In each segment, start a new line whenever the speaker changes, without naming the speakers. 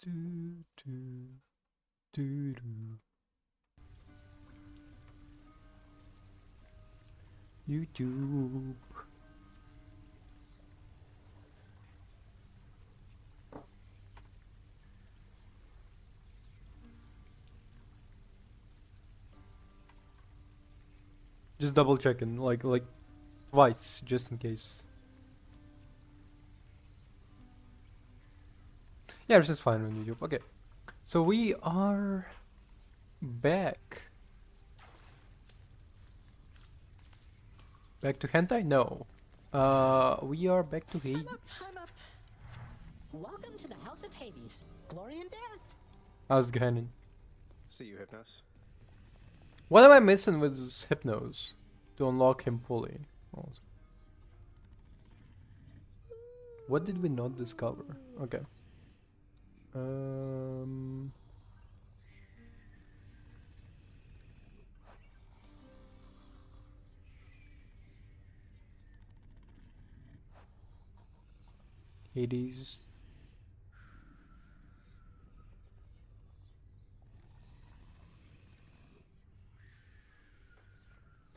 Do, do, do, do. YouTube. Just double checking, like twice, just in case. Yeah, this is fine on YouTube. Okay, so we are back. Back to hentai? No. We are back to Hades.
Climb up. Welcome to the House of Hades. Glory and death.
How's it going?
See you, Hypnos.
What am I missing with this Hypnos to unlock him fully? Oh, what did we not discover? Okay. Hades.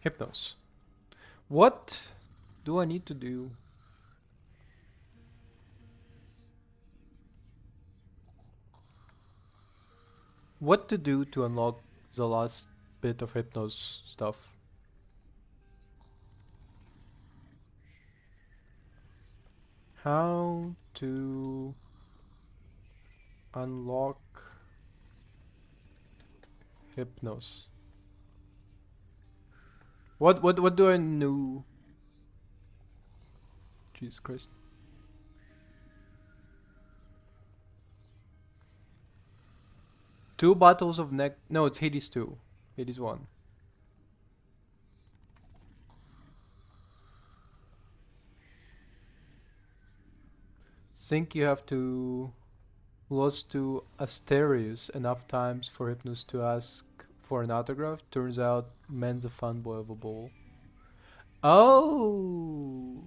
Hypnos. What do I need to do? What to do to unlock the last bit of Hypnos stuff? How to unlock Hypnos? What do I know? Jesus Christ. Two bottles of neck. No, it's Hades 2. Hades 1. Think you have to lose to Asterius enough times for Hypnos to ask for an autograph. Turns out, man's a fanboy of a ball. Oh!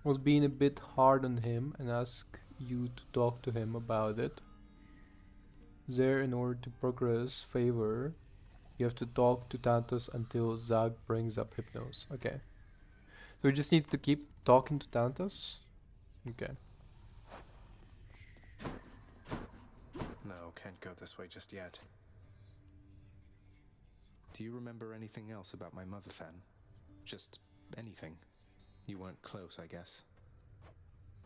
Was being a bit hard on him and ask you to talk to him about it. There, in order to progress favor, you have to talk to Tantos until Zag brings up Hypnos. Okay. So we just need to keep talking to Tantos? Okay.
No, can't go this way just yet. Do you remember anything else about my mother, Fen? Just anything? You weren't close, I guess.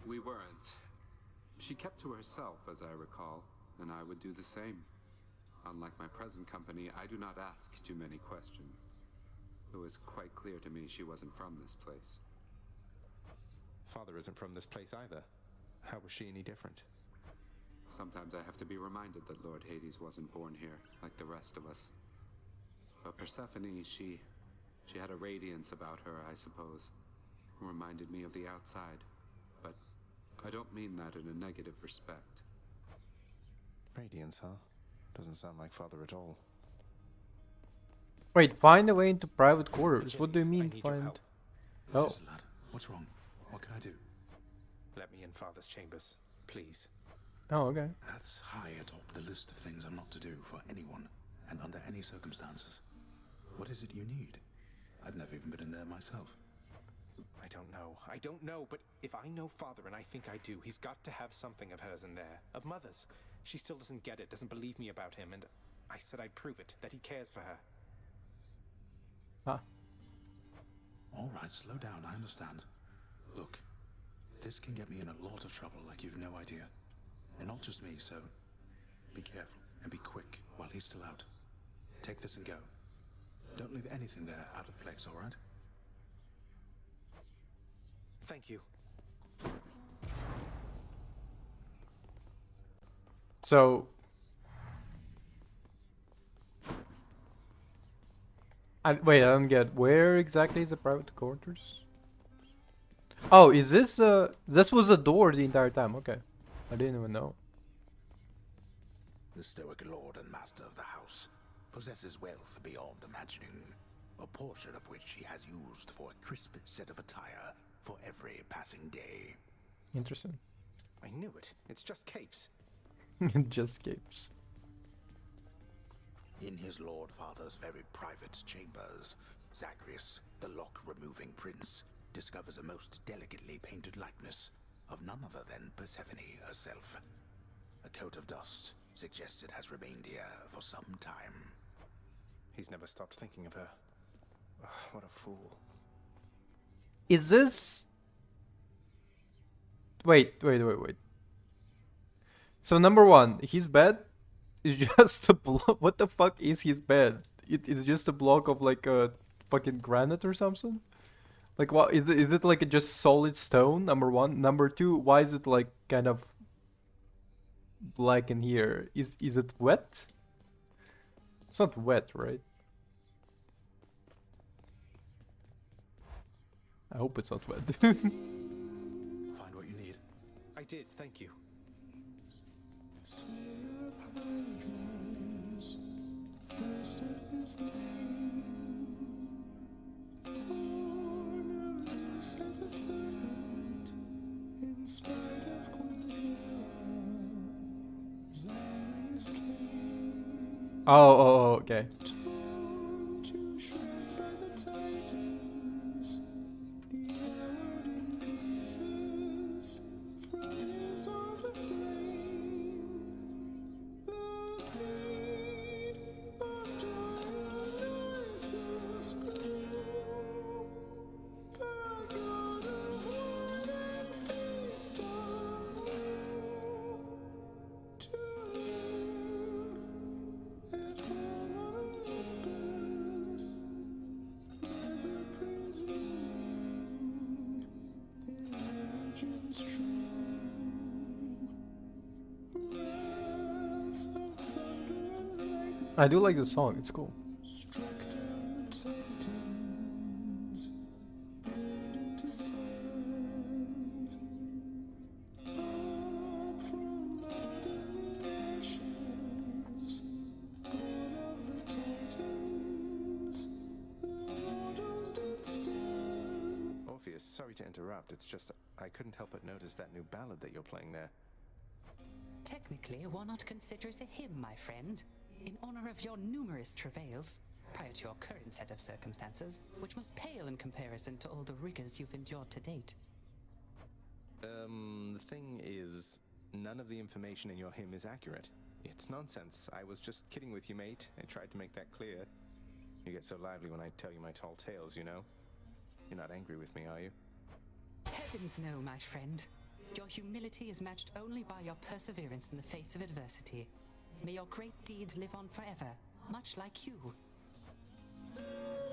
We weren't. She kept to herself, as I recall, and I would do the same. Unlike my present company, I do not ask too many questions. It was quite clear to me she wasn't from this place.
Father isn't from this place either. How was she any different?
Sometimes I have to be reminded that Lord Hades wasn't born here, like the rest of us. But Persephone, she had a radiance about her, I suppose. Reminded me of the outside. But I don't mean that in a negative respect.
Radiance, huh? Doesn't sound like Father at all.
Wait, find a way into private quarters.
Achilles,
What do you
I
mean
need your
find?
help.
Oh.
What is it, lad? What's wrong? What can I do?
Let me in Father's chambers, please.
Oh, okay.
That's high atop the list of things I'm not to do for anyone, and under any circumstances. What is it you need? I've never even been in there myself.
I don't know, but if I know Father, and I think I do, he's got to have something of hers in there. Of Mother's. She still doesn't get it, doesn't believe me about him, and I said I'd prove it, that he cares for her.
Huh.
All right, slow down, I understand. Look, this can get me in a lot of trouble like you've no idea. And not just me, so be careful and be quick while he's still out. Take this and go. Don't leave anything there out of place, all right?
Thank you.
So wait, I don't get where exactly is the private quarters? Oh, is this this was a door the entire time? Okay. I didn't even know.
The stoic lord and master of the house. possesses wealth beyond imagining, a portion of which he has used for a crisp set of attire for every passing day.
Interesting.
I knew it. It's just capes.
Just capes.
In his Lord Father's very private chambers, Zagreus, the lock-removing prince, discovers a most delicately painted likeness of none other than Persephone herself. A coat of dust suggests it has remained here for some time.
He's never stopped thinking of her. Ugh, what a fool.
Is this... Wait. So number one, his bed is just a block. What the fuck is his bed? It is just a block of like a fucking granite or something? Like what is it? Is it like a just solid stone? Number one. Number two, why is it like kind of black in here? Is it wet? It's not wet, right? I hope it's not wet.
Find what you need.
I did, thank you.
Oh, okay. I do like the song, it's cool.
Orpheus, sorry to interrupt. It's just I couldn't help but notice that new ballad that you're playing there.
Technically, why not consider it a hymn, my friend? In honor of your numerous travails, prior to your current set of circumstances, which must pale in comparison to all the rigors you've endured to date.
The thing is, none of the information in your hymn is accurate. It's nonsense. I was just kidding with you, mate. I tried to make that clear. You get so lively when I tell you my tall tales, you know? You're not angry with me, are you?
Heavens no, my friend. Your humility is matched only by your perseverance in the face of adversity. May your great deeds live on forever, much like you.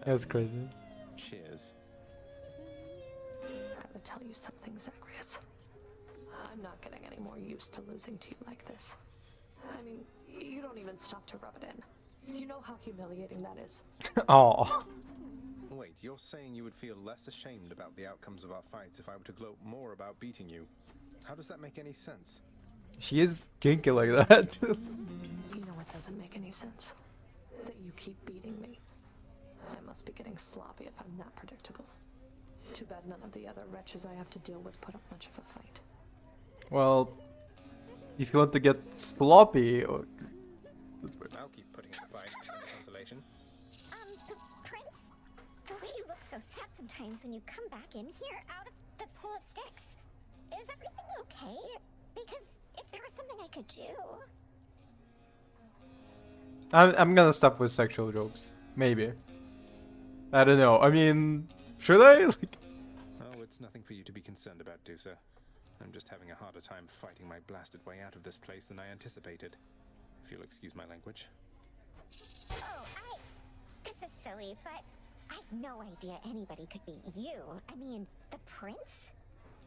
That's crazy.
Cheers.
Gotta tell you something, Zagreus. I'm not getting any more used to losing to you like this. I mean, you don't even stop to rub it in. You know how humiliating that is.
Oh.
Wait, you're saying you would feel less ashamed about the outcomes of our fights if I were to gloat more about beating you? How does that make any sense?
She is kinky like that.
You know what doesn't make any sense? That you keep beating me. I must be getting sloppy if I'm that predictable. Too bad none of the other wretches I have to deal with put up much of a fight.
Well, if you want to get sloppy... Or...
I'll keep putting up a fight for consolation.
Prince, the way you look so sad sometimes when you come back in here out of the pool of sticks. Is everything okay? Because if there was something I could do...
I'm gonna stop with sexual jokes. Maybe. I don't know. I mean, should I?
Oh, it's nothing for you to be concerned about, Dusa. I'm just having a harder time fighting my blasted way out of this place than I anticipated. If you'll excuse my language.
Oh, this is silly, but I had no idea anybody could beat you. I mean, the prince?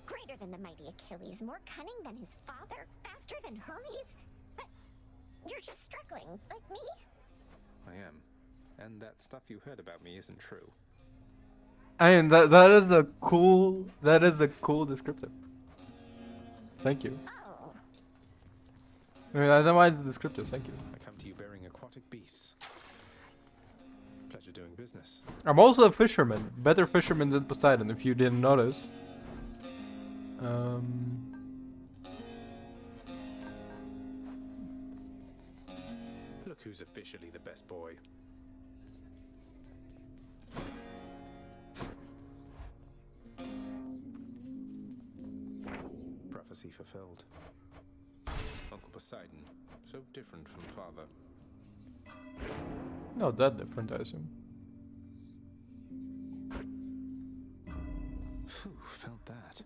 Greater than the mighty Achilles, more cunning than his father, faster than Hermes. But you're just struggling, like me.
I am. And that stuff you heard about me isn't true.
I mean, that is a cool descriptive. Thank you.
Oh,
I mean, otherwise the descriptive, thank you.
I come to you bearing aquatic beasts. Pleasure doing business.
I'm also a fisherman. Better fisherman than Poseidon, if you didn't notice.
Look who's officially the best boy. Prophecy fulfilled. Uncle Poseidon, so different from father.
Not that different, I assume.
Phew, felt that.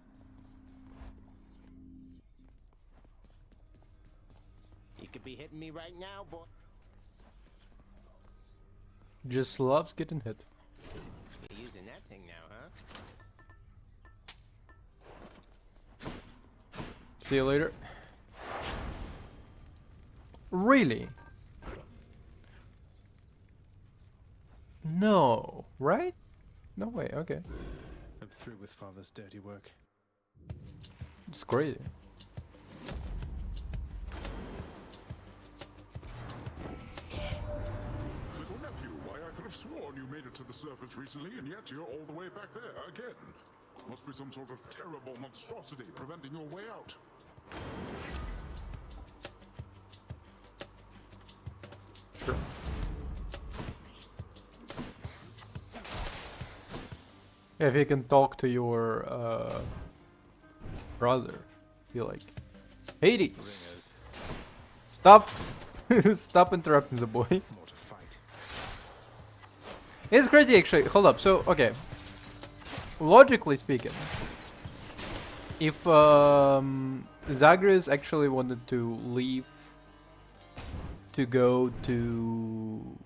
You could be hitting me right now, boy.
Just loves getting hit.
You're using that thing now, huh?
See you later. Really? No, right? No way, okay.
I'm through with father's dirty work.
It's crazy.
Little nephew, why I could have sworn you made it to the surface recently, and yet you're all the way back there again. Must be some sort of terrible monstrosity preventing your way out.
Sure. If you can talk to your brother, feel like Hades.
Ringers.
Stop, stop interrupting the boy.
More to fight.
It's crazy actually. Hold up. So okay, logically speaking, if Zagreus actually wanted to leave to go to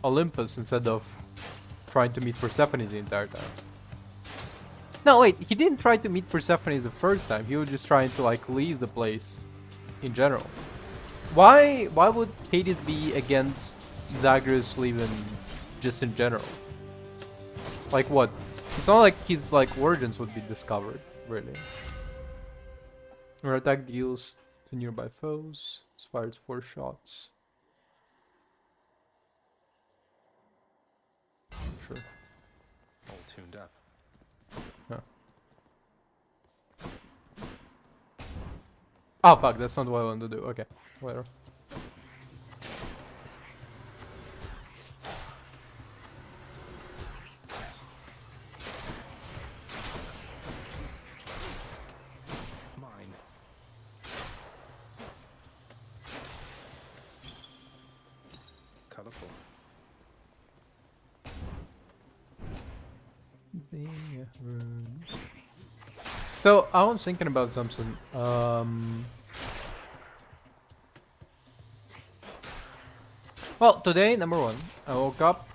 Olympus instead of trying to meet Persephone the entire time. No, wait, he didn't try to meet Persephone the first time. He was just trying to like leave the place in general. Why would Hades be against Zagreus leaving just in general? Like what? It's not like his like origins would be discovered, really. Or attack deals to nearby foes. Fires 4 shots. Sure.
All tuned up.
Yeah. Oh fuck, that's not what I wanted to do. Okay, whatever.
Mine. Colorful.
So I was thinking about something. Well, today, number one, I woke up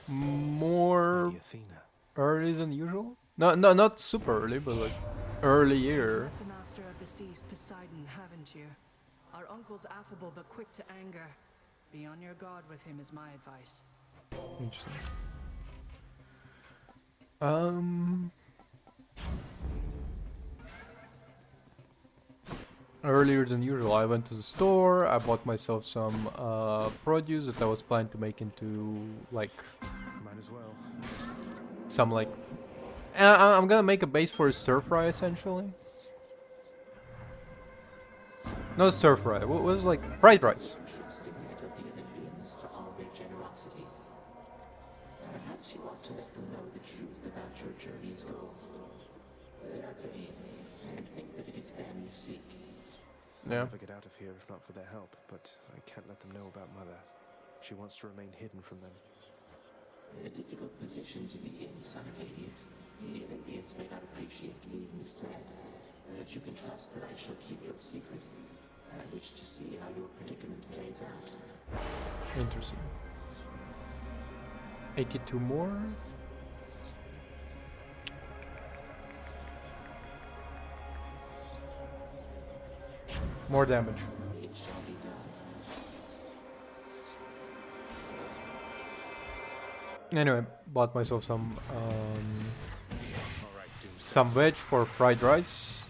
more
Lady Athena.
early than usual. No, not super early, but like earlier.
The master of the seas, Poseidon, haven't you? Our uncle's affable but quick to anger. Be on your guard with him is my advice.
Interesting. Earlier than usual, I went to the store. I bought myself some produce that I was planning to make into like
Might as well.
some like. I'm gonna make a base for a stir fry essentially. No stir fry. What was like fried rice?
Trusting head of the Olympians for all their generosity. Perhaps you ought to let them know the truth about your journey's goal. They are vain and think that it is them you seek.
Yeah.
I'll never get out of here if not for their help, but I can't let them know about Mother. She wants to remain hidden from them.
A difficult position to be in, son of Hades. The Olympians may not appreciate me instead, but you can trust that I shall keep your secret. I wish to see how your predicament plays out.
Interesting. 82 more. More damage.
It shall be done.
Anyway, bought myself some
Alright, Doomsday.
some veg for fried rice.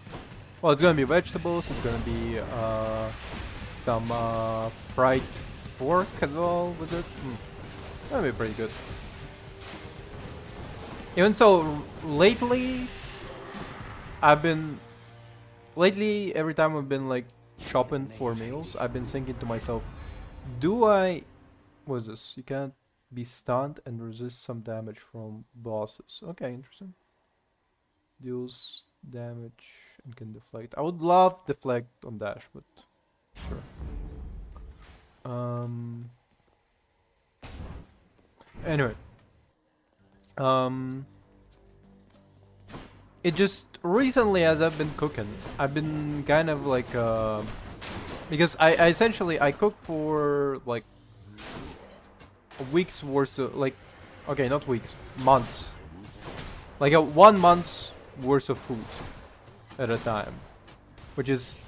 Well, it's gonna be vegetables. It's gonna be some fried pork as well with it. That'd be pretty good. Even so, lately, every time I've been like shopping for meals, I've been thinking to myself, what is this? You can't be stunned and resist some damage from bosses. Okay, interesting. Deals damage and can deflect. I would love deflect on dash, but sure. Anyway. It just recently, as I've been cooking, I've been kind of like because I essentially I cook for like a week's worth of like, okay, not weeks, months, like a 1 month's worth of food at a time, which is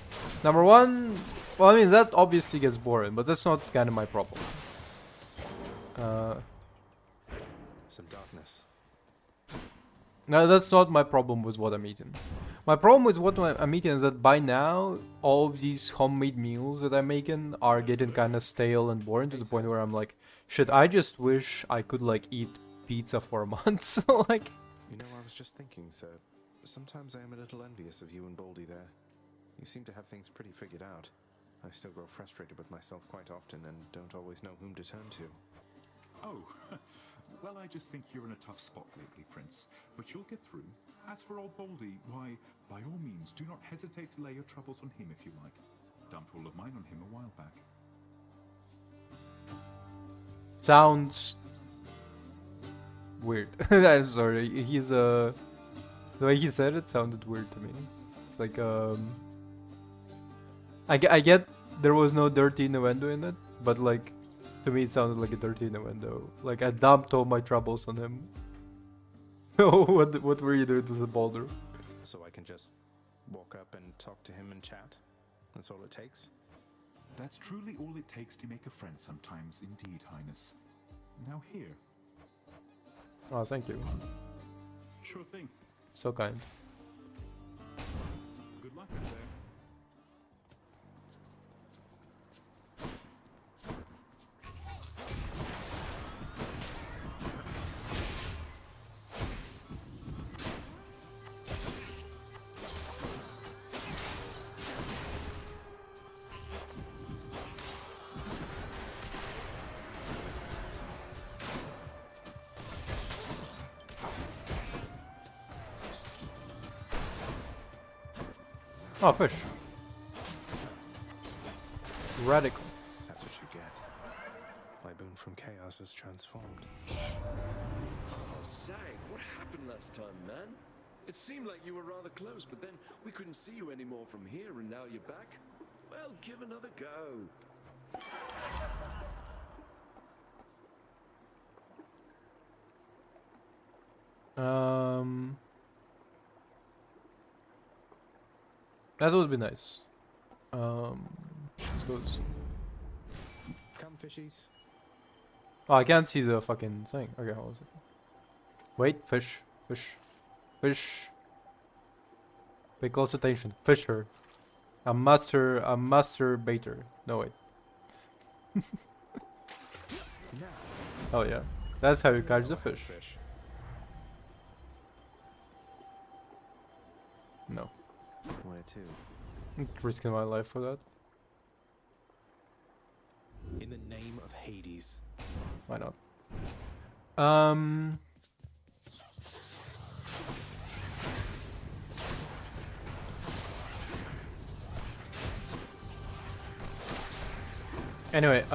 number one. Well, I mean that obviously gets boring, but that's not kind of my problem.
Some darkness.
No, that's not my problem with what I'm eating. My problem with what I'm eating is that by now, all of these homemade meals that I'm making are getting kind of stale and boring to the point where I'm like, shit, I just wish I could like eat pizza for months. Like,
You know, I was just thinking, sir. Sometimes I am a little envious of you and Baldy there. You seem to have things pretty figured out. I still grow frustrated with myself quite often and don't always know whom to turn to.
Oh, well, I just think you're in a tough spot lately, Prince. But you'll get through. As for old Baldy, why, by all means, do not hesitate to lay your troubles on him if you like. Dumped all of mine on him a while back.
sounds weird. I'm sorry. The way he said it sounded weird to me. It's like I get there was no dirty innuendo in it, but like to me it sounded like a dirty innuendo. Like I dumped all my troubles on him. What were you doing to the boulder?
So I can just walk up and talk to him and chat? That's all it takes?
That's truly all it takes to make a friend sometimes, indeed, Highness. Now here.
Oh, thank you.
Sure thing.
So kind.
Good luck out there.
Oh, fish. Radical.
That's what you get. My boon from chaos is transformed.
Oh, Zag, what happened last time, man? It seemed like you were rather close, but then we couldn't see you anymore from here, and now you're back? Well, give another go.
That would be nice. Let's go.
Come, fishies.
Oh, I can't see the fucking thing. Okay, how was it? Wait, fish. Pay close attention. Fisher. A masturbator. No, wait. Oh, yeah. That's how you catch the fish. No.
Where to?
I'm risking my life for that.
In the name of Hades.
Why not? Anyway,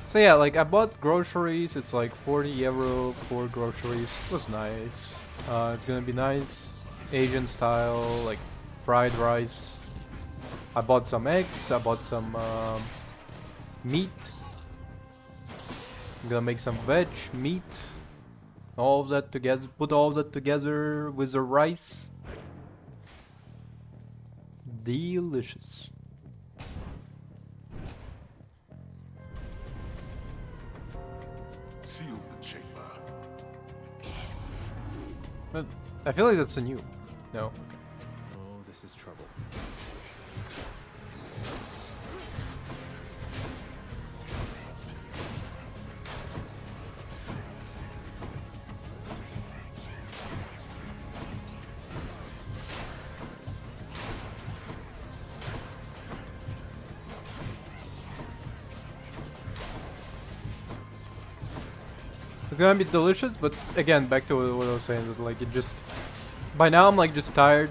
so yeah, like I bought groceries. It's like 40 euro for groceries. Looks nice. It's gonna be nice, Asian style, like fried rice. I bought some eggs. I bought some meat. I'm gonna make some veg, meat, all of that together. Put all of that together with the rice. Delicious.
Seal the chamber.
But I feel like that's a new. No.
Oh, this is trouble.
It's gonna be delicious, but again, back to what I was saying, that like it just by now I'm like just tired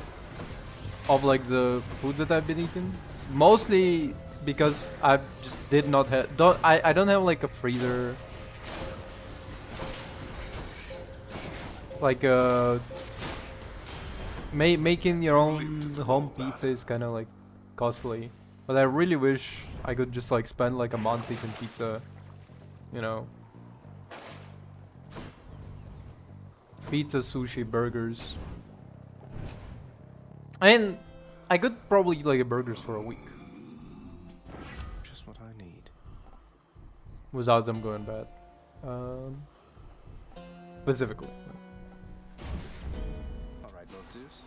of like the foods that I've been eating, mostly because I just did not have I don't have like a freezer, like making your own home pizza is kind of like costly, but I really wish I could just like spend like a month eating pizza, you know. Pizza, sushi, burgers. And I could probably eat like a burgers for a week.
Just what I need.
Without them going bad. Specifically.
Alright, Lord Zeus.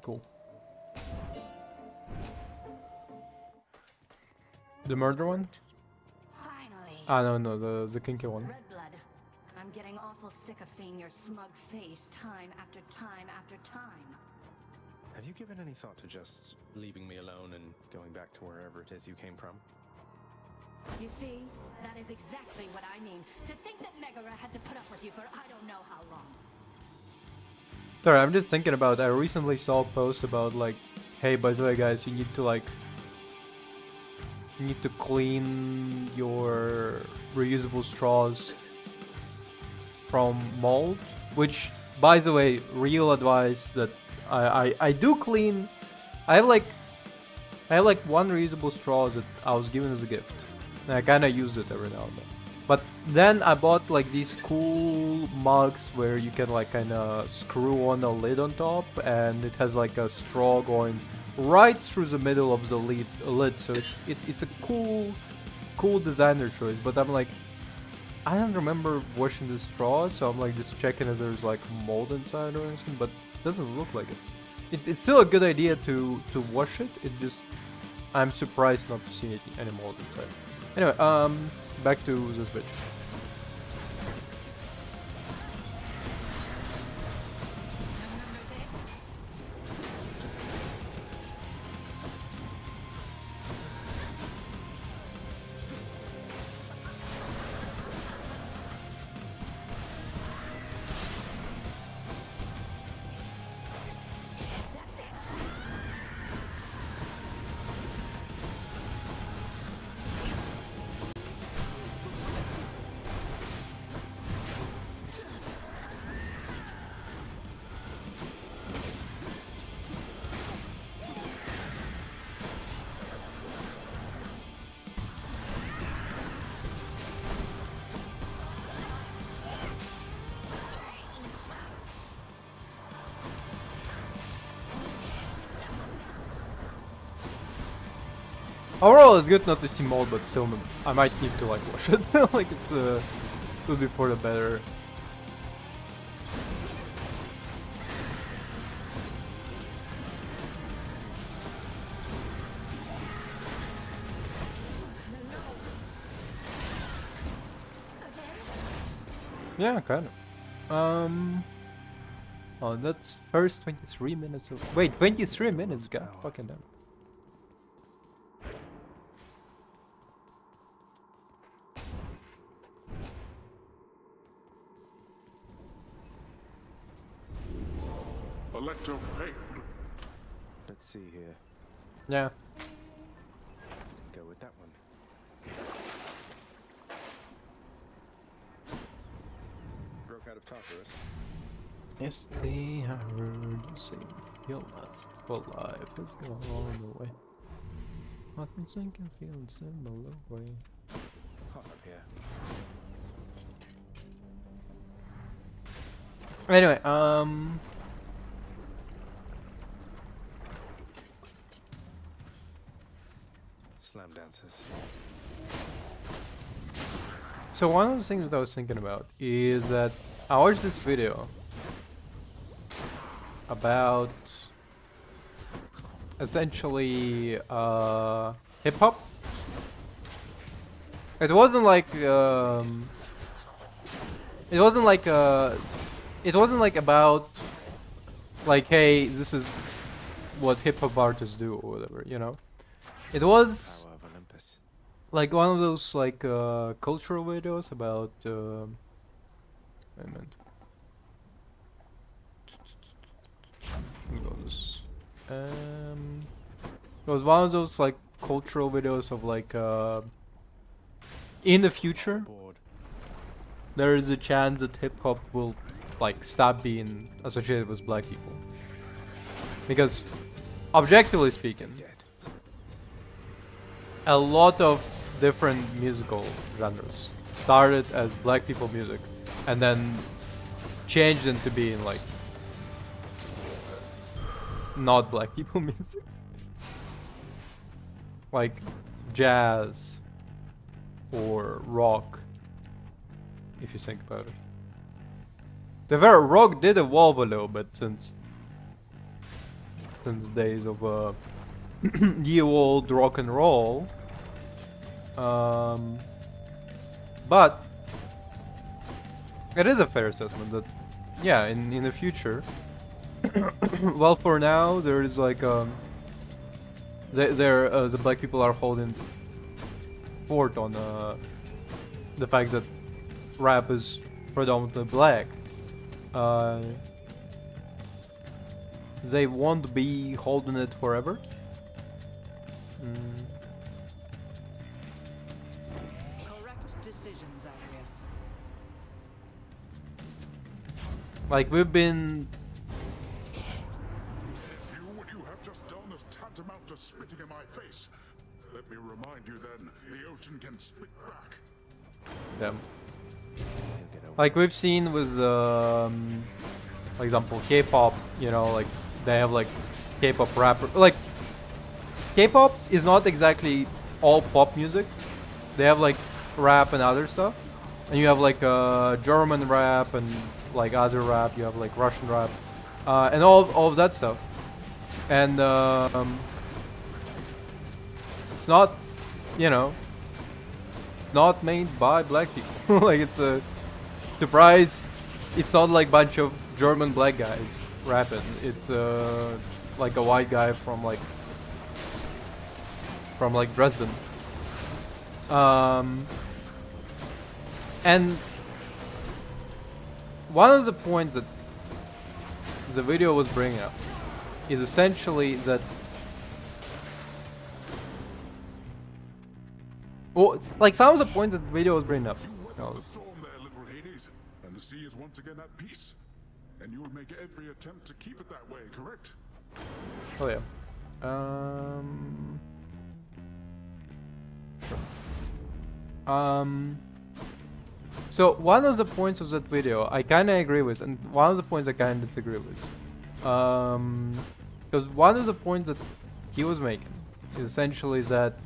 Cool. The murder one?
Finally.
Ah, no, the kinky one.
Red blood. I'm getting awful sick of seeing your smug face time after time after time.
Have you given any thought to just leaving me alone and going back to wherever it is you came from?
You see, that is exactly what I mean. To think that Megara had to put up with you for I don't know how long.
Sorry, I'm just thinking about, I recently saw a post about like, hey, by the way guys, you need to clean your reusable straws from mold, which, by the way, real advice that I do clean. I have like one reusable straw that I was given as a gift, and I kind of used it every now and then. But then I bought like these cool mugs where you can like kind of screw on a lid on top, and it has like a straw going right through the middle of the lid, so it's a cool designer choice. But I'm like, I don't remember washing the straw, so I'm like just checking if there's like mold inside or anything, but it doesn't look like it. It's still a good idea to wash it. It just, I'm surprised not to see any mold inside. Anyway, back to this bitch. Overall, it's good not to see mold, but still, I might need to like wash it. Like it's would be for the better. Yeah, kind of. Oh, that's first 23 minutes of. Wait, 23 minutes, god fucking damn.
Alecto failed.
Let's see here.
Yeah.
Go with that one. Broke out of Tartarus.
Yes, they heard you sing. Your last for life has gone on the way. I've been thinking, feeling similar way.
Hot up here.
Anyway,
Slam dances.
so one of the things that I was thinking about is that I watched this video about essentially hip hop. It wasn't like about like, hey, this is what hip hop artists do or whatever, you know. It was like one of those like cultural videos about wait a minute. It was one of those like cultural videos of like in the future there is a chance that hip hop will like stop being associated with black people, because objectively speaking a lot of different musical genres started as black people music and then changed into being like not black people music, like jazz or rock, if you think about it. The very rock did evolve a little bit since days of ye old rock and roll, but it is a fair assessment that yeah, in the future well, for now there is like the black people are holding fort on the fact that rap is predominantly black. They won't be holding it forever.
Correct decisions, Atreus.
Like we've been.
What you have just done is tantamount to spitting in my face. Let me remind you then, the ocean can spit back.
Them. Like we've seen with, for example, K-pop. You know, like they have like K-pop rapper. Like K-pop is not exactly all pop music. They have like rap and other stuff, and you have like German rap and like other rap. You have like Russian rap, and all of that stuff. And it's not, you know, not made by black people. Like it's a surprise. It's not like bunch of German black guys rapping. It's like a white guy from like Dresden. And one of the points that the video was bringing up is essentially that like some of the points that the video was bringing up.
The storm there, little Hades, and the sea is once again at peace. And you will make every attempt to keep it that way, correct?
Oh yeah. Sure. So one of the points of that video I kind of agree with, and one of the points I kind of disagree with. Because one of the points that he was making is essentially that.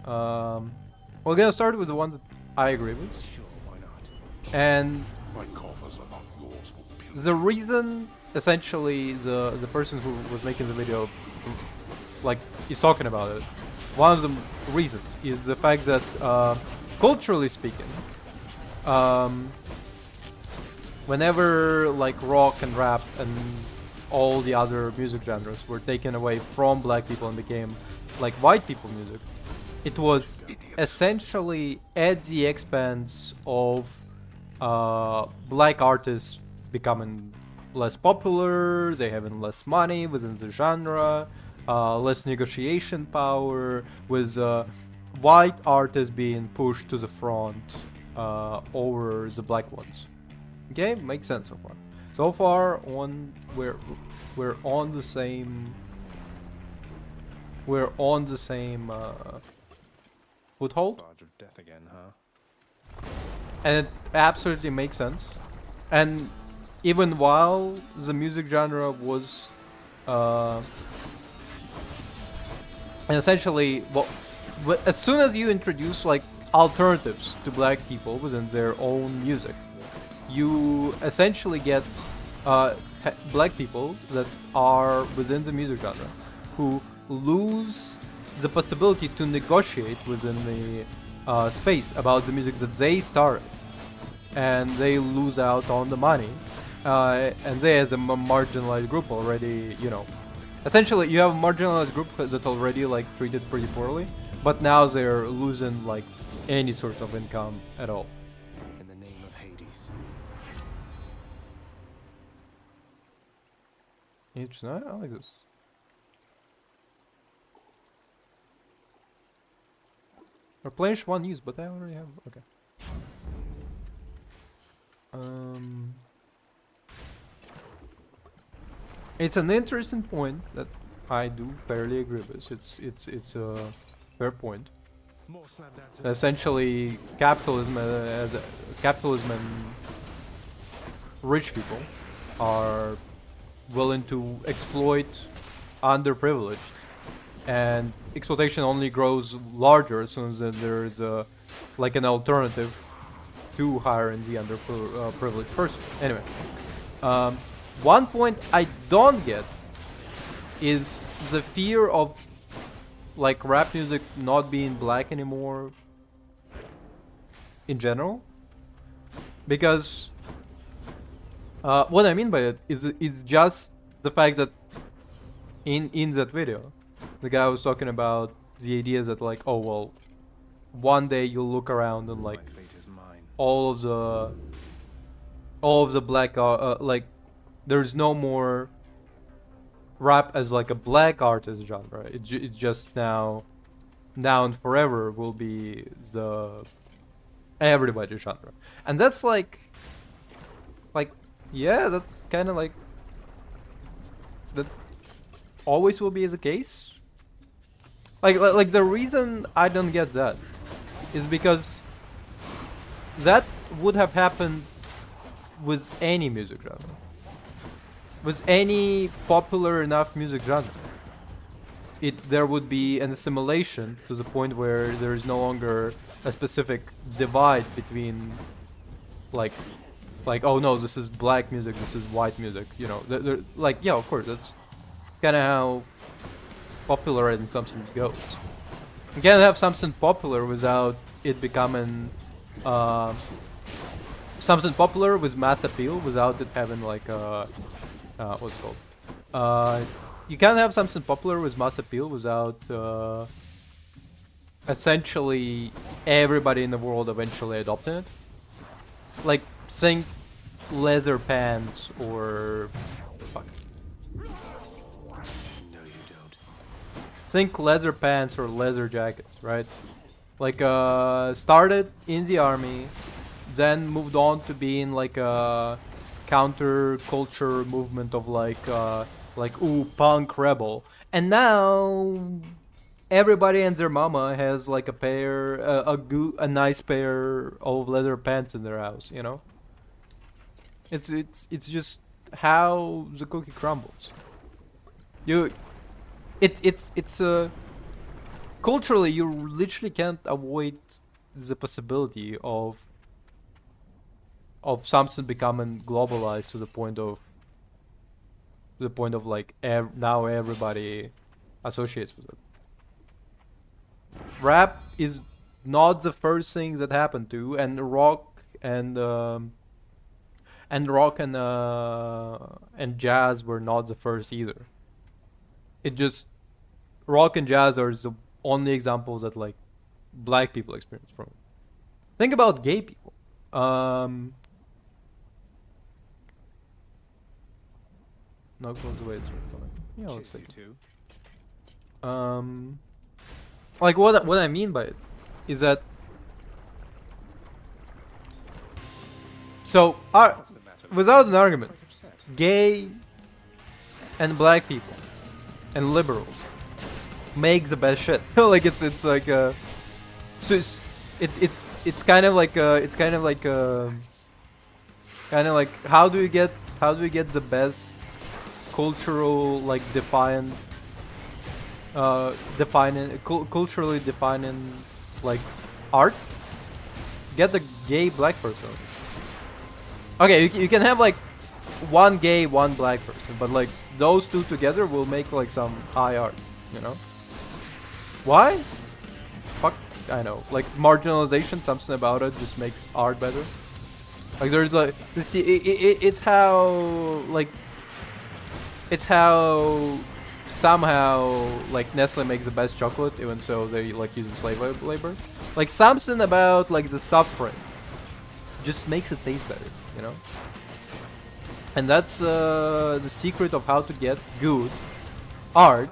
We're gonna start with the one that I agree with.
Sure, why not?
And
My coffers are not yours for the
the reason, essentially, the person who was making the video, like, is talking about it. One of the reasons is the fact that, culturally speaking, whenever like rock and rap and all the other music genres were taken away from black people and became like white people music, it was essentially at the expense of black artists becoming less popular, they having less money within the genre, less negotiation power, with white artists being pushed to the front over the black ones. Okay, makes sense so far. So far, we're on the same. We're on the same foothold.
Barge of death again, huh?
And it absolutely makes sense. And even while the music genre was, and essentially, well, as soon as you introduce like alternatives to black people within their own music, you essentially get black people that are within the music genre who lose the possibility to negotiate within the space about the music that they started, and they lose out on the money, and they as a marginalized group already, you know, essentially you have a marginalized group that already like treated pretty poorly, but now they're losing like any sort of income at all.
In the name of Hades.
Interesting. I like this. Replenish one use, but I already have. Okay. It's an interesting point that I do fairly agree with. It's a fair point.
More slam dancers.
Essentially, capitalism and rich people are willing to exploit underprivileged, and exploitation only grows larger as soon as there is like an alternative to hiring the underprivileged person. Anyway, one point I don't get is the fear of like rap music not being black anymore in general, because what I mean by it is it's just the fact that in that video the guy was talking about the idea that like, oh well, one day you'll look around and like all of the black like there's no more rap as like a black artist genre. It's just now and forever will be the everybody genre, and that's like yeah, that's kind of like that always will be the case. Like the reason I don't get that is because that would have happened with any music genre, with any popular enough music genre. There would be an assimilation to the point where there is no longer a specific divide between like oh no, this is black music, this is white music, you know. Like, yeah, of course, that's kind of how popularizing something goes. You can't have something popular without it becoming something popular with mass appeal without it having like what's it called? You can't have something popular with mass appeal without essentially everybody in the world eventually adopting it. Like, think leather pants or fuck.
No, you don't.
Think leather pants or leather jackets, right? Like started in the army, then moved on to being like a counter-culture movement of like ooh, punk rebel, and now everybody and their mama has like a pair, a nice pair of leather pants in their house, you know. It's just how the cookie crumbles. It's culturally you literally can't avoid the possibility of something becoming globalized to the point of like now everybody associates with it. Rap is not the first thing that happened to, and rock and jazz were not the first either. It just rock and jazz are the only examples that like black people experience from it. Think about gay people. No close away is fine. Yeah, let's take it. Like what I mean by it is that so without an argument, gay and black people and liberals make the best shit. Like it's like so it's kind of like how do you get the best cultural like culturally defining like art? Get the gay black person. Okay, you can have like one gay, one black person, but like those two together will make like some high art, you know? Why? Fuck, I know. Like marginalization, something about it just makes art better. Like there's like, it's how like, it's how somehow like Nestle makes the best chocolate, even so they like use slave labor. Like something about like the suffering just makes it taste better, you know. And that's the secret of how to get good art.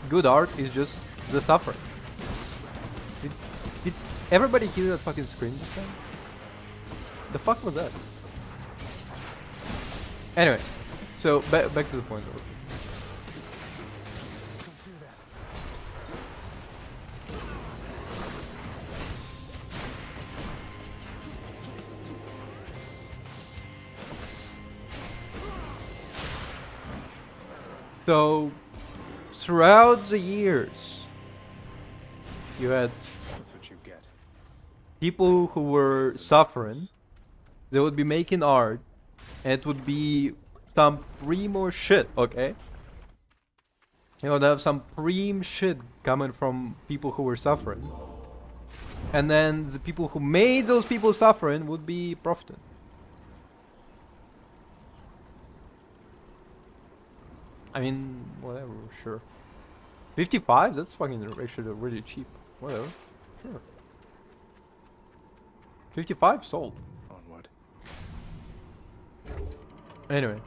Good art is just the suffering. Did everybody hear that fucking scream just then? The fuck was that? Anyway, so back to the point. So, throughout the years, you had
That's what you get.
people who were suffering. They would be making art, and it would be some primo shit, okay? You would have some preem shit coming from people who were suffering. And then the people who made those people suffering would be profiting. I mean, whatever, sure. 55? That's fucking actually really cheap. Whatever. Sure. 55 sold.
Onward.
Anyway.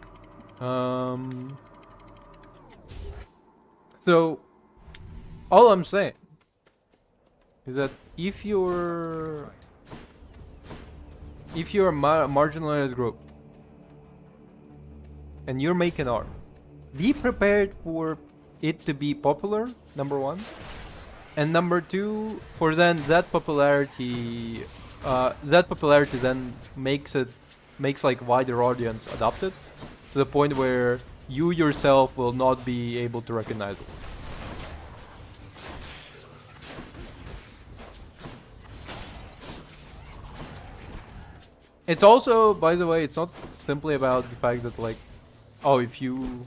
So, all I'm saying is that if you're a marginalized group and you're making art, be prepared for it to be popular, number one, and number two, for then that popularity then makes like wider audience adopt it to the point where you yourself will not be able to recognize it. It's also, by the way, it's not simply about the fact that like, oh, if you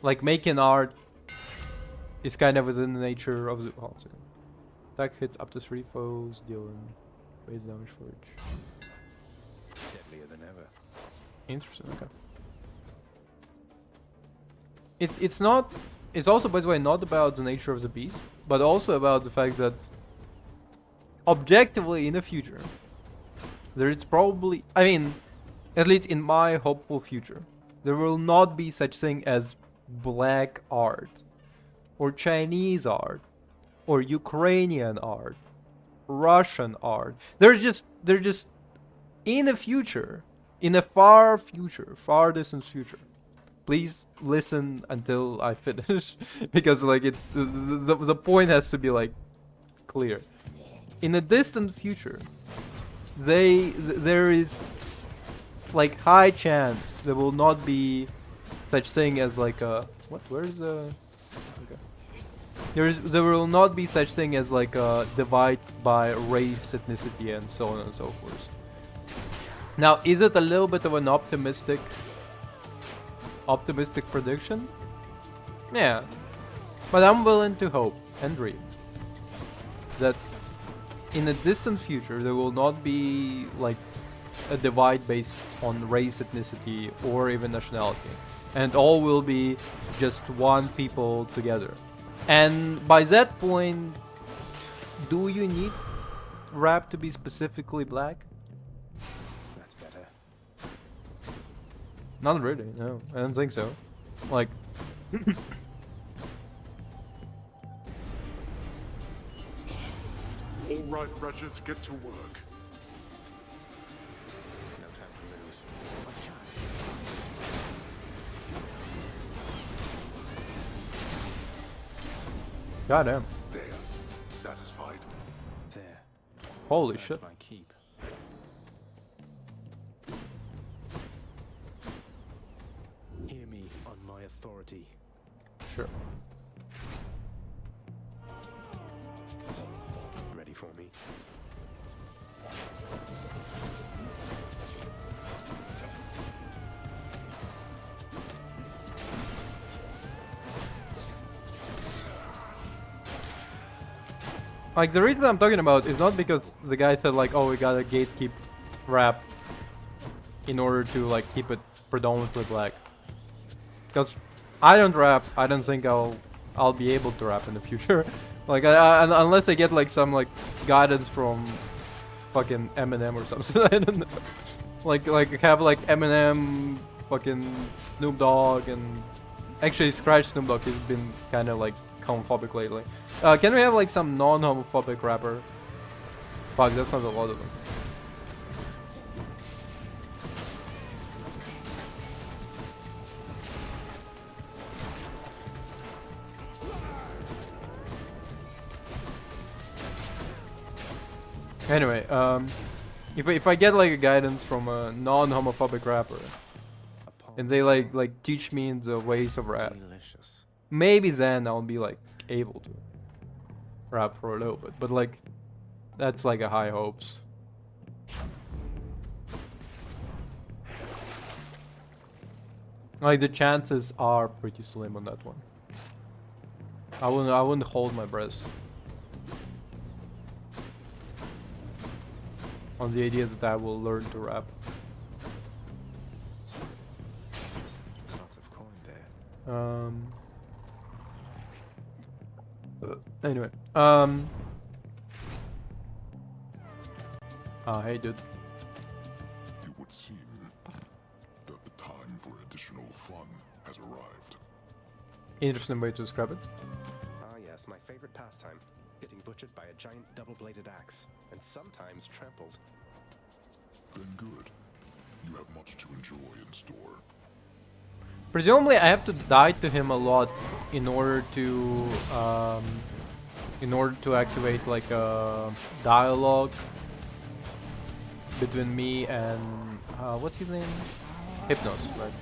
like making art is kind of within the nature of the. Hold on a second. Attack hits up to 3 foes, dealing base damage for each.
Deadlier than ever.
Interesting. Okay. It's not. It's also, by the way, not about the nature of the beast, but also about the fact that objectively in the future, there is probably, I mean, at least in my hopeful future, there will not be such thing as black art, or Chinese art, or Ukrainian art, Russian art. They're just in the future, in a far future, far distant future. Please listen until I finish, because like the point has to be like clear. In a distant future, there is like high chance there will not be such thing as like a what? Where's the? Okay. There will not be such thing as like a divide by race, ethnicity, and so on and so forth. Now, is it a little bit of an optimistic prediction? Yeah, but I'm willing to hope and dream that in a distant future there will not be like a divide based on race, ethnicity, or even nationality, and all will be just one people together. And by that point, do you need rap to be specifically black?
That's better.
Not really, no, I don't think so. Like
All right, wretches, get to work.
No time to lose.
goddamn.
There. Satisfied?
There.
Holy
Earned
shit.
my keep. Hear me on my authority.
Sure.
Ready for me?
Like, the reason I'm talking about is not because the guy said like, oh, we gotta gatekeep rap. in order to like keep it predominantly black. Because I don't rap, I don't think I'll be able to rap in the future. Like unless I get like some like guidance from fucking Eminem or something. I don't know. Like have like Eminem, fucking Snoop Dogg, and actually Scratch Snoop Dogg has been kind of like homophobic lately. Can we have like some non-homophobic rapper? Fuck, that's not a lot of them. Anyway, if I get like a guidance from a non-homophobic rapper, and they like teach me the ways of rap, maybe then I'll be like able to rap for a little bit. But like, that's like a high hopes. Like the chances are pretty slim on that one. I wouldn't hold my breath on the idea that I will learn to rap.
Lots of coin there.
Anyway, hey dude.
It would seem that the time for additional fun has arrived.
Interesting way to describe it.
Ah yes, my favorite pastime. Getting butchered by a giant double-bladed axe, and sometimes trampled.
Then good. You have much to enjoy in store.
Presumably I have to die to him a lot in order to activate like a dialogue between me and what's his name? Hypnos, right?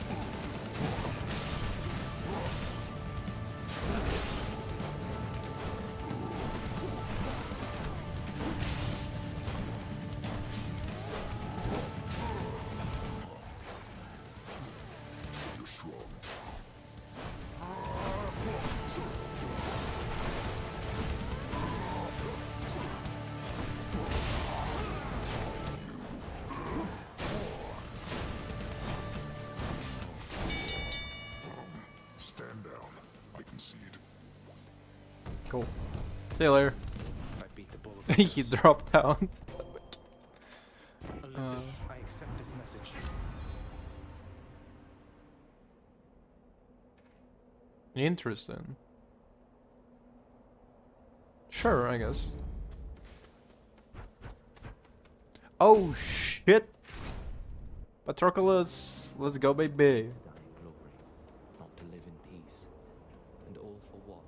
Stand down. I concede.
Cool. See you later.
I beat the bull.
He dropped down.
Olympus, I accept this message.
Interesting. Sure, I guess. Oh shit! Patroclus, let's go, baby.
Not to live in peace. And all for what?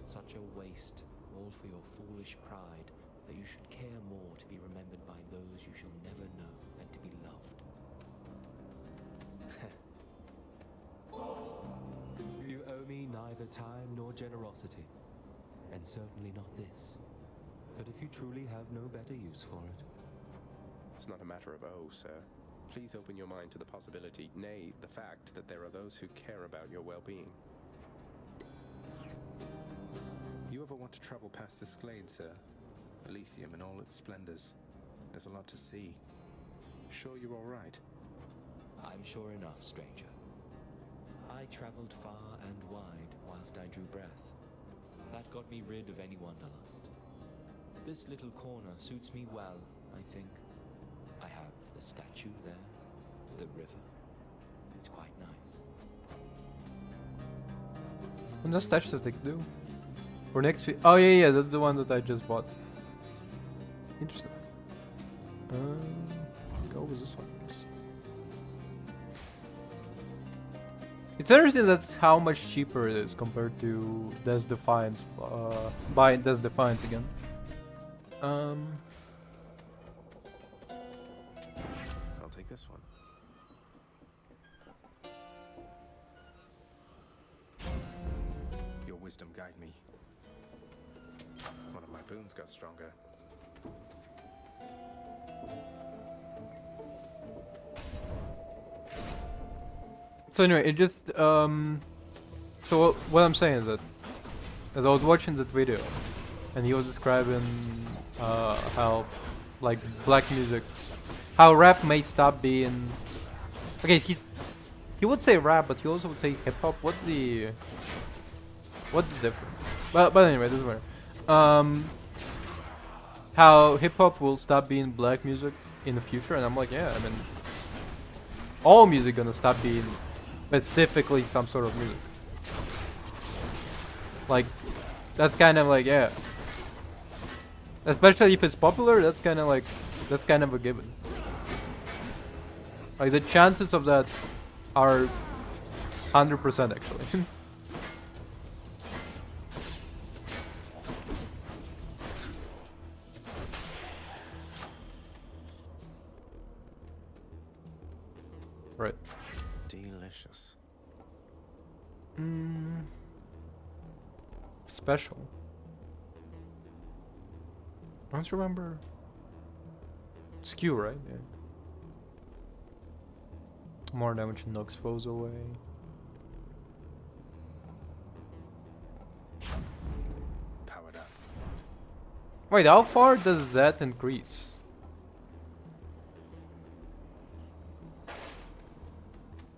Such a waste, all for your foolish pride, that you should care more to be remembered by those you shall never know than to be loved. You owe me neither time nor generosity, and certainly not this. But if you truly have no better use for it...
It's not a matter of oh, sir. Please open your mind to the possibility, nay, the fact that there are those who care about your well-being. You ever want to travel past this glade, sir? Elysium in all its splendors. There's a lot to see. Sure you're all right?
I'm sure enough, stranger. I traveled far and wide whilst I drew breath. That got me rid of any wanderlust. This little corner suits me well, I think. I have the statue there, the river. It's quite nice.
What does statue stick do? For next oh yeah, that's the one that I just bought. Interesting. Go with this one, I guess. It's interesting that's how much cheaper it is compared to Death Defiance, buying Death Defiance again.
I'll take this one. Your wisdom guide me. One of my boons got stronger.
So anyway, it just so what I'm saying is that as I was watching that video and he was describing how like black music, how rap may stop being. Okay, he would say rap, but he also would say hip hop. What's the difference? But anyway, doesn't matter. How hip hop will stop being black music in the future, and I'm like, yeah, I mean, all music gonna stop being specifically some sort of music. Like, that's kind of like, yeah. Especially if it's popular, that's kind of a given. Like, the chances of that are 100% actually. Right.
Delicious.
Special. I don't remember. Skew, right? Yeah. More damage knocks foes away.
Powered up.
Wait, how far does that increase?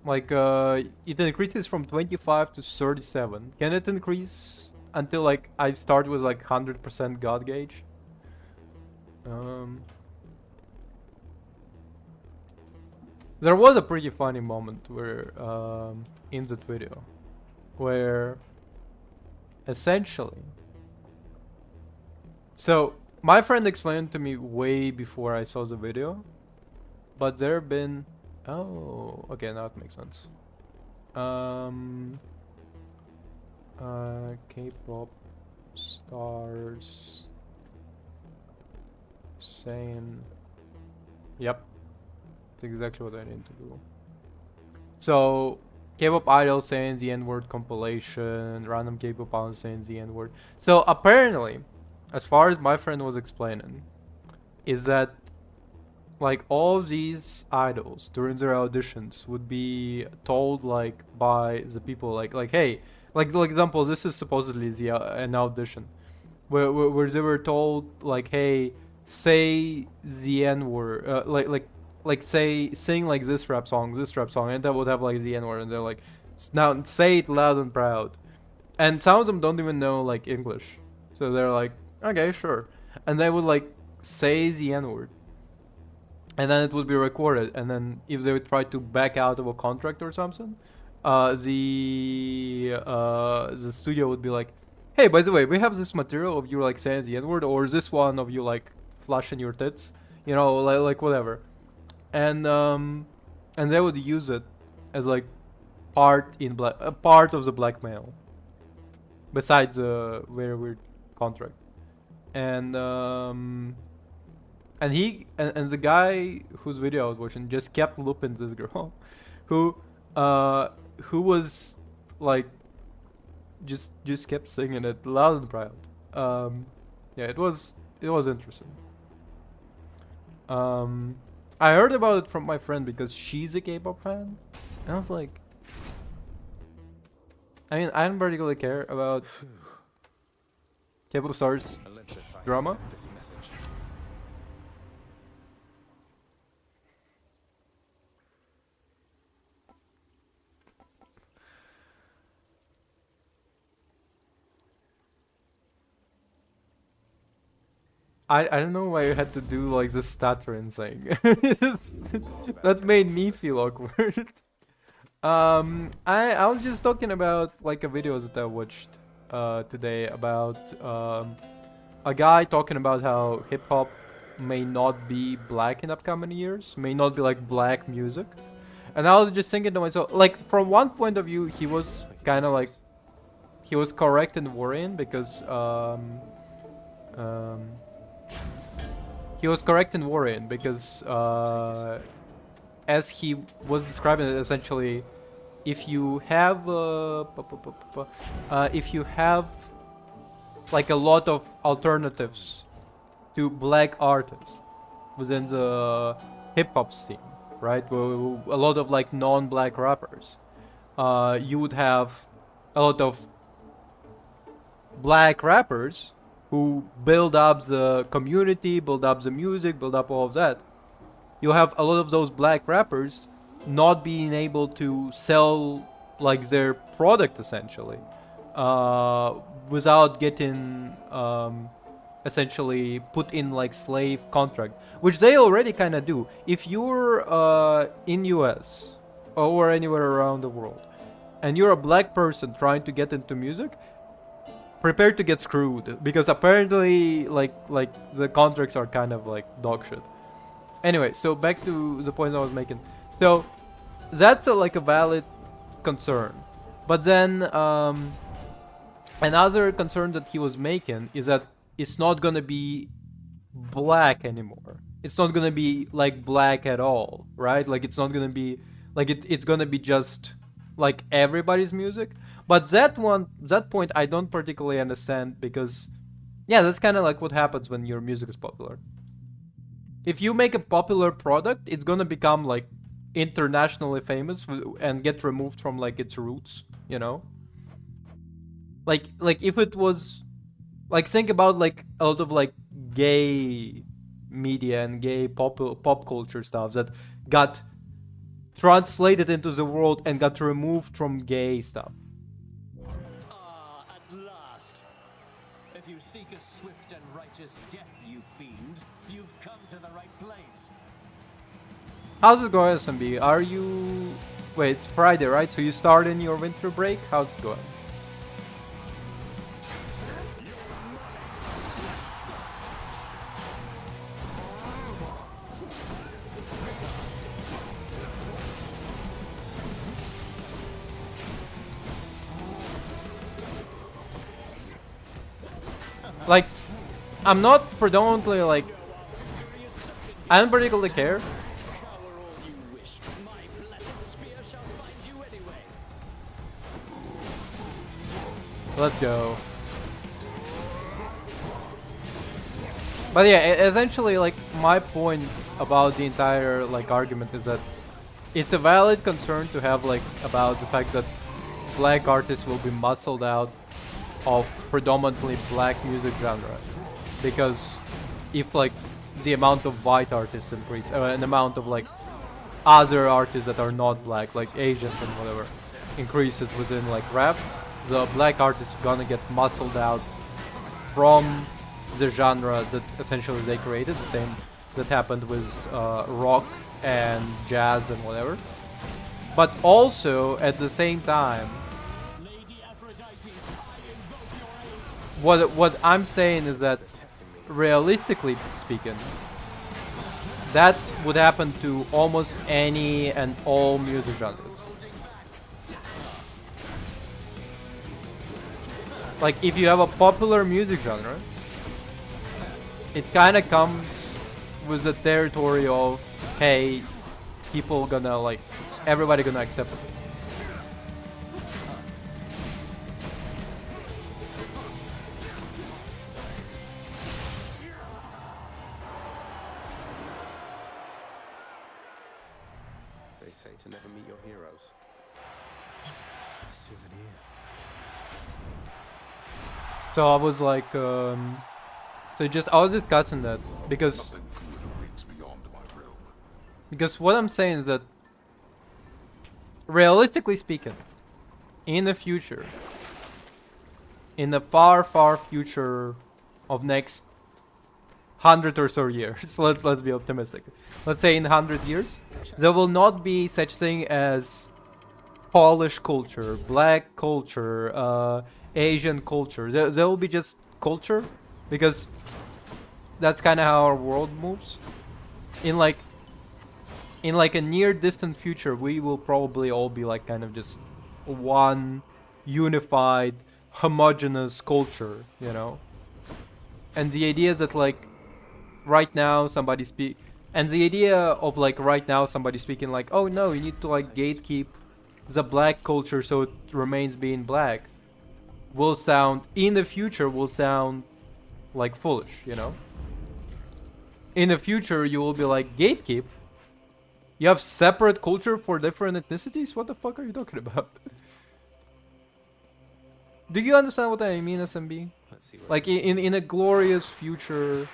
Like, it increases from 25 to 37. Can it increase until, like, I start with, like, 100% God Gauge? There was a pretty funny moment where, in that video, where, essentially... So, my friend explained to me way before I saw the video, but there have been... Oh, okay, now it makes sense. K-pop stars saying, yep, that's exactly what I need to do. So, K-pop idols saying the N-word compilation, random K-pop idols saying the N-word. So apparently, as far as my friend was explaining, is that like all of these idols during their auditions would be told like by the people like hey, like for example, this is supposedly an audition where they were told like, hey, say the N-word, like say sing like this rap song, and that would have like the N-word, and they're like, now say it loud and proud, and some of them don't even know like English, so they're like, okay, sure, and they would like say the N-word. And then it would be recorded, and then if they would try to back out of a contract or something, the studio would be like, hey, by the way, we have this material of you like saying the N-word, or this one of you like flashing your tits, you know, like whatever, and they would use it as like part of the blackmail, besides a very weird contract, and the guy whose video I was watching just kept looping this girl, who was like, just kept singing it loud and proud. Yeah, it was interesting. I heard about it from my friend because she's a K-pop fan, and I was like, I mean, I don't particularly care about K-pop stars drama.
This message.
I don't know why you had to do like the stuttering thing. That made me feel awkward. I was just talking about like a video that I watched today about a guy talking about how hip hop may not be black in upcoming years, may not be like black music. And I was just thinking to myself, like, from one point of view, he was kind of like, he was correct and worrying because he was correct in worrying because, as he was describing it, essentially, if you have like a lot of alternatives to black artists within the hip hop scene, right? A lot of like non-black rappers, you would have a lot of black rappers who build up the community, build up the music, build up all of that. you have a lot of those black rappers not being able to sell like their product essentially, without getting essentially put in like slave contract, which they already kind of do. If you're in US or anywhere around the world and you're a black person trying to get into music, prepare to get screwed, because apparently like the contracts are kind of like dog shit. Anyway, so back to the point I was making. So that's like a valid concern, but then another concern that he was making is that it's not gonna be black anymore. It's not gonna be like black at all, right? Like it's not gonna be like it's gonna be just like everybody's music. But that point I don't particularly understand, because yeah, that's kind of like what happens when your music is popular. If you make a popular product, it's gonna become like internationally famous and get removed from like its roots, you know? Like if it was like, think about like a lot of like gay media and gay pop culture stuff that got translated into the world and got removed from gay stuff.
Ah, at last. If you seek a swift and righteous death, you fiend, you've come to the right place.
How's it going, SMB? Are you... Wait, it's Friday, right? So you start in your winter break? How's it going? Like, I'm not predominantly like... I don't particularly care. Let's go. But yeah, essentially, like, my point about the entire like argument is that it's a valid concern to have like about the fact that black artists will be muscled out of predominantly black music genre, because if like the amount of white artists increase, an amount of like other artists that are not black, like Asians and whatever, increases within like rap, the black artists gonna get muscled out from the genre that essentially they created, the same that happened with rock and jazz and whatever. But also at the same time, what I'm saying is that realistically speaking, that would happen to almost any and all music genres. Like, if you have a popular music genre, it kind of comes with the territory of, hey, people gonna like, everybody gonna accept it.
They say to never meet your heroes. A souvenir.
So I was like, I was discussing that because what I'm saying is that realistically speaking, in the future, in the far future of next 100 or so years, let's be optimistic. Let's say in 100 years, there will not be such thing as Polish culture, black culture, Asian culture. There will be just culture, because that's kind of how our world moves. In like a near distant future, we will probably all be like kind of just one unified, homogeneous culture, you know. And the idea is that like right now somebody speaking like, oh no, you need to like gatekeep the black culture so it remains being black, will sound like foolish, you know. In the future you will be like, gatekeep? You have separate culture for different ethnicities? What the fuck are you talking about? Do you understand what I mean, SMB? Like in a glorious future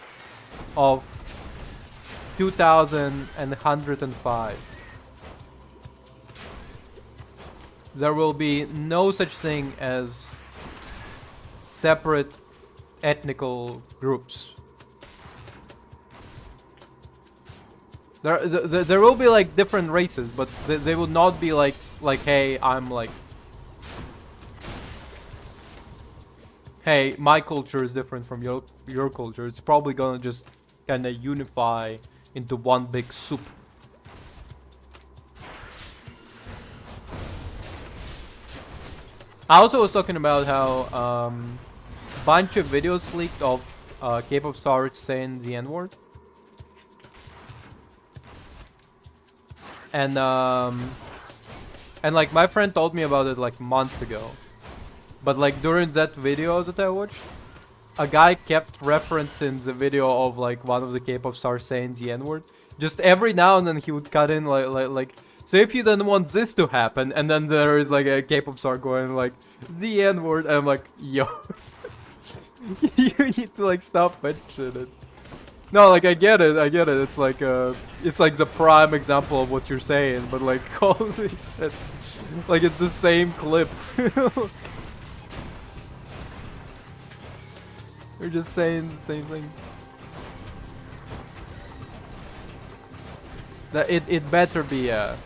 of 2105. There will be no such thing as separate ethnical groups. There will be like different races, but they will not be like hey, I'm like, hey, my culture is different from your culture. It's probably gonna just kind of unify into one big soup. I also was talking about how bunch of videos leaked of K-pop stars saying the N-word. And like my friend told me about it like months ago. But like during that video that I watched, a guy kept referencing the video of like one of the K-pop stars saying the N-word. Just every now and then he would cut in like so if you don't want this to happen, and then there is like a K-pop star going like the N-word, and I'm like, yo, you need to like stop mentioning it. No, like I get it. It's like the prime example of what you're saying, but like holy shit, like it's the same clip. You're just saying the same thing. That it better be it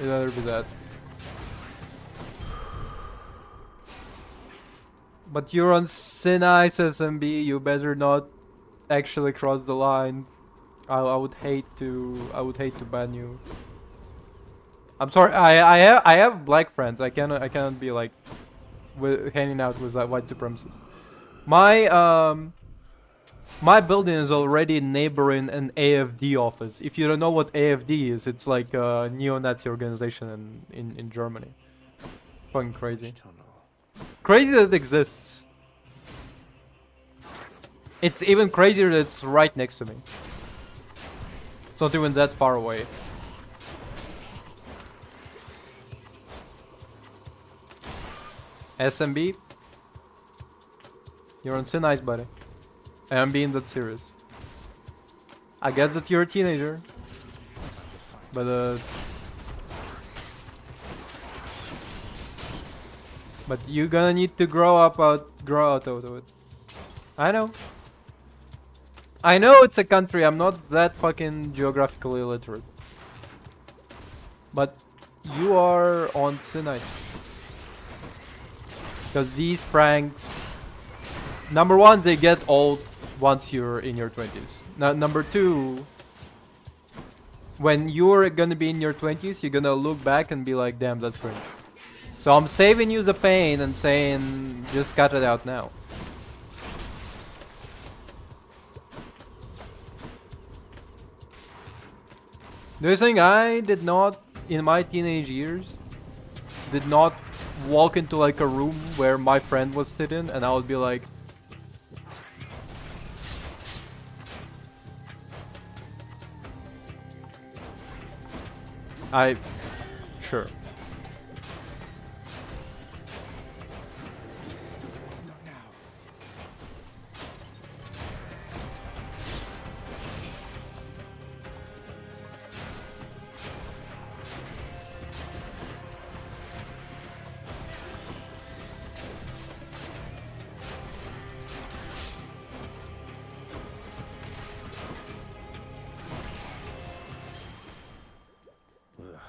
better be that. But you're on Sinice SMB. You better not actually cross the line. I would hate to ban you. I'm sorry. I have black friends. I cannot be like hanging out with white supremacists. My building is already neighboring an AFD office. If you don't know what AFD is, it's like a neo-Nazi organization in Germany. Fucking crazy. Crazy that it exists. It's even crazier that it's right next to me. It's not even that far away. SMB? You're on thin ice, buddy. I am being that serious. I get that you're a teenager, but you're gonna need to grow out of it. I know. I know it's a country. I'm not that fucking geographically illiterate, but you are on thin ice. Because these pranks, number one, they get old once you're in your 20s. Now, number two, when you're gonna be in your 20s, you're gonna look back and be like, damn, that's cringe. So I'm saving you the pain and saying, just cut it out now. Do you think I did not, in my teenage years, did not walk into like a room where my friend was sitting and I would be like, sure.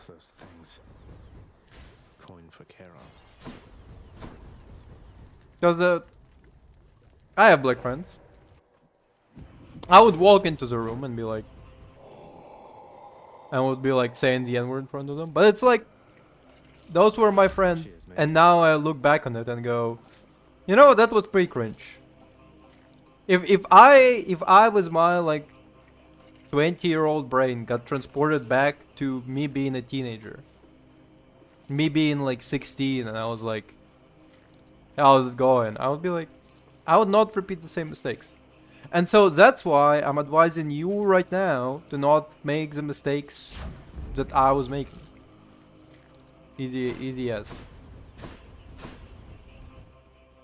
Those things. Coin for Charon.
Because I have black friends. I would walk into the room and be like, I would be like saying the N-word in front of them. But it's like, those were my friends. Cheers, and now I look back on it and go, you know, that was pretty cringe. If I was my like 20-year-old brain got transported back to me being a teenager, me being like 16, and I was like, how's it going? I would be like, I would not repeat the same mistakes. And so that's why I'm advising you right now to not make the mistakes that I was making. Easy as.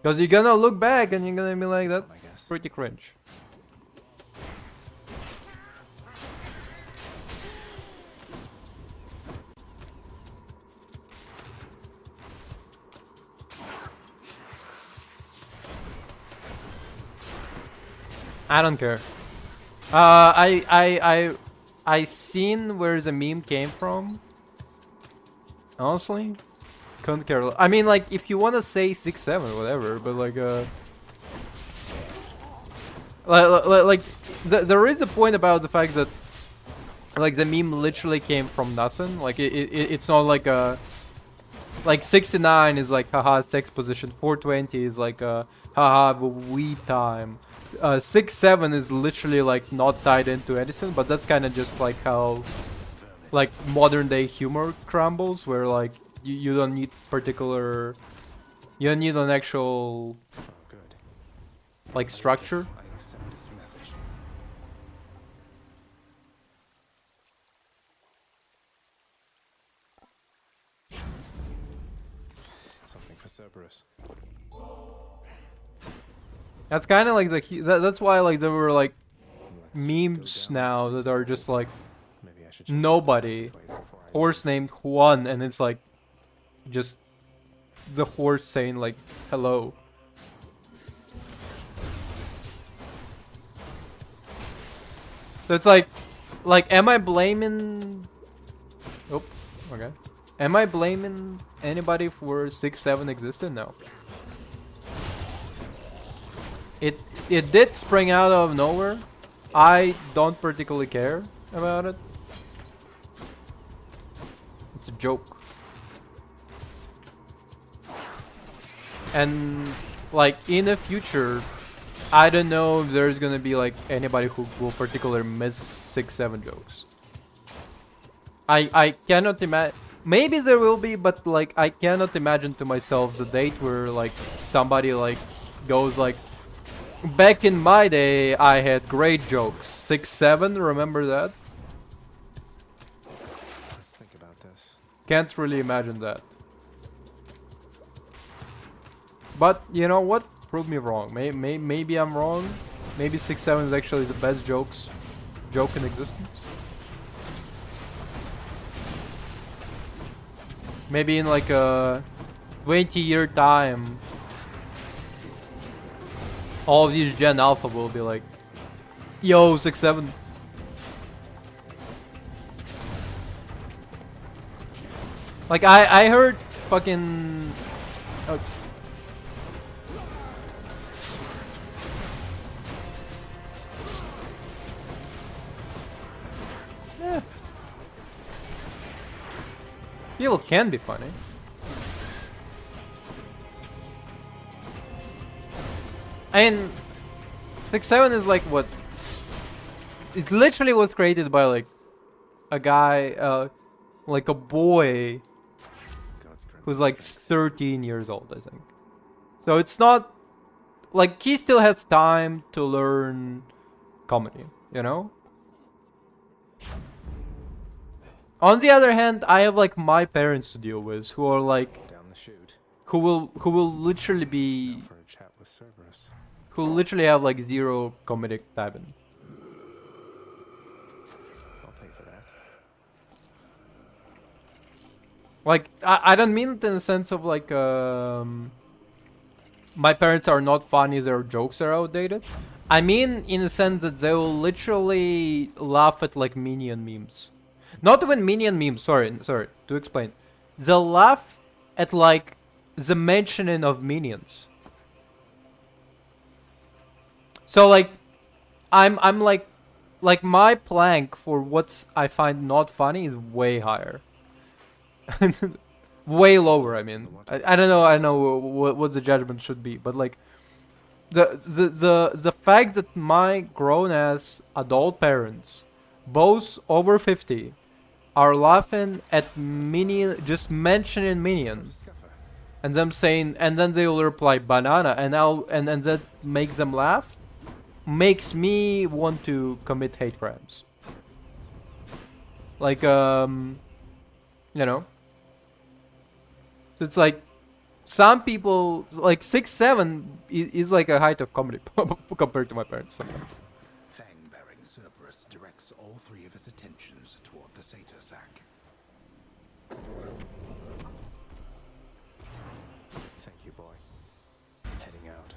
Because you're gonna look back and you're gonna be like, that's pretty cringe. I don't care. I seen where the meme came from. Honestly, couldn't care. I mean, like, if you wanna say 6-7, whatever, but like, there is a point about the fact that, like, the meme literally came from nothing. Like, it's not like a, like 69 is like haha sex position, 420 is like haha weed time. 6-7 is literally like not tied into anything, but that's kind of just like how like modern day humor crumbles, where like you don't need particular, you don't need an actual like structure.
I accept this message. Something for Cerberus.
That's kind of like that's why like there were like memes now that are just like nobody, horse named Juan, and it's like just the horse saying like hello. So it's like am I blaming? Oh, okay. Am I blaming anybody for 6-7 existing? No. It did spring out of nowhere. I don't particularly care about it. It's a joke. And like in the future, I don't know if there's gonna be like anybody who will particularly miss 6-7 jokes. I cannot imagine. Maybe there will be, but like I cannot imagine to myself the date where like somebody like goes like, back in my day I had great jokes. 6-7, remember that?
Let's think about this.
Can't really imagine that. But you know what? Prove me wrong. Maybe I'm wrong. Maybe 6-7 is actually the best joke in existence. Maybe in like a 20-year time, all of these Gen Alpha will be like, yo, 6-7. Like I heard fucking yeah. People can be funny. And 6-7 is like what? It literally was created by like a guy, like a boy who's like 13 years old, I think. So it's not like he still has time to learn comedy, you know? On the other hand, I have like my parents to deal with who are like
Down the chute.
who will literally be
For a chat with Cerberus.
who literally have like zero comedic timing.
I'll pay for that.
Like I don't mean it in the sense of like my parents are not funny, their jokes are outdated. I mean in the sense that they will literally laugh at like Minion memes. Not even Minion memes, sorry, to explain. They'll laugh at like the mentioning of minions. So like I'm like my plank for what I find not funny is way higher. Way lower, I mean. I don't know what the judgment should be, but like the fact that my grown ass adult parents, both over 50, are laughing at Minion, just mentioning Minions, and them saying, and then they will reply banana, and that makes them laugh, makes me want to commit hate crimes. Like you know. So it's like some people like 6-7 is like a height of comedy compared to my parents sometimes.
Fang-bearing Cerberus directs all three of its attentions toward the Satyr sack.
Thank you, boy. Heading out.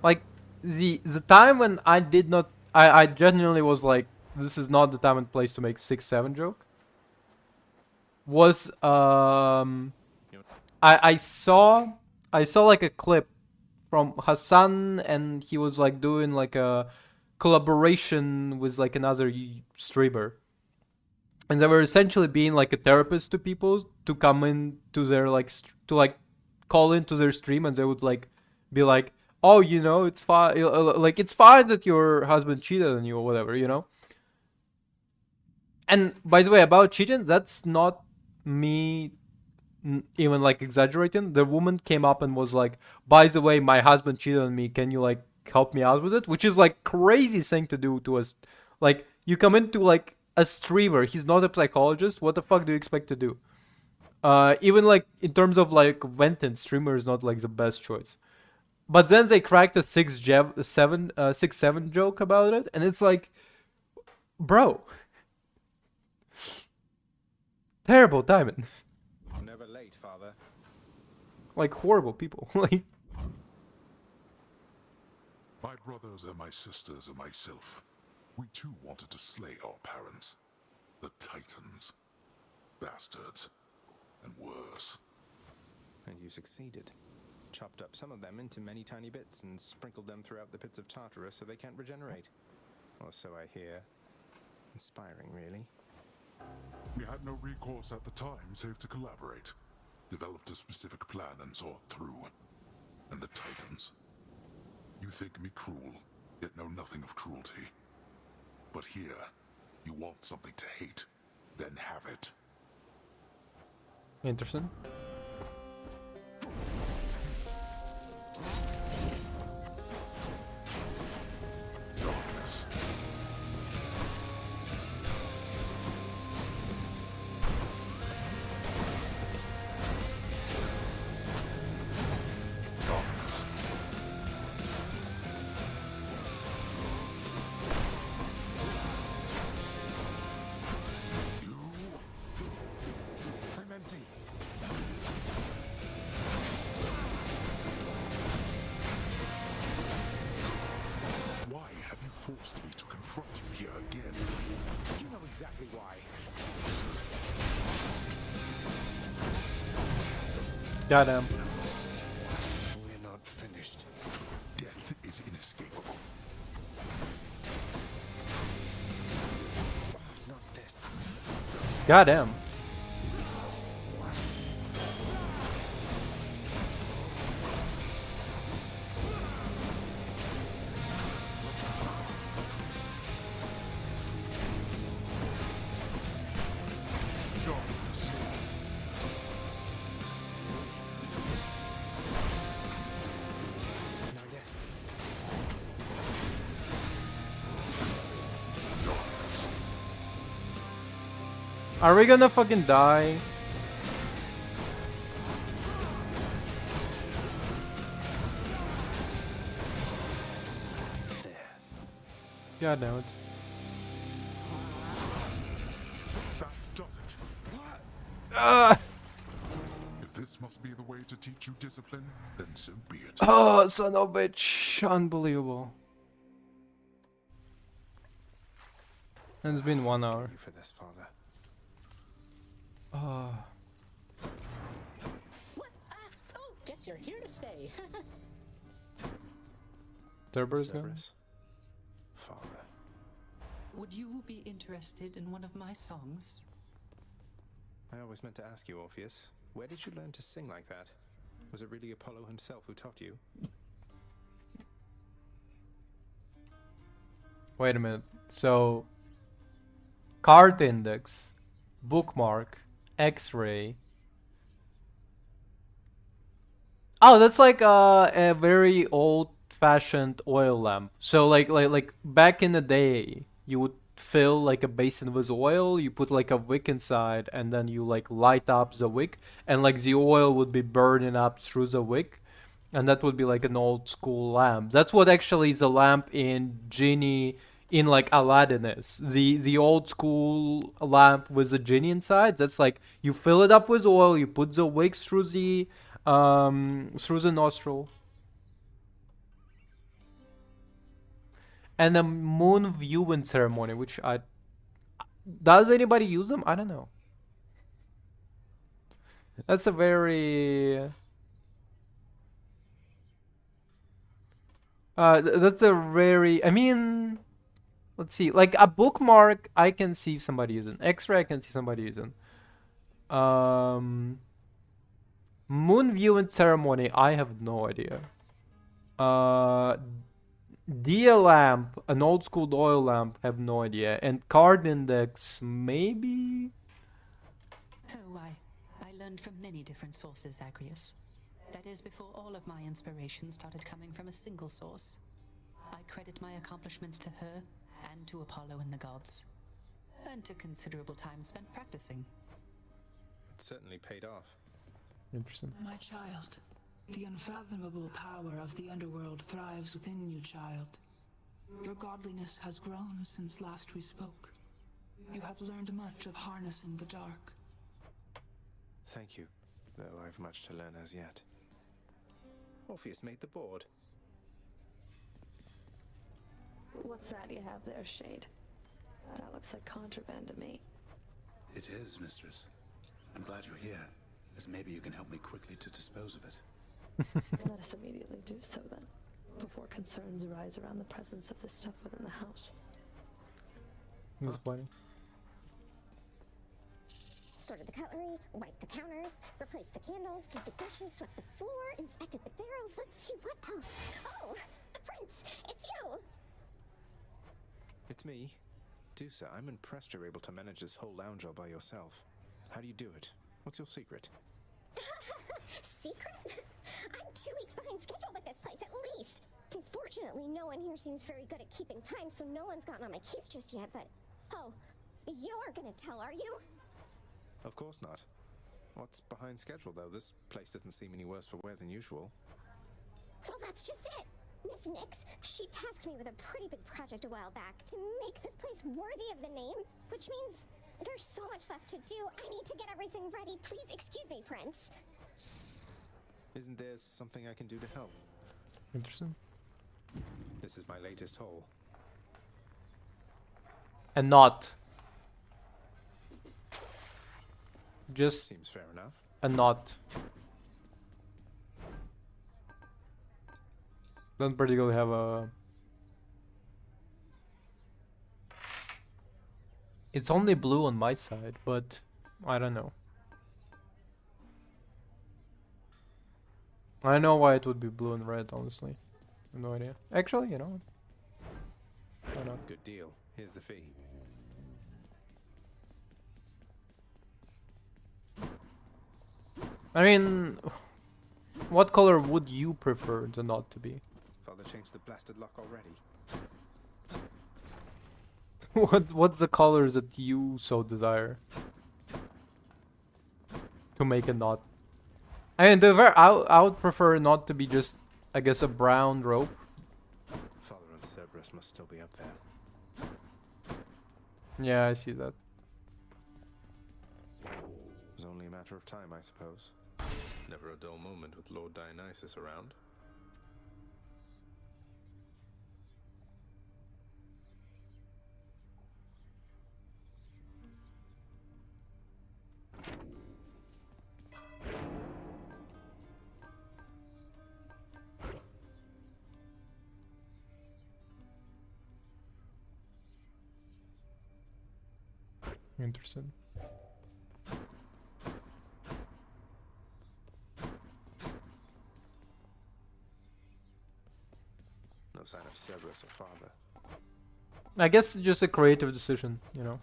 Like the time when I did not, I genuinely was like, this is not the time and place to make 6-7 joke. Was I saw like a clip from Hassan, and he was like doing like a collaboration with like another streamer, and they were essentially being like a therapist to people to come in to their like to like call into their stream, and they would like be like, oh, you know, it's fine, like it's fine that your husband cheated on you or whatever, you know. And by the way, about cheating, that's not me even like exaggerating. The woman came up and was like, by the way, my husband cheated on me, can you like help me out with it? Which is like crazy thing to do to us. Like, you come into like a streamer, he's not a psychologist, what the fuck do you expect to do? Even like in terms of like venting, streamer is not like the best choice. But then they cracked a 6-7 joke about it, and it's like, bro, terrible timing.
Never late, Father.
Like horrible people. Like,
My brothers and my sisters and myself, we too wanted to slay our parents. The Titans. Bastards. And worse.
And you succeeded. Chopped up some of them into many tiny bits and sprinkled them throughout the pits of Tartarus so they can't regenerate. Or so I hear. Inspiring, really.
We had no recourse at the time save to collaborate. Developed a specific plan and saw it through. And the Titans. You think me cruel, yet know nothing of cruelty. But here, you want something to hate, then have it.
interesting.
Darkness. Darkness.
I'm empty.
Why have you forced me to confront you here again?
You know exactly why.
Goddamn.
We're not finished.
Death is inescapable.
Not this.
Goddamn.
Darkness.
Not yet.
Darkness.
Are we gonna fucking die? God damn it.
That does it.
Ah!
If this must be the way to teach you discipline, then so be it.
Oh, son of a bitch. Unbelievable. It's been 1 hour.
Thank you for this, Father.
Oh.
Oh, guess you're here to stay.
Cerberus gone?
Cerberus. Father.
Would you be interested in one of my songs?
I always meant to ask you, Orpheus. Where did you learn to sing like that? Was it really Apollo himself who taught you?
Wait a minute. So, card index, bookmark, X-ray. Oh, that's like a very old-fashioned oil lamp. So like back in the day, you would fill like a basin with oil, you put like a wick inside, and then you like light up the wick, and like the oil would be burning up through the wick, and that would be like an old school lamp. That's what actually the lamp in Genie in like Aladdin is. The old school lamp with the genie inside. That's like you fill it up with oil, you put the wick through the nostril. and a moon viewing ceremony, which I... Does anybody use them? I don't know. That's a very... that's a very... I mean... Let's see. Like, a bookmark, I can see somebody using. X-ray, I can see somebody using. Moon viewing ceremony, I have no idea. Dia lamp, an old school oil lamp, have no idea. And card index, maybe?
Oh, I learned from many different sources, Zagreus. That is, before all of my inspiration started coming from a single source. I credit my accomplishments to her, and to Apollo and the gods. And to considerable time spent practicing.
It certainly paid off.
Interesting.
My child, the unfathomable power of the underworld thrives within you, child. Your godliness has grown since last we spoke. You have learned much of harnessing the dark.
Thank you, though I've much to learn as yet. Orpheus made the board.
What's that you have there, Shade? That looks like contraband to me.
It is, mistress. I'm glad you're here, as maybe you can help me quickly to dispose of it.
Let us immediately do so then, before concerns arise around the presence of this stuff within the house.
That's funny.
Sorted the cutlery, wiped the counters, replaced the candles, did the dishes, swept the floor, inspected the barrels. Let's see what else. Oh, the prince! It's you!
It's me. Dusa, I'm impressed you're able to manage this whole lounge all by yourself. How do you do it? What's your secret?
Secret? I'm 2 weeks behind schedule with this place, at least. Unfortunately, no one here seems very good at keeping time, so no one's gotten on my case just yet, but... Oh, you aren't gonna tell, are you?
Of course not. What's behind schedule, though? This place doesn't seem any worse for wear than usual.
Well, that's just it. Miss Nix, she tasked me with a pretty big project a while back to make this place worthy of the name, which means there's so much left to do. I need to get everything ready. Please excuse me, Prince.
Isn't there something I can do to help?
Interesting.
This is my latest haul.
And not. Just
seems fair enough.
A knot. Don't particularly have a... It's only blue on my side, but I don't know. I know why it would be blue and red, honestly. I have no idea. Actually, you know. Why not?
Good deal. Here's the fee.
I mean, what color would you prefer the knot to be?
Father changed the blasted lock already.
What's the colors that you so desire to make a knot? I mean, I would prefer not to be just, I guess, a brown rope.
Father and Cerberus must still be up there.
Yeah, I see that.
It was only a matter of time, I suppose. Never a dull moment with Lord Dionysus around.
Interesting.
No sign of Cerberus or Father.
I guess it's just a creative decision, you know.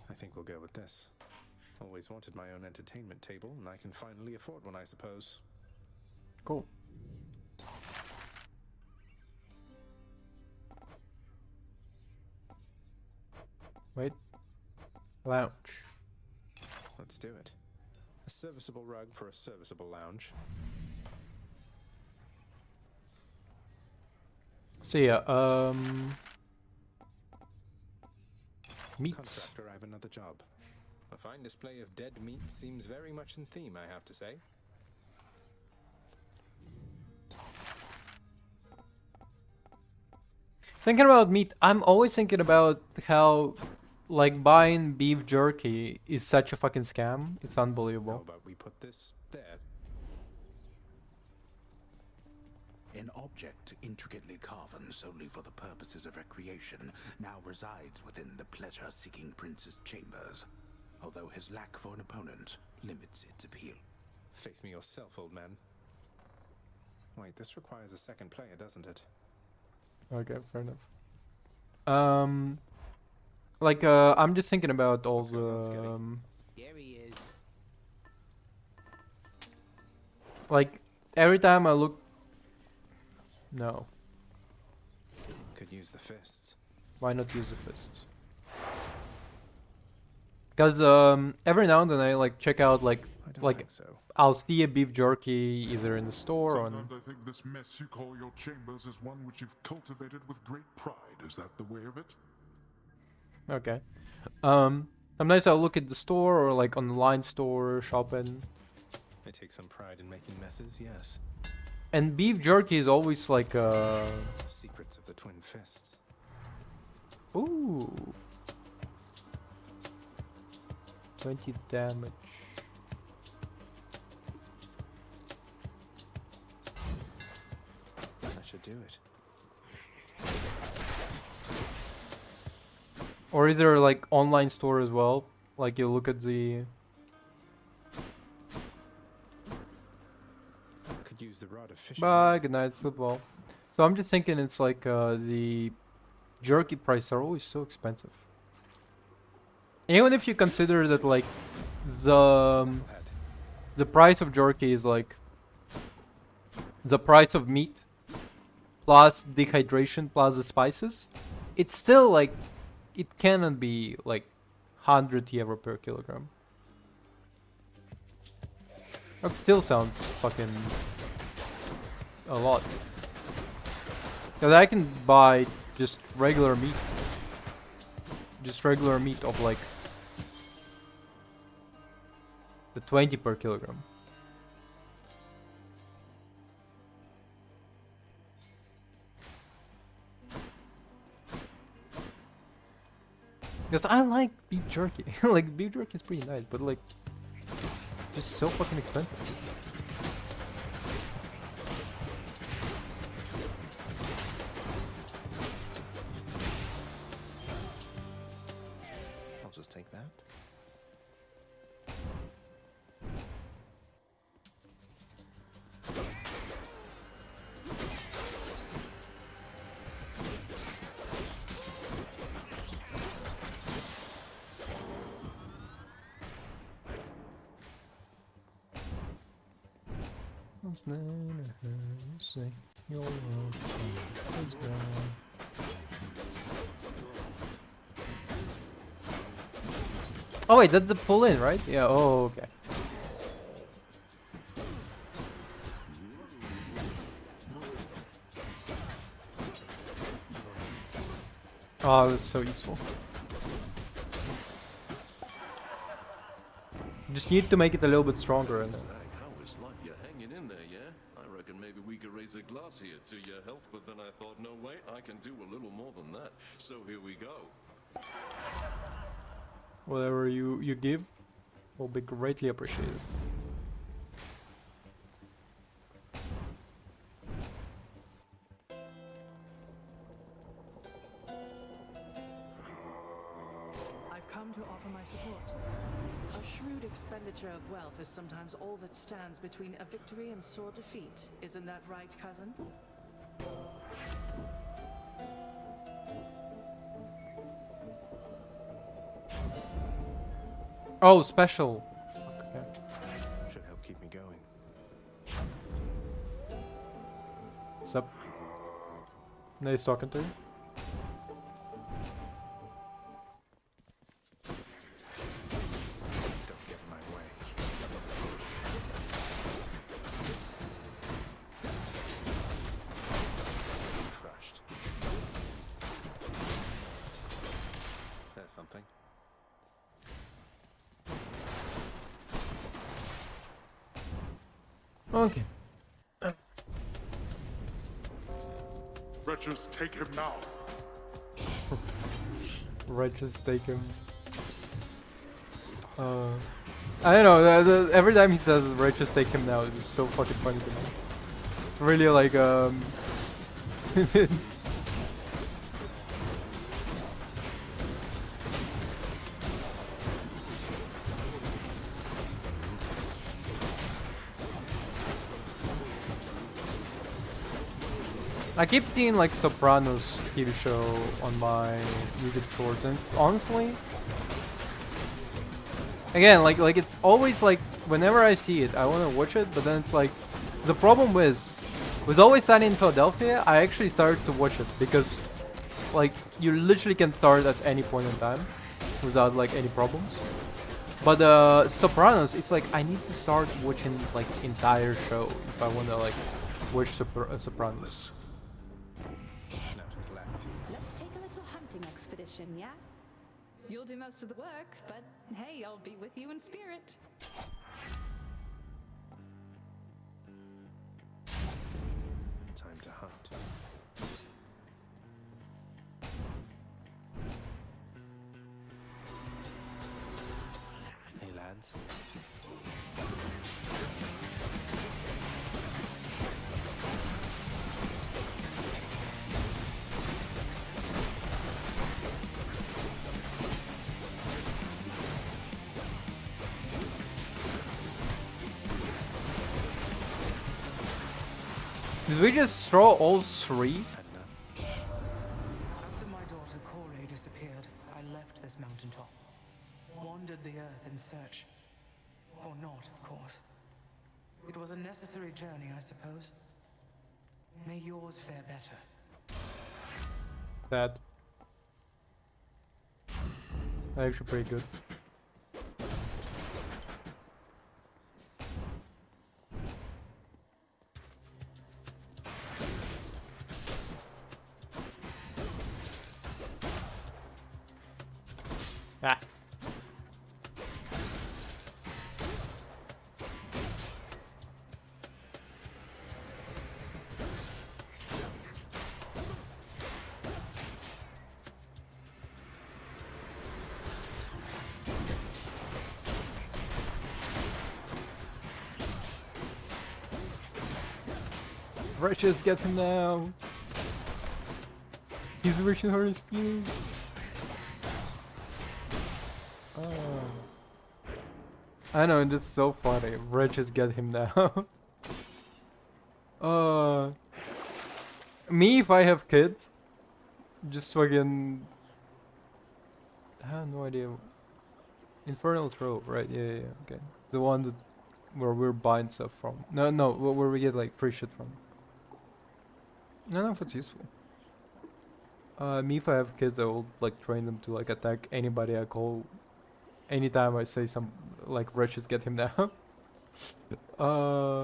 I think we'll go with this. Always wanted my own entertainment table, and I can finally afford one, I suppose.
Cool. Wait. Lounge.
Let's do it. A serviceable rug for a serviceable lounge.
So yeah, meats.
Contractor, I have another job. A fine display of dead meat seems very much in theme, I have to say.
Thinking about meat, I'm always thinking about how, like, buying beef jerky is such a fucking scam. It's unbelievable.
How about we put this there?
An object intricately carven solely for the purposes of recreation now resides within the pleasure-seeking prince's chambers, although his lack for an opponent limits its appeal.
Face me yourself, old man. Wait, this requires a second player, doesn't it?
Okay, fair enough. Like, I'm just thinking about all the,
Here he is.
like, every time I look... No.
Could use the fists.
Why not use the fists? Because, every now and then I, like, check out, like, I'll see a beef jerky either in the store or on...
Sometimes I think this mess you call your chambers is one which you've cultivated with great pride. Is that the way of it?
Okay. Sometimes I'll look at the store or, like, online store, shopping.
I take some pride in making messes, yes.
And beef jerky is always, like,
Secrets of the Twin Fists.
Ooh. 20 damage.
That should do it.
Or is there, like, online store as well? Like, you look at the...
Could use the rod of fishing.
Bye, good night, sleep well. So I'm just thinking it's like, the jerky prices are always so expensive. Even if you consider that, like, the price of jerky is, like, the price of meat plus dehydration plus the spices, it's still, like, it cannot be, like, 100 euro per kilogram. That still sounds fucking a lot. Because I can buy just regular meat. Just regular meat of, like, the 20 per kilogram. Because I like beef jerky. Like, beef jerky is pretty nice, but, like, just so fucking expensive.
I'll just take that.
Oh wait, that's the pull in, right? Yeah, oh okay. Oh, that's so useful. Just need to make it a little bit stronger and
How is life? You're hanging in there, yeah? I reckon maybe we could raise a glass here to your health, but then I thought, no way, I can do a little more than that. So here we go.
whatever you give will be greatly appreciated.
I've come to offer my support. A shrewd expenditure of wealth is sometimes all that stands between a victory and sore defeat. Isn't that right, cousin?
Oh, special. Okay.
Should help keep me going.
What's up? Nice talking to you.
Don't get in my way. Crushed. That's something.
Okay.
Wretches, take him now.
Wretches, take him. I don't know. Every time he says "Wretches, take him now," it's so fucking funny to me. It's really like I keep seeing like Sopranos TV show on my YouTube shorts, and it's honestly, again, like it's always like whenever I see it, I want to watch it, but then it's like the problem with Always Sunny in Philadelphia, I actually started to watch it because like you literally can start at any point in time without like any problems. But Sopranos, it's like I need to start watching like entire show if I want to like watch Sopranos.
Let's take a little hunting expedition, yeah? You'll do most of the work, but hey, I'll be with you in spirit.
Time to hunt. Hey, lads.
Did we just throw all three?
After my daughter Corey disappeared, I left this mountaintop. Wandered the earth in search. Or not, of course. It was a necessary journey, I suppose. May yours fare better.
That. Actually pretty good. Ah. Wretches, get him now! He's reaching her spears! I know, and it's so funny. Wretches, get him now. Me, if I have kids, just fucking... I have no idea. Infernal Trove, right? Yeah, okay. The one that where we're buying stuff from. No, where we get like free shit from. I don't know if it's useful. Me, if I have kids, I will like train them to like attack anybody I call. Anytime I say some like wretches, get him now.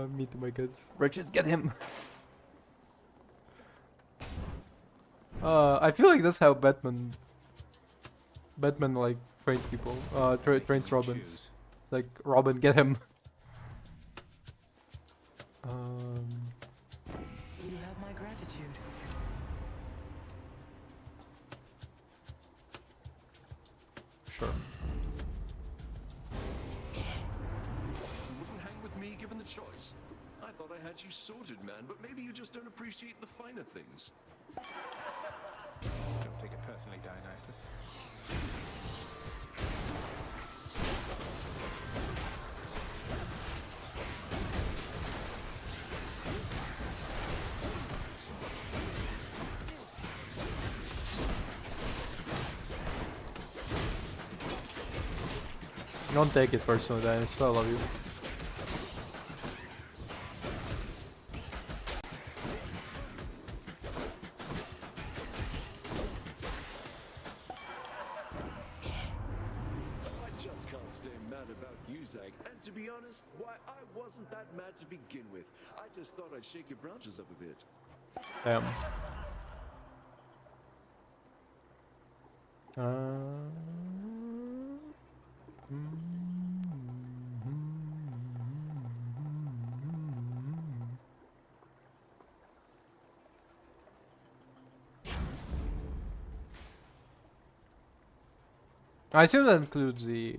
Me to my kids. Wretches, get him. I feel like that's how Batman like trains people. Trains Robins. Like Robin, get him.
You have my gratitude.
Sure.
You wouldn't hang with me given the choice. I thought I had you sorted, man, but maybe you just don't appreciate the finer things.
Don't take it personally, Dionysus.
Don't take it personally, Dionysus. I love you.
I just can't stay mad about you, Zag. And to be honest, why, I wasn't that mad to begin with. I just thought I'd shake your branches up a bit.
Damn. I assume that includes the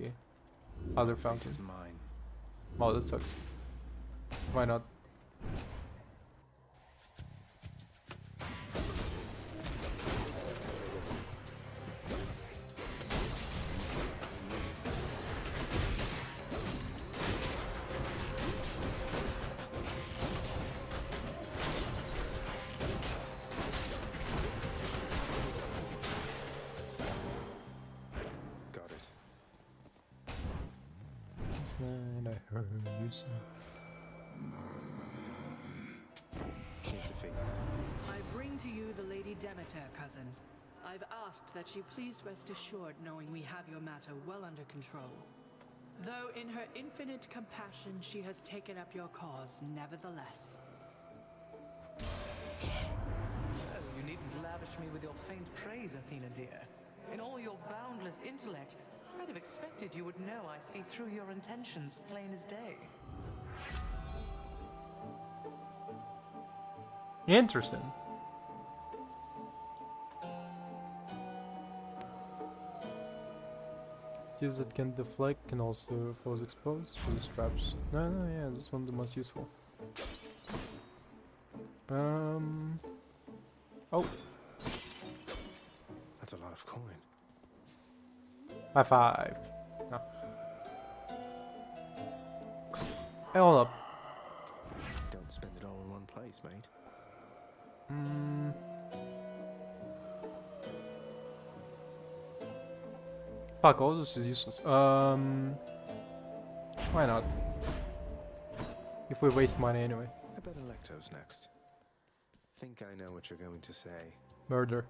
other
Fate
fountain.
is mine.
Oh, that sucks. Why not?
Got it.
Last night I heard you say.
Here's the fee.
I bring to you the Lady Demeter, cousin. I've asked that you please rest assured knowing we have your matter well under control. Though in her infinite compassion she has taken up your cause nevertheless.
Oh, you needn't lavish me with your faint praise, Athena dear. In all your boundless intellect, I'd have expected you would know I see through your intentions plain as day.
Interesting. Skills that can deflect can also foes exposed to the straps. No, yeah, this one's the most useful. Oh,
That's a lot of coin.
high five. No. Hey, hold up.
Don't spend it all in one place, mate.
Fuck, all this is useless. Why not? If we waste money anyway.
I bet Electo's next. Think I know what you're going to say.
Murder.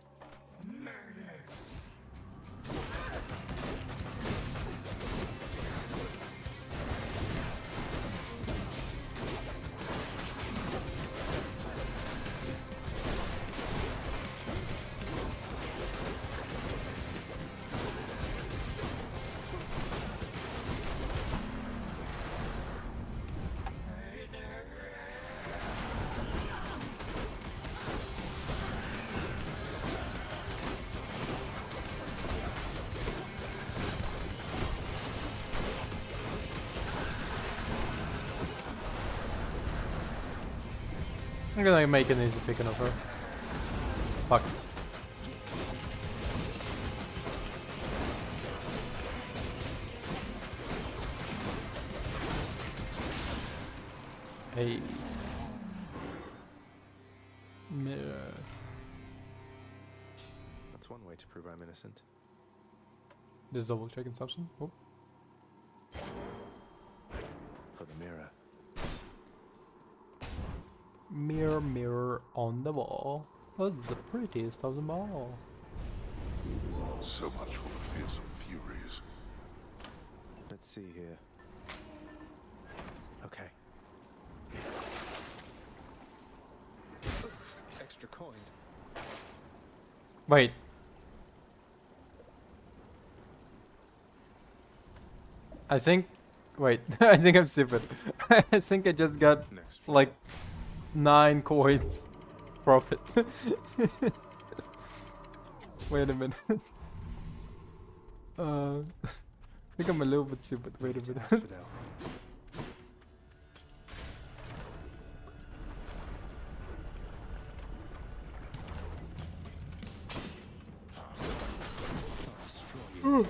I'm gonna make an easy picking of her. Fuck. Hey. Mirror.
That's one way to prove I'm innocent.
Just double checking something. Oh.
For the mirror.
Mirror, mirror on the wall. What's the prettiest of them all?
So much for the fearsome furies.
Let's see here. Okay. Oof, extra coin.
Wait. I think. Wait. I think I'm stupid. I think I just got like 9 coins profit. Wait a minute. I think I'm a little bit stupid. Wait a minute.
More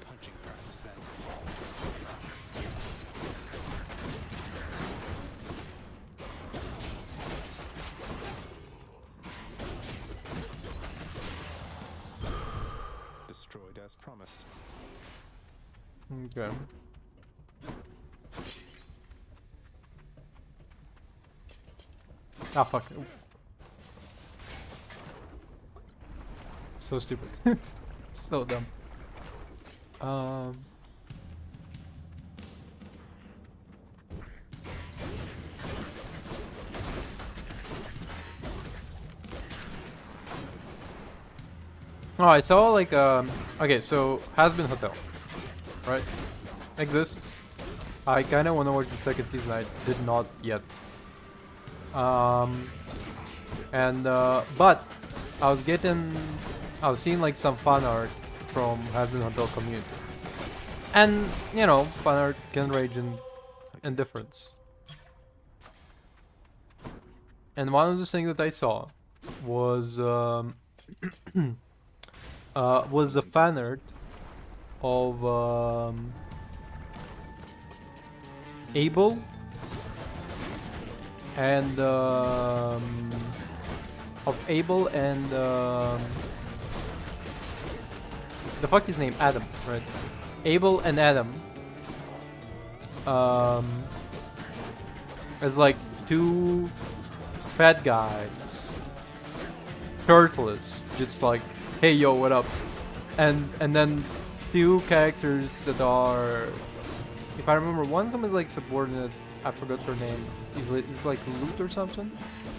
punching practice then. Destroyed as promised.
Okay. Ah, fuck. Oof. So stupid. So dumb. Oh, I saw like okay, so has been hotel, right? Exists. I kind of want to watch the second season. I did not yet. But I was seeing like some fan art from Hazbin Hotel community, and you know, fan art can range in difference. And one of the things that I saw was the fan art of Abel and the fuck his name, Adam, right? Abel and Adam as like two fat guys, shirtless, just like, hey yo, what up? And then two characters that are, if I remember, one of them is like subordinate, I forgot her name, it's like Loot or something,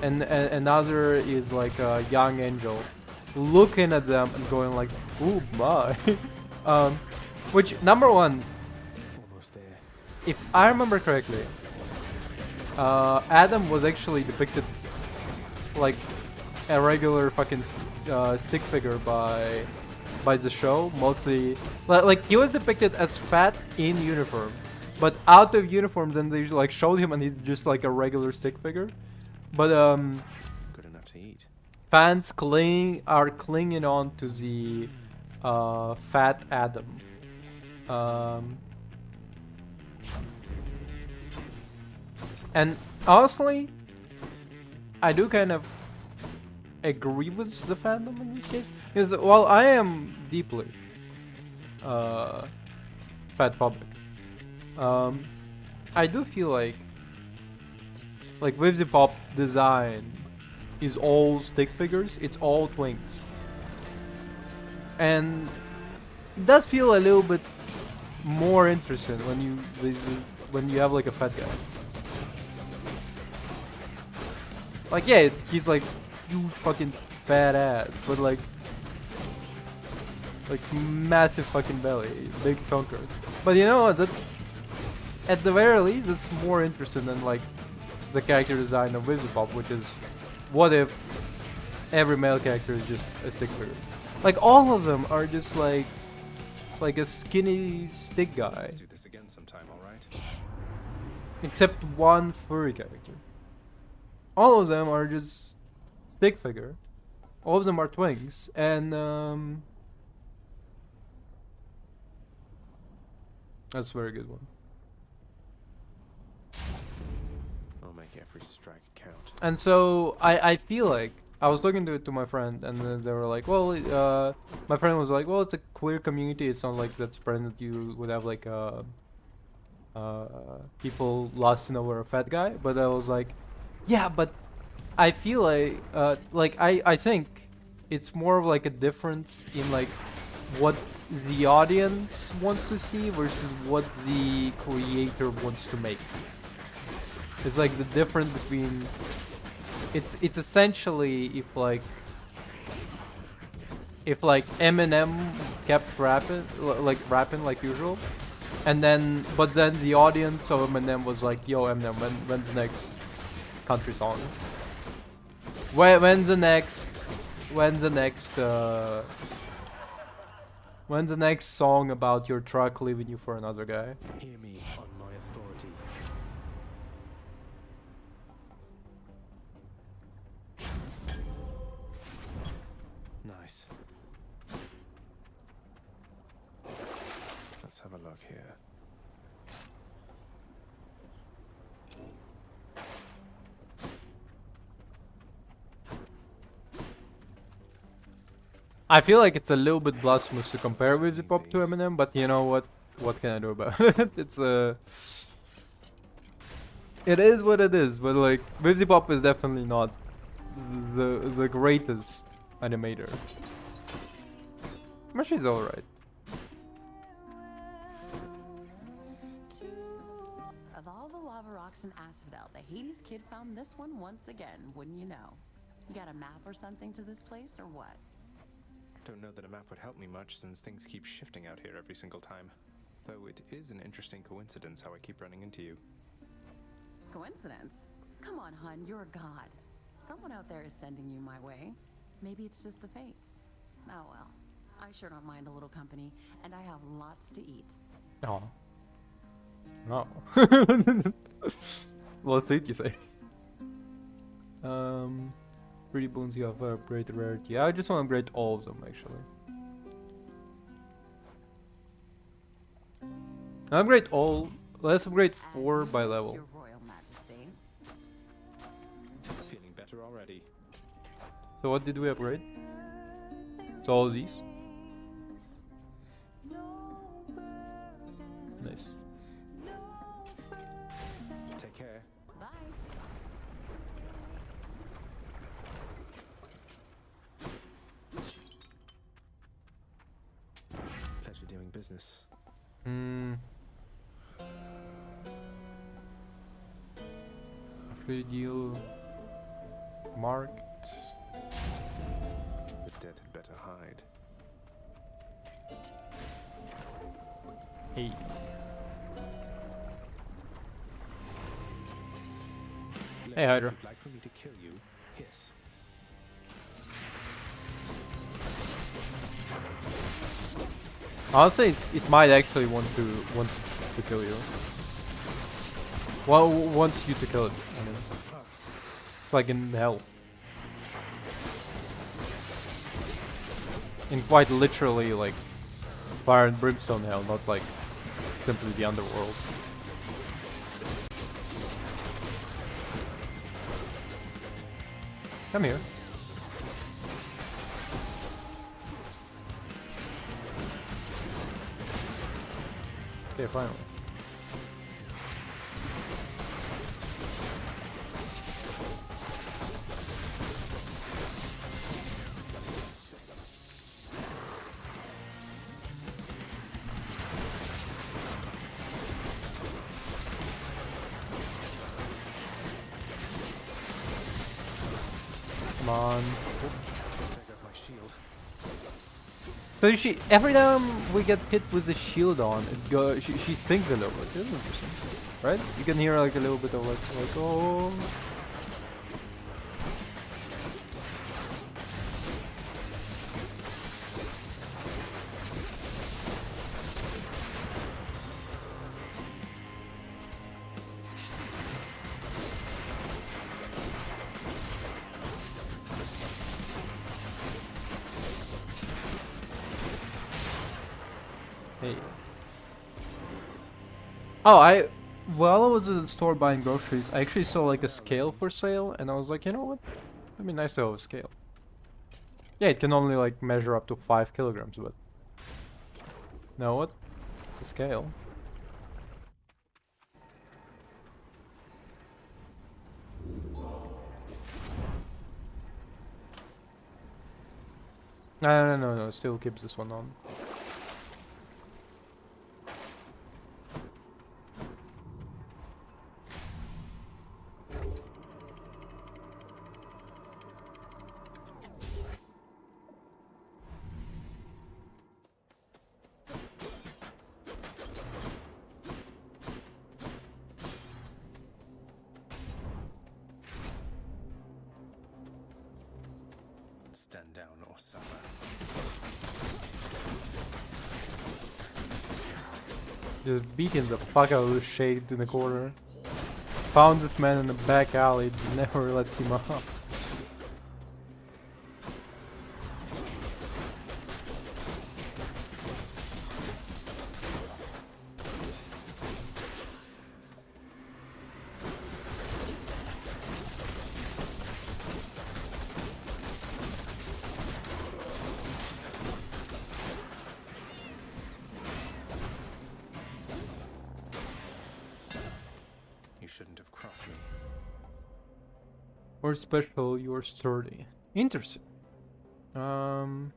and another is like a young angel, looking at them and going like, ooh my. Which, number one,
Almost there.
if I remember correctly, Adam was actually depicted like a regular fucking stick figure by the show, mostly like he was depicted as fat in uniform, but out of uniform then they like showed him and he's just like a regular stick figure. But
Good enough to eat.
fans are clinging on to the fat Adam. And honestly, I do kind of agree with the fandom in this case, because while I am deeply fatphobic, I do feel like Wavesy Pop design is all stick figures, it's all twinks, and it does feel a little bit more interesting when you have like a fat guy. Like, yeah, he's like huge fucking fat ass, but like massive fucking belly, big chunker. But you know what? That at the very least, it's more interesting than like the character design of Wavesy Pop, which is, what if every male character is just a stick figure? Like all of them are just like a skinny stick guy.
Let's do this again sometime, all right?
Except one furry character. All of them are just stick figure. All of them are twinks, and that's a very good one.
I'll make every strike count.
And so I feel like I was talking to my friend, and then they were like, well, my friend was like, well, it's a queer community. It's not like that's present. You would have like people lusting over a fat guy. But I was like, yeah, but I feel like I think it's more of like a difference in like what the audience wants to see versus what the creator wants to make. It's like the difference between it's essentially if like Eminem kept rapping like usual, and then the audience of Eminem was like, yo Eminem, when's the next country song? When's the next song about your truck leaving you for another guy?
Hear me on my authority. Nice. Let's have a look here.
I feel like it's a little bit blasphemous to compare Wavesy Pop to Eminem, but you know what? What can I do about it? It's it is what it is. But like, Wavesy Pop is definitely not the greatest animator. But she's alright.
Of all the lava rocks in Asphodel, the Hades kid found this one once again, wouldn't you know? You got a map or something to this place, or what?
Don't know that a map would help me much since things keep shifting out here every single time. Though it is an interesting coincidence how I keep running into you.
Coincidence? Come on, hun, you're a god. Someone out there is sending you my way. Maybe it's just the fates. Oh well. I sure don't mind a little company, and I have lots to eat.
Oh. No. Let's eat, you say. Pretty boons you have upgraded rarity. I just want to upgrade all of them actually. Upgrade all. Let's upgrade 4 by level.
Your Royal Majesty.
Feeling better already.
So what did we upgrade? It's all of these. Nice.
Take care.
Bye.
Pleasure doing business.
Free deal marked.
The dead had better hide.
Hey. Hey, Hydra.
If you'd like for me to kill you, hiss.
I'll say it might actually want to kill you. Well, wants you to kill it. I mean, it's like in hell. In quite literally, like fire and brimstone hell, not like simply the underworld. Come here. Okay, finally. Come on.
There goes my shield.
So she, every time we get hit with the shield on, it go she sings a little bit. It's interesting, right? You can hear like a little bit of like oh. Hey. Oh, while I was at the store buying groceries, I actually saw like a scale for sale, and I was like, you know what? It'd be nice to have a scale. Yeah, it can only like measure up to 5 kilograms, but know what? It's a scale. No, still keeps this one on.
Stand down or suffer.
Just beating the fuck out of the shade in the corner. Found this man in the back alley, never let him up.
You shouldn't have crossed me.
Or special, you're sturdy. Interesting. Oh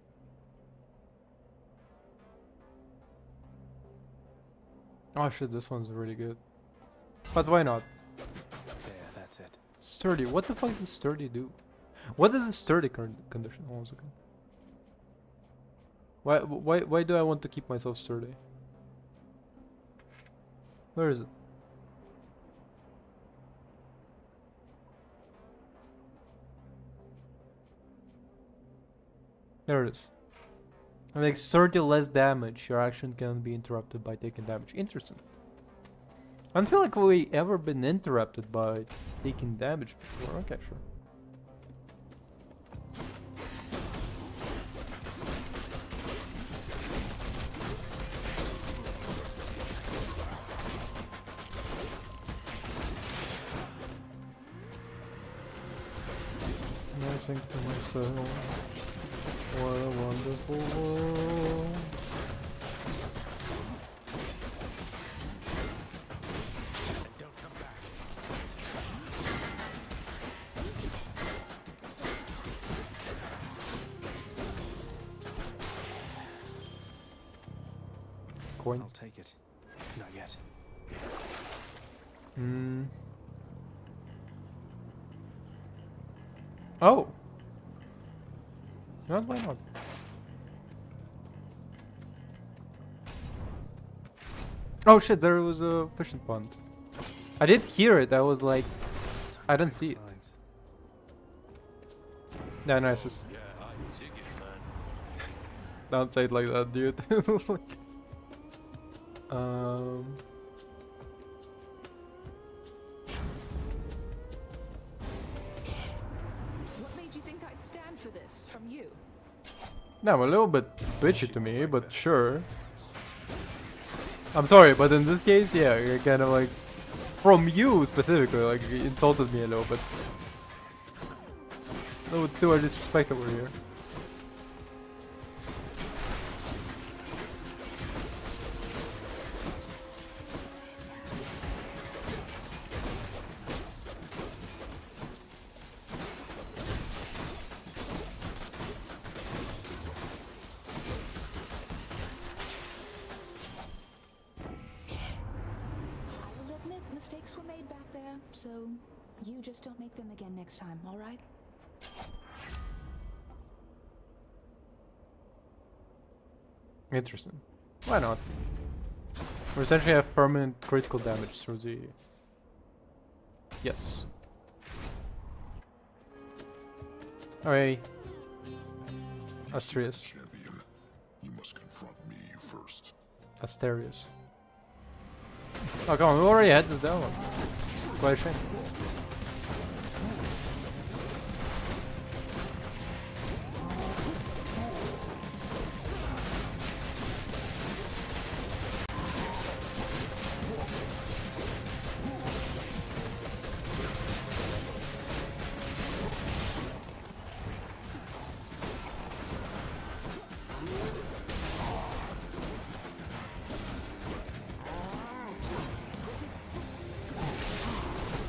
shit, this one's really good. But why not?
There, that's it.
Sturdy. What the fuck does sturdy do? What is a sturdy condition? Hold on a second. Why do I want to keep myself sturdy? Where is it? There it is. And like 30 less damage, your action can be interrupted by taking damage. Interesting. I don't feel like we ever been interrupted by taking damage before. Okay, sure. And I think to myself, what a wonderful world. Coin.
I'll take it. Not yet.
Hmm. Oh. Not why not? Oh shit, there was a fishing pond. I did hear it, I was like, I didn't see it. Yeah, nice.
Yeah, I dig it, man.
Don't say it like that, dude.
What made you think I'd stand for this from you?
No, a little bit bitchy to me, but sure. I'm sorry, but in this case, yeah, you're kind of like, from you specifically, like, you insulted me a little bit. A little bit too much disrespect over here.
I'll admit mistakes were made back there, so you just don't make them again next time, all right?
Interesting. Why not? We essentially have permanent critical damage through the... Yes. Alright. Asterius.
Champion, you must confront me first.
Asterius. Oh come on, we already had that one. Quite a shame.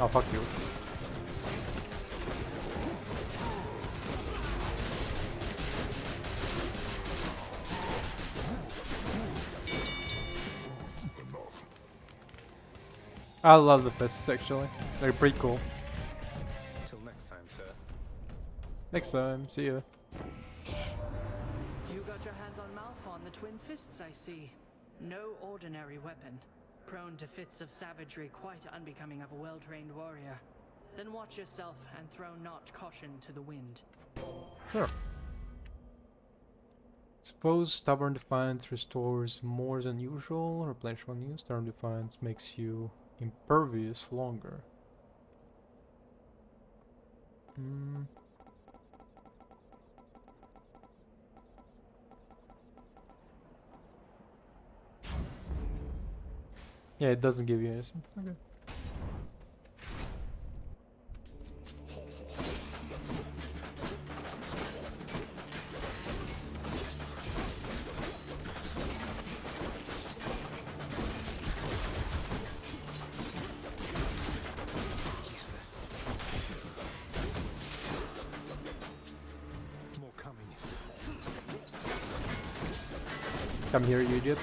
Oh, fuck you. I love the fists actually. They're pretty cool.
Till next time, sir.
Next time, see ya.
You got your hands on Malphon, the Twin Fists, I see. No ordinary weapon. Prone to fits of savagery quite unbecoming of a well-trained warrior. Then watch yourself and throw not caution to the wind.
Sure. Suppose Stubborn Defiance restores more than usual. Replenish one use. Stubborn Defiance makes you impervious longer. Yeah, it doesn't give you anything. Okay.
Useless. More coming.
Come here, you idiot.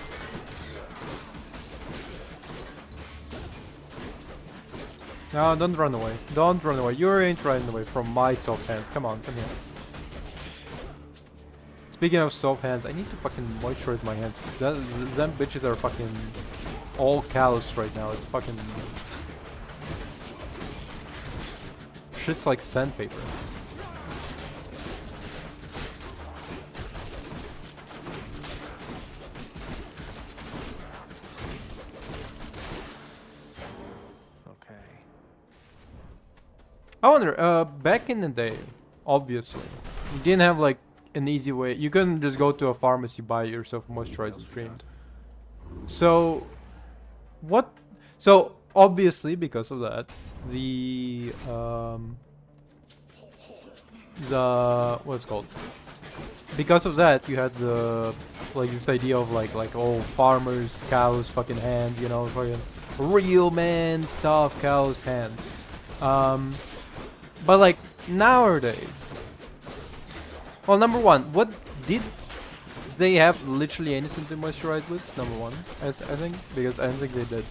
No, don't run away. Don't run away. You ain't running away from my soft hands. Come on, come here. Speaking of soft hands, I need to fucking moisturize my hands. Them bitches are fucking all callous right now. It's fucking... Shit's like sandpaper. I wonder, back in the day, obviously, you didn't have like an easy way. You couldn't just go to a pharmacy, buy yourself moisturizing cream. So, what? So obviously, because of that, the what's it called? Because of that, you had the like this idea of like oh, farmers, cows, fucking hands, you know, fucking real man stuff, cows, hands. But like nowadays, well, number one, what did they have literally anything to moisturize with? Number one, I think, because I don't think they did.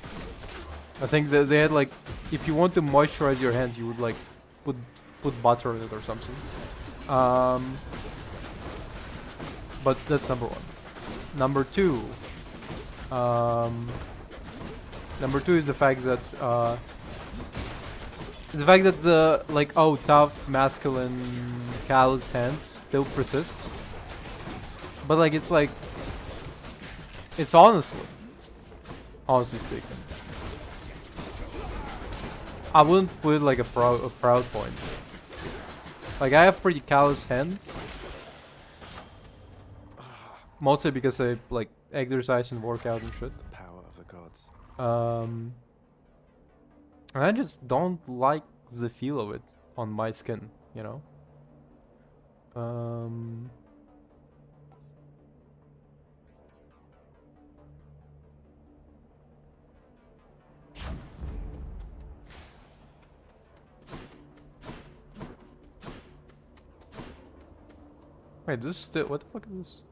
I think that they had like, if you want to moisturize your hands, you would like put butter in it or something. But that's number one. Number two is the fact that the like, oh, tough, masculine, callous hands still persist. But like, it's like, it's honestly speaking, I wouldn't put it like a proud point. Like, I have pretty callous hands, mostly because I like exercise and work out and shit.
The power of the gods.
And I just don't like the feel of it on my skin, you know? Wait, this still, what the fuck is this?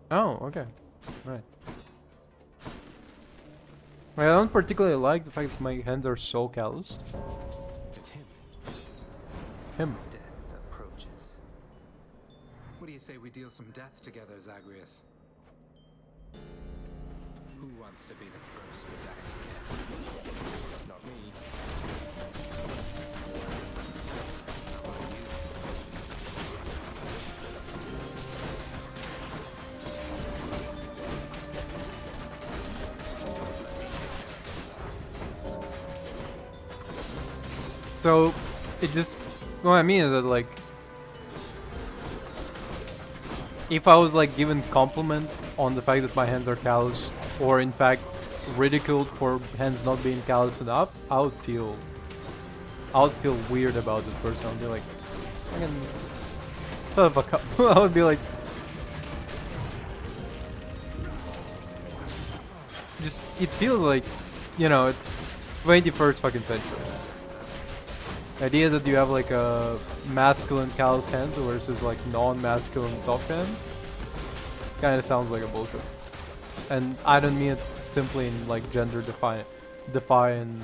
Oh, okay. Right. I don't particularly like the fact that my hands are so calloused.
It's him.
Him.
Death approaches. What do you say we deal some death together, Zagreus? Who wants to be the first to die again? Not me. How about you?
So, it just, what I mean is that like, if I was like given compliment on the fact that my hands are callous, or in fact ridiculed for hands not being callous enough, I would feel weird about this person. I would be like, shut the fuck up. I would be like, just, it feels like, you know, it's 21st fucking century. The idea that you have like a masculine callous hands versus like non-masculine soft hands kind of sounds like a bullshit. And I don't mean it simply in like gender define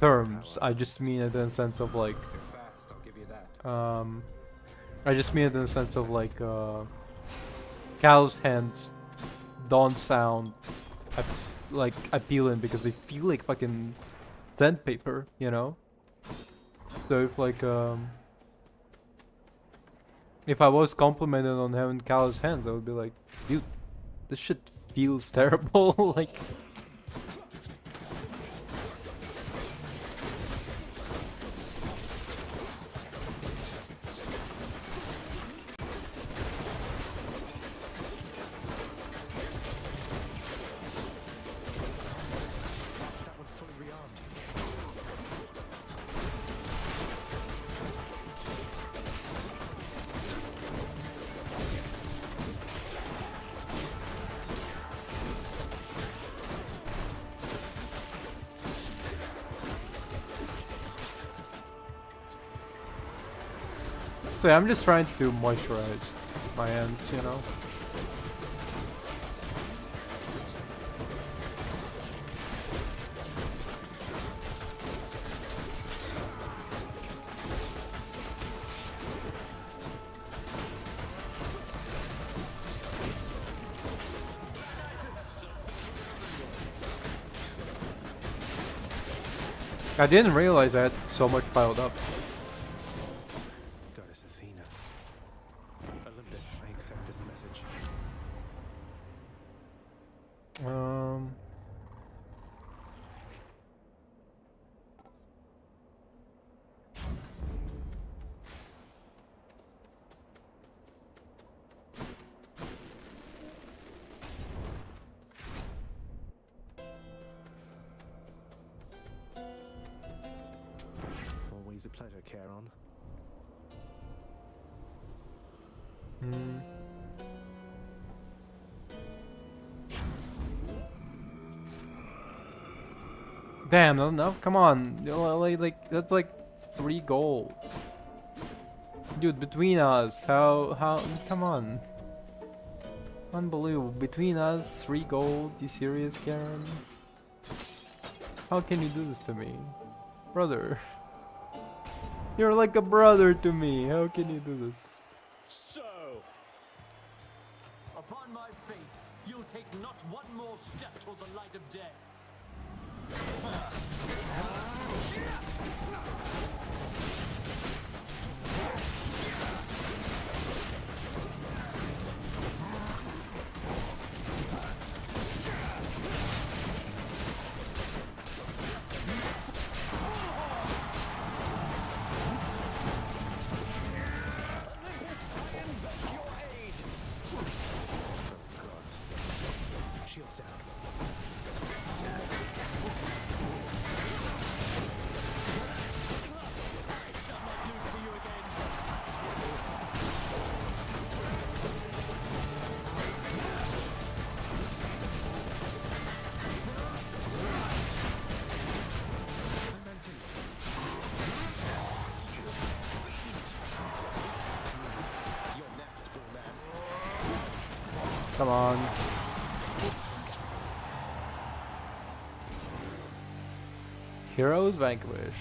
terms. I just mean it in the sense of like,
You're fast, I'll give you that.
I just mean it in the sense of like callous hands don't sound like appealing because they feel like fucking sandpaper, you know? So if like if I was complimented on having callous hands, I would be like, dude, this shit feels terrible. Like,
That would fully rearmed you.
so yeah, I'm just trying to moisturize my hands, you know? I didn't realize I had so much piled up.
Goddess Athena. Olympus, I accept this message. Always a pleasure, Charon.
Damn, no, come on. Like that's like 3 gold. Dude, between us, how come on. Unbelievable. Between us, 3 gold. You serious, Karen? How can you do this to me? Brother. You're like a brother to me. How can you do this?
So, upon my faith, you'll take not one more step toward the light of day.
Shields down.
Come on. Heroes vanquished.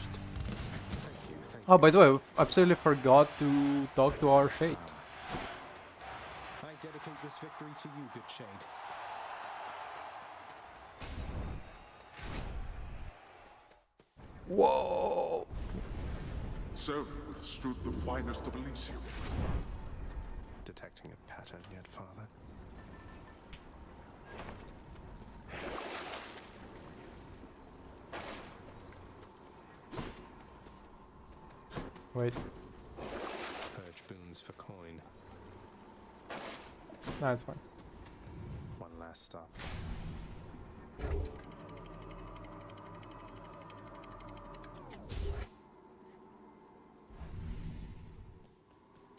Oh, by the way, I absolutely forgot to talk to our Shade.
I dedicate this victory to you, good Shade.
Whoa! So withstood the finest of Elysium.
Detecting a pattern yet, Father.
Wait.
Purge boons for coin.
Nah, it's fine.
One last stop.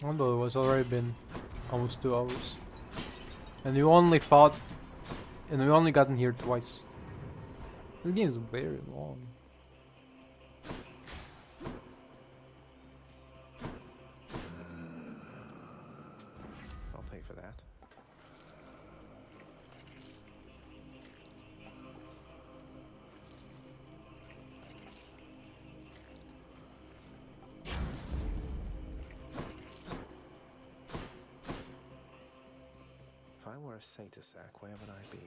Although it's already been almost 2 hours. And we only fought... And we only gotten here twice. This game is very long.
I'll pay for that. If I were a Satasak, where would I be?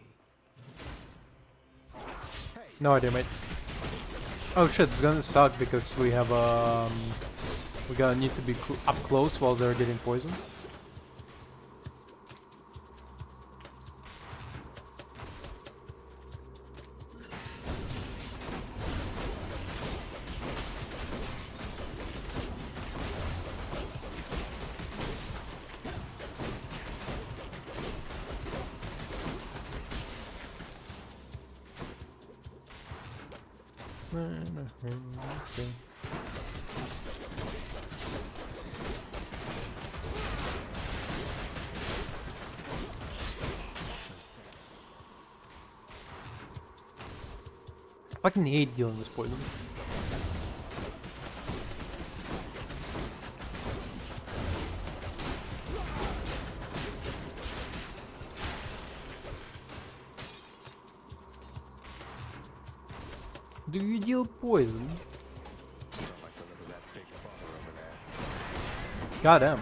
No idea, mate. Oh shit, it's gonna suck because we have we're gonna need to be up close while they're getting poisoned. I fucking hate dealing with poison. Do you deal poison? Goddamn.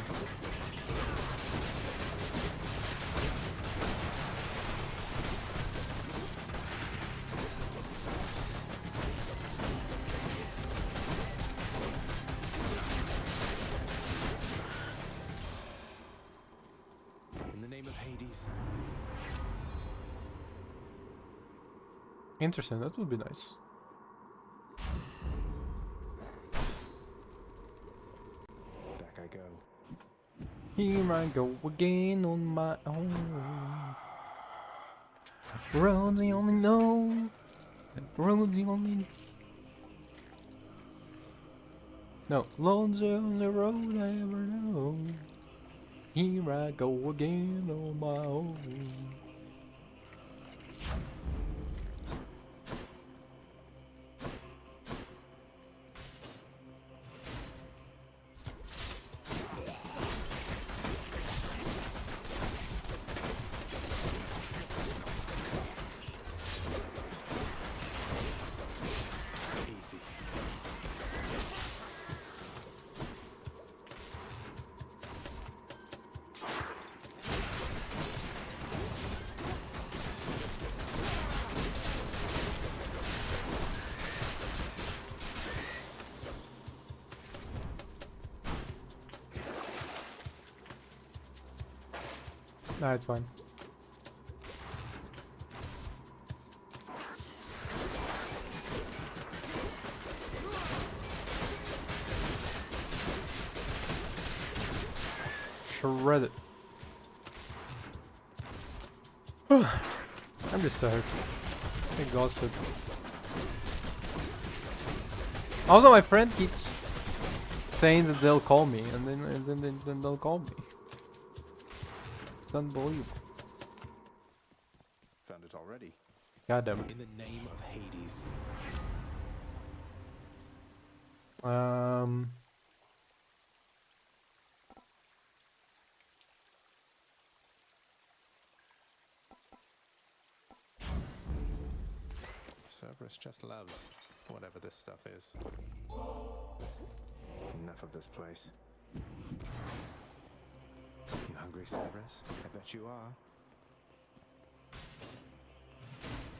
Interesting, that would be nice.
Back I go.
Here I go again on my own. Roads you only know. Roads you only. No, loads on the road I ever know. Here I go again on my own.
Easy.
Nah, it's fine. Shred it. I'm just tired. Exhausted. Also, my friend keeps saying that they'll call me, and then they'll call me. It's unbelievable.
Found it already.
God damn it.
In the name of Hades. Cerberus just loves whatever this stuff is. Enough of this place. You hungry, Cerberus? I bet you are.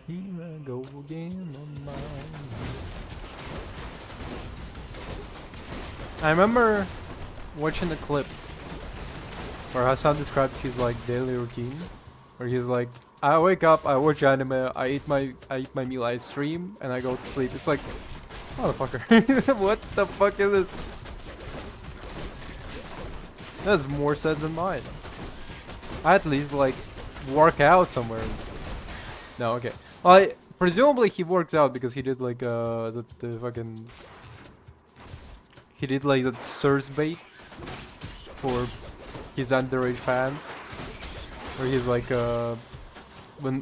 Here I go again on my own. I remember watching the clip where Hassan described his like daily routine, where he's like, I wake up, I watch anime, I eat my meal, I stream, and I go to sleep. It's like, motherfucker, what the fuck is this? That's more sense than mine. I at least like work out somewhere. No, okay. Well, presumably he works out because he did like the fucking. He did like the surge bait for his underage fans, where he's like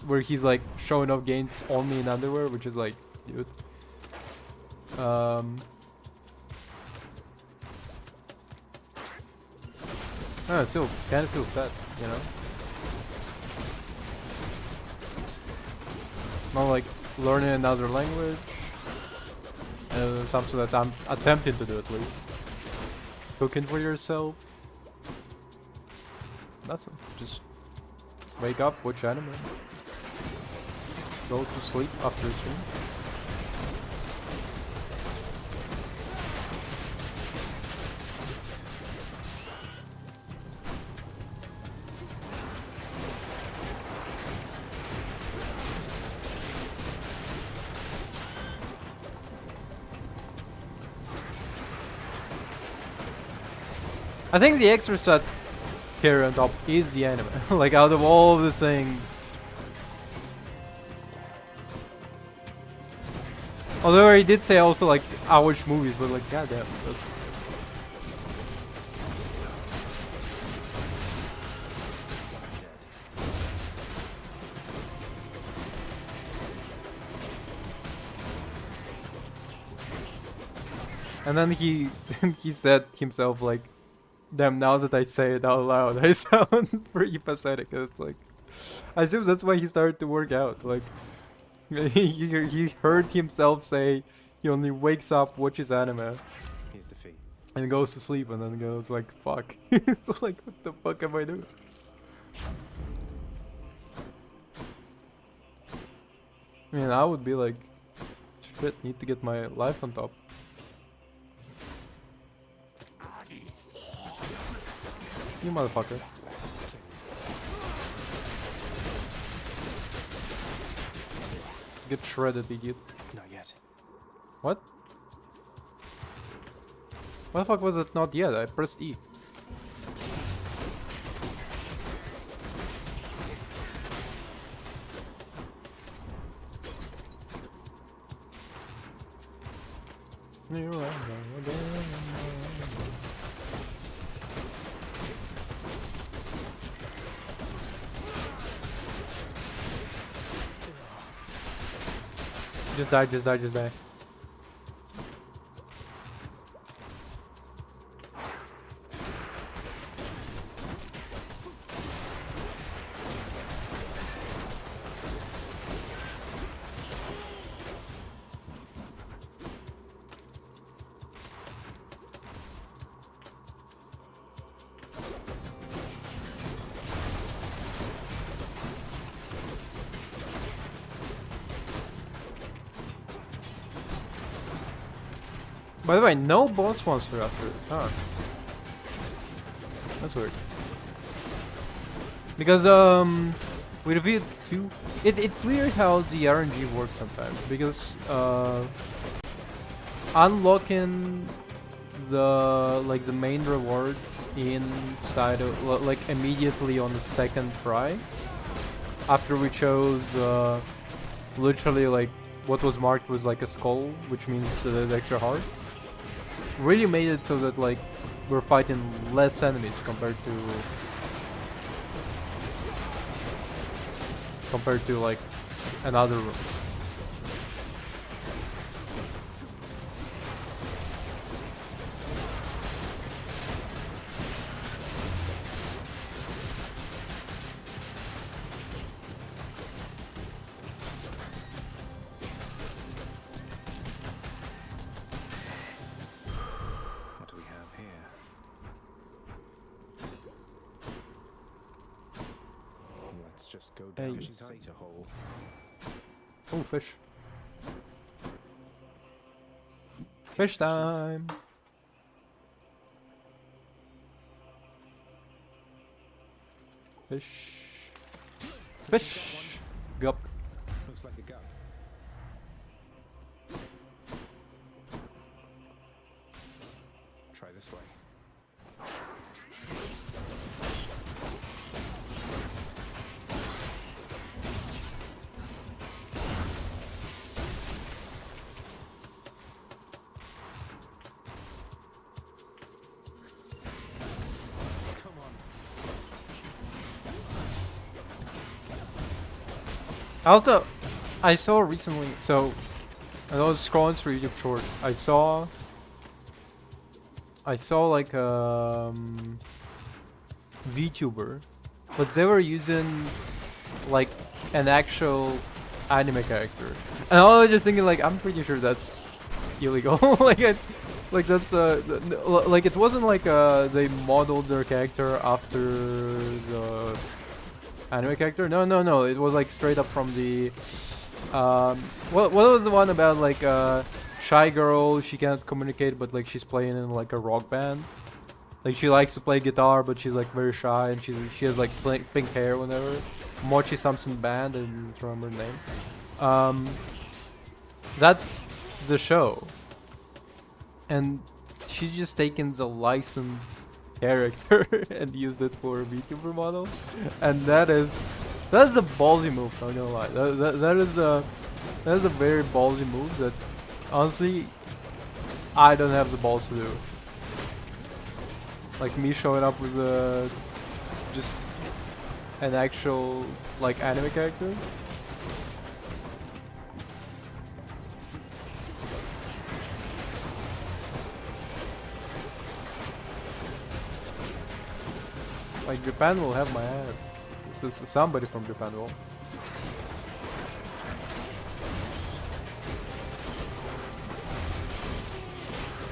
where he's like showing off gains only in underwear, which is like, dude. I still kind of feel sad, you know. Not like learning another language, something that I'm attempting to do at least. Cooking for yourself. That's it. Just wake up, watch anime, go to sleep after the stream. I think the extra here on top is the anime. Like out of all the things. Although I did say also like I watch movies, but like goddamn. And then he said himself like, damn, now that I say it out loud, I sound pretty pathetic. It's like, I assume that's why he started to work out. Like, he heard himself say he only wakes up, watches anime,
Here's the fee.
and goes to sleep, and then goes like, fuck. Like, what the fuck am I doing? I mean, I would be like, shit, need to get my life on top. You motherfucker. Get shredded, idiot.
Not yet.
What? What the fuck was it not yet? I pressed E. Just die, just die, just die. By the way, no boss monster after this, huh? That's weird. Because we revealed two. It's weird how the RNG works sometimes. Because unlocking the main reward inside of like immediately on the second try, after we chose literally like what was marked was like a skull, which means it's extra hard. Really made it so that like we're fighting less enemies compared to like another room.
Just go down and sight a hole.
Oh, fish. Fish time! Fish. Fish! Gup.
Looks like a gup. Try this way.
Also, I saw recently, so I was scrolling through YouTube short. I saw like VTuber, but they were using like an actual anime character, and I was just thinking like I'm pretty sure that's illegal. like that's like it wasn't like they modeled their character after the anime character. No, it was like straight up from the what was the one about like shy girl, she can't communicate but like she's playing in like a rock band, like she likes to play guitar but she's like very shy and she has like pink hair, whatever. Mochi something band, I don't remember the name. That's the show, and she's just taken the license character and used it for a VTuber model, and that's a ballsy move. I'm not gonna lie. That is a very ballsy move that honestly I don't have the balls to do. Like me showing up with just an actual like anime character. Like Japan will have my ass. Somebody from Japan will.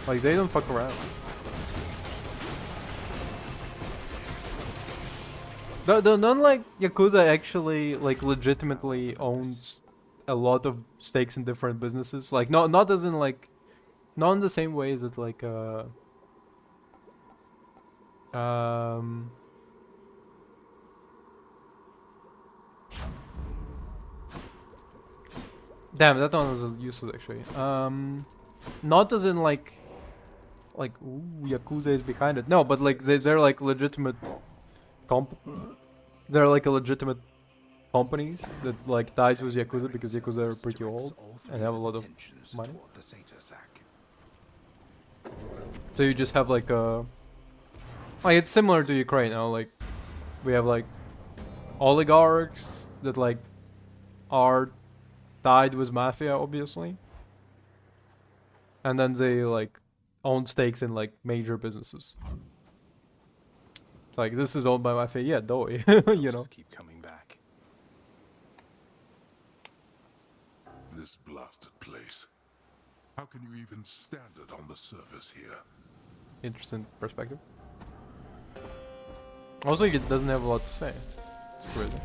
Like they don't fuck around. Don't like Yakuza actually like legitimately owns a lot of stakes in different businesses. Like not as in like not in the same way as it like Damn, that one was useless actually. Not as in like ooh, Yakuza is behind it. No, but like they're like legitimate they're like a legitimate companies that like ties with Yakuza because Yakuza are pretty old and have a lot of money. So you just have like a it's similar to Ukraine now. Like we have like oligarchs that like are tied with mafia, obviously, and then they like own stakes in like major businesses. It's like this is owned by mafia, yeah, doi, you know.
Just keep coming back.
This blasted place. How can you even stand it on the surface here?
Interesting perspective. Also, it doesn't have a lot to say. It's crazy.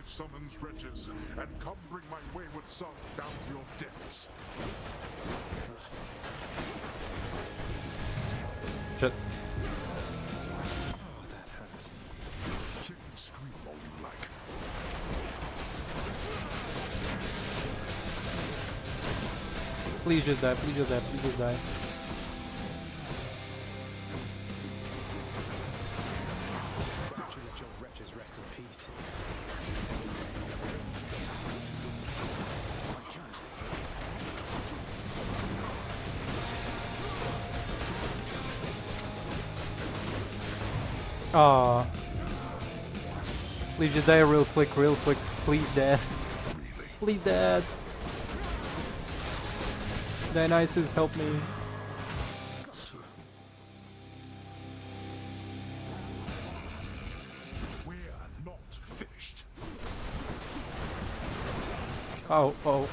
Summons wretches, and come bring my wayward son down to your depths.
Shit.
Oh, that hurt.
Kick and scream all you like.
Please just die, please just die, please just die. Aww. Please just die real quick, please, Dad. Please, Dad. Dionysus, help me.
We're not finished.
Oh.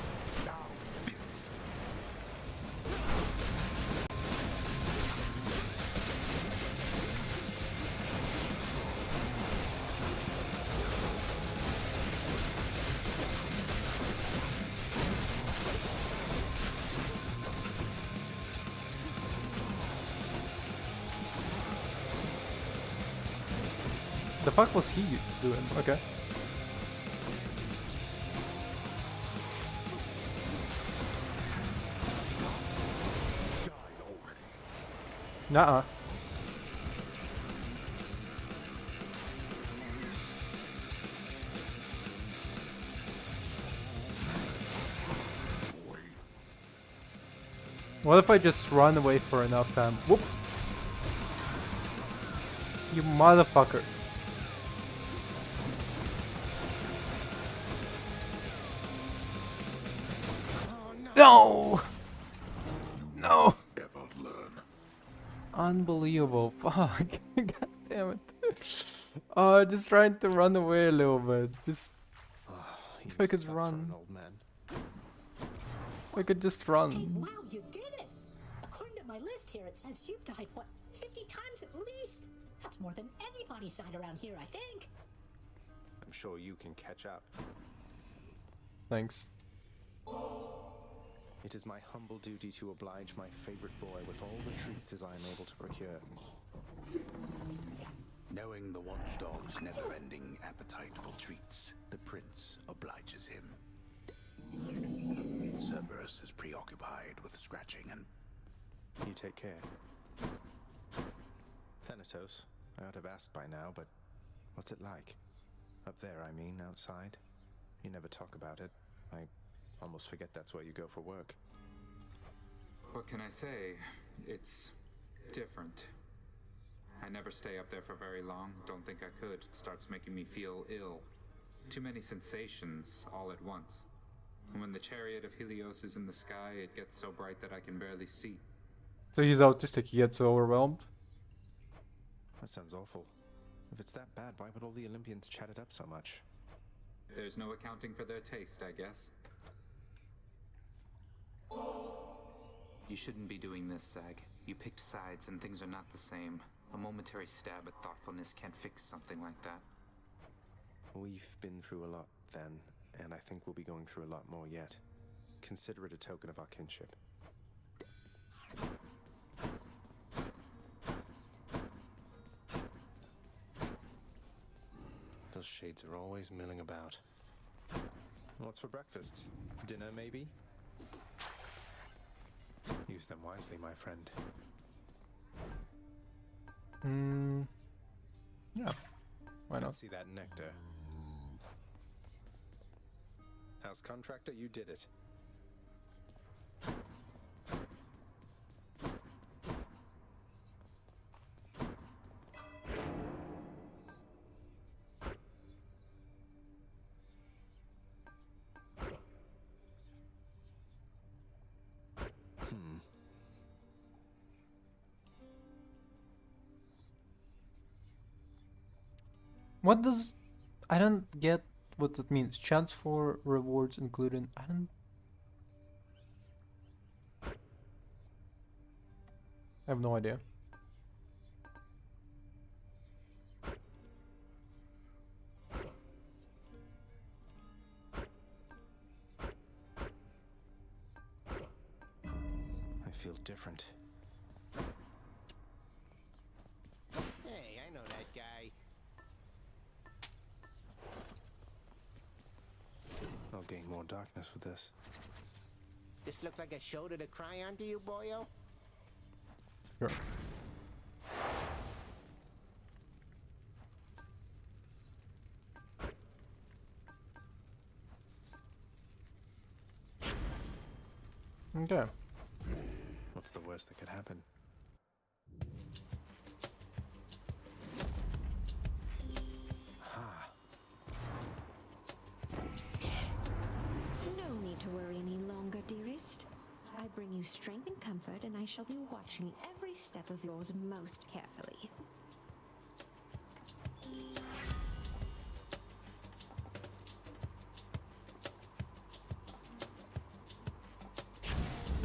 The fuck was he doing? Okay. Nuh-uh. What if I just run away for enough time? Whoop! You motherfucker. No! No!
Ever learn.
Unbelievable. Fuck. God damn it. Oh, just trying to run away a little bit. Just if I could run. If I could just run.
Hey, wow, you did it! According to my list here, it says you've died, what, 50 times at least? That's more than anybody's died around here, I think.
I'm sure you can catch up.
Thanks.
It is my humble duty to oblige my favorite boy with all the treats I am able to procure.
Knowing the watchdog's never-ending appetite for treats, the prince obliges him. Cerberus is preoccupied with scratching and...
You take care. Thanatos, I ought to have asked by now, but what's it like? Up there, I mean, outside? You never talk about it. I almost forget that's where you go for work.
What can I say? It's different. I never stay up there for very long. Don't think I could. It starts making me feel ill. Too many sensations all at once. And when the chariot of Helios is in the sky, it gets so bright that I can barely see.
So he's autistic, he gets overwhelmed?
That sounds awful. If it's that bad, why would all the Olympians chat it up so much?
There's no accounting for their taste, I guess.
You shouldn't be doing this, Zag. You picked sides and things are not the same. A momentary stab at thoughtfulness can't fix something like that.
We've been through a lot then, and I think we'll be going through a lot more yet. Consider it a token of our kinship. Those shades are always milling about. What's for breakfast? Dinner, maybe? Use them wisely, my friend.
Yeah. Why not?
Let's see that nectar. House contractor, you did it.
What does... I don't get what that means. Chance for rewards including... I don't... I have no idea.
I feel different. Hey, I know that guy. I'll gain more darkness with this.
This look like a shoulder to cry on to you, boyo?
Sure. Okay.
What's the worst that could happen?
No need to worry any longer, dearest. I bring you strength and comfort, and I shall be watching every step of yours most carefully.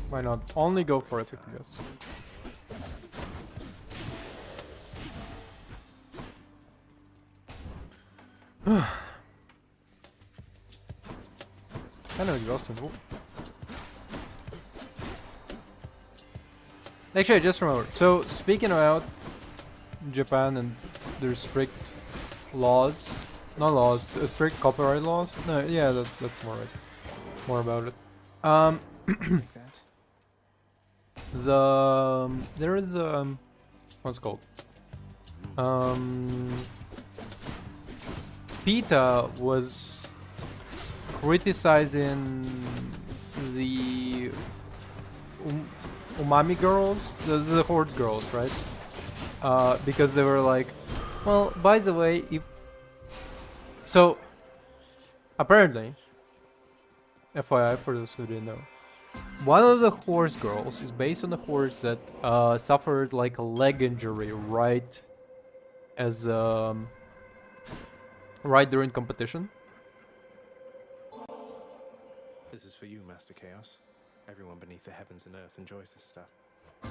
Why not? Only go for it, I guess. Kind of exhausting. Ooh. Actually, I just remembered. So, speaking about Japan and their strict laws, not laws, strict copyright laws. No, yeah, that's more right. More about it. There is what's it called? PETA was criticizing the Umami girls, the Horde girls, right? Because they were like, well, by the way, if so, apparently, FYI for those who didn't know, one of the horse girls is based on a horse that suffered like a leg injury right as right during competition.
This is for you, Master Chaos. Everyone beneath the heavens and earth enjoys this stuff.
You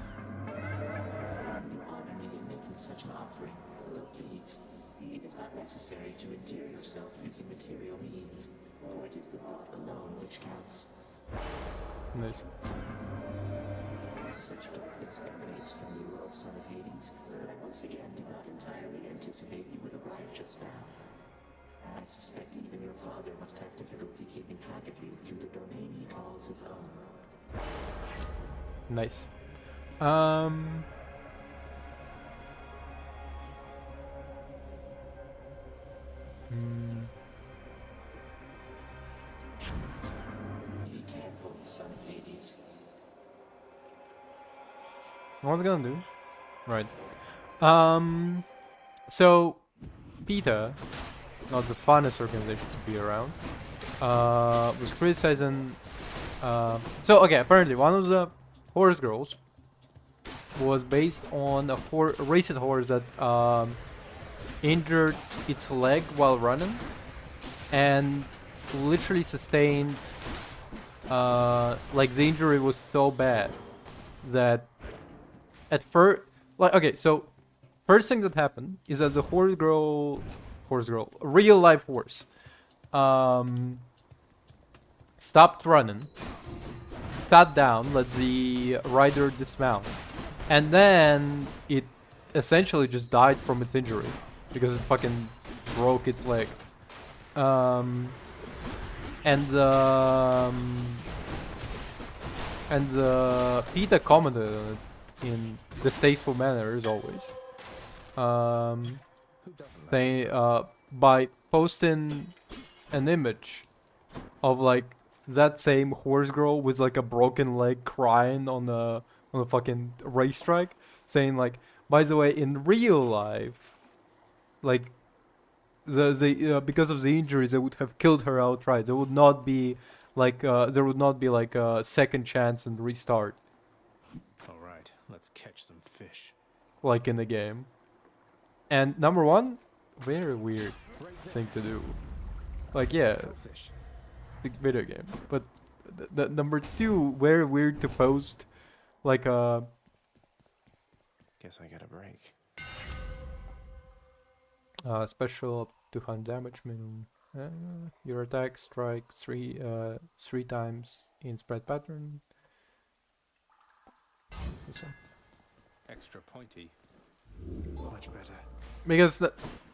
honor me in making such an offering. Look, please. It is not necessary to endear yourself using material means, for it is the thought alone which counts.
Nice.
Such darkness emanates from you, O son of Hades, that I once again did not entirely anticipate you would arrive just now. I suspect even your father must have difficulty keeping track of you through the domain he calls his own.
Nice.
Be careful, son of Hades.
What was I gonna do? Right. So PETA, not the funnest organization to be around, was criticizing. So okay, apparently one of the horse girls was based on a racing horse that injured its leg while running, and literally sustained. Like the injury was so bad that at first, like, okay, so first thing that happened is that the real life horse, stopped running, sat down, let the rider dismount, and then it essentially just died from its injury because it fucking broke its leg. And PETA commented on it in distasteful manner as always. By posting an image of like that same horse girl with like a broken leg crying on a fucking racetrack, saying like, by the way, in real life, like because of the injuries, they would have killed her outright. There would not be like a second chance and restart.
All right, let's catch some fish.
Like in the game. And number one, very weird thing to do. Like, yeah, the video game. But the number two, very weird to post like a...
Guess I get a break.
Special up to 200 damage minimum. Your attack strikes three times in spread pattern. This one.
Extra pointy. Much better.
Because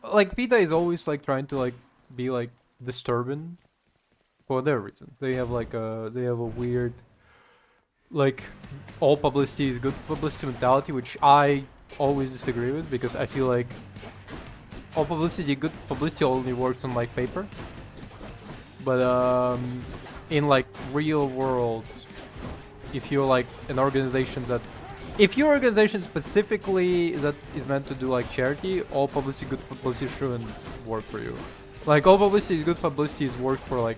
like PETA is always like trying to like be like disturbing for their reason. They have like a weird like all publicity is good publicity mentality, which I always disagree with, because I feel like all publicity, good publicity only works on like paper. But in like real world, if you're like an organization that, if your organization specifically that is meant to do like charity, all publicity, good publicity shouldn't work for you. Like all publicity, good publicity is work for like,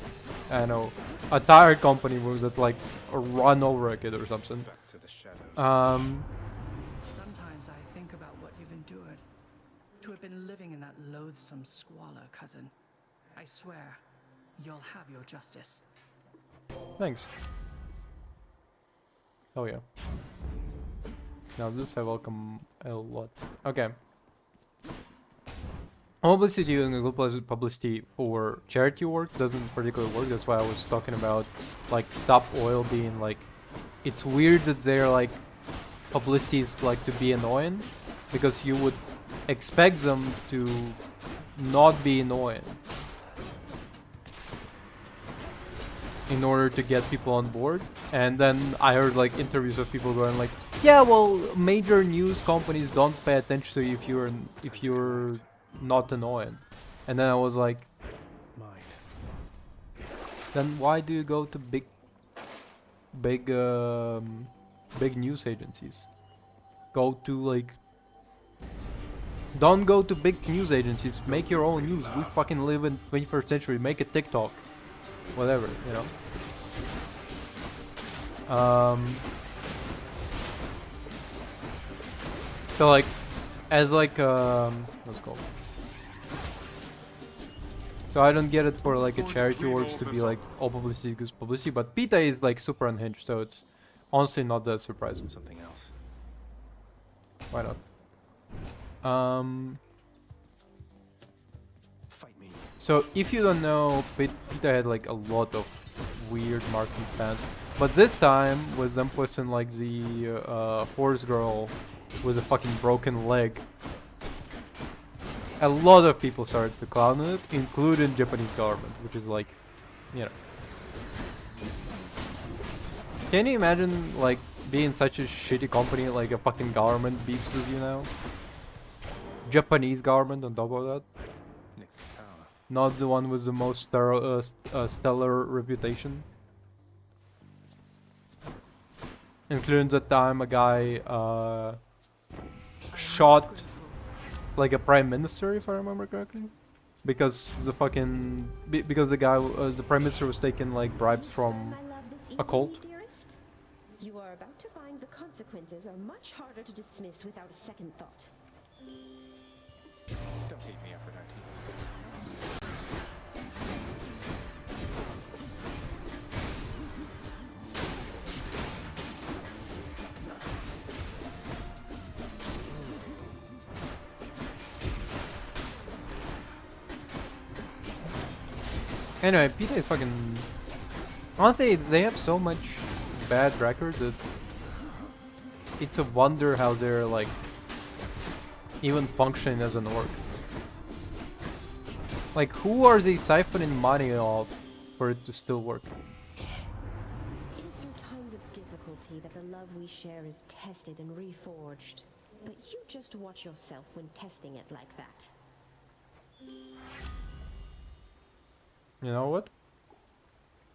I don't know, a tire company that like run over a kid or something.
Back to the shadows.
Sometimes I think about what you've endured. To have been living in that loathsome squalor, cousin. I swear, you'll have your justice.
Thanks. Oh yeah. Now this I welcome a lot. Okay. Publicity and good publicity for charity work doesn't particularly work. That's why I was talking about like Stop Oil being like, it's weird that they're like publicity is like to be annoying, because you would expect them to not be annoying in order to get people on board. And then I heard like interviews of people going like, yeah, well, major news companies don't pay attention to you if you're not annoying. And then I was like, then why do you go to big news agencies? Go to like, don't go to big news agencies, make your own news. We fucking live in 21st century, make a TikTok, whatever, you know. So like, as like what's it called? So I don't get it for like a charity works to be like all publicity is publicity, but PETA is like super unhinged, so it's honestly not that surprising.
Something else.
Why not?
Fight me.
So if you don't know, PETA had like a lot of weird marketing stance, but this time with them posting like the horse girl with a fucking broken leg, a lot of people started to clown it, including Japanese government, which is like, you know. Can you imagine like being such a shitty company, like a fucking government beefs with you now? Japanese government on top of that.
Nix's power.
Not the one with the most stellar reputation. Including the time a guy shot like a prime minister, if I remember correctly, because the fucking because the guy the prime minister was taking like bribes from a cult.
Dearest, you are about to find the consequences are much harder to dismiss without a second thought.
Don't hate me, Aphrodite.
Anyway, PETA is fucking... Honestly, they have so much bad record that it's a wonder how they're like even functioning as an org. Like, who are they siphoning money off for it to still work?
It is through times of difficulty that the love we share is tested and reforged. But you just watch yourself when testing it like that.
You know what?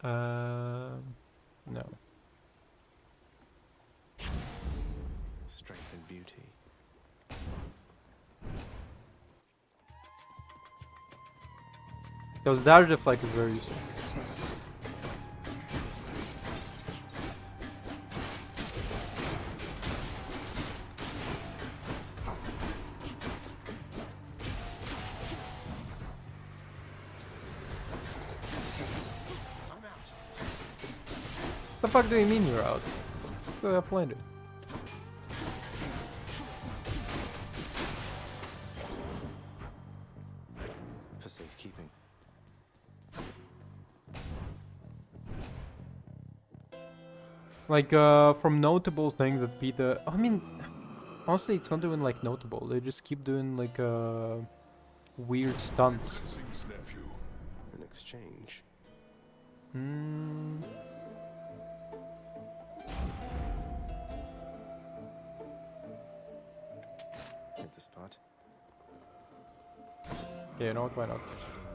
No.
Strength and beauty.
Because dash deflect is very useful. The fuck do you mean you're out? Go have played it.
For safekeeping.
Like, from notable things that PETA... I mean, honestly, it's not even, like, notable. They just keep doing, like, weird stunts.
In exchange. Hit the spot.
Yeah, you know what? Why not?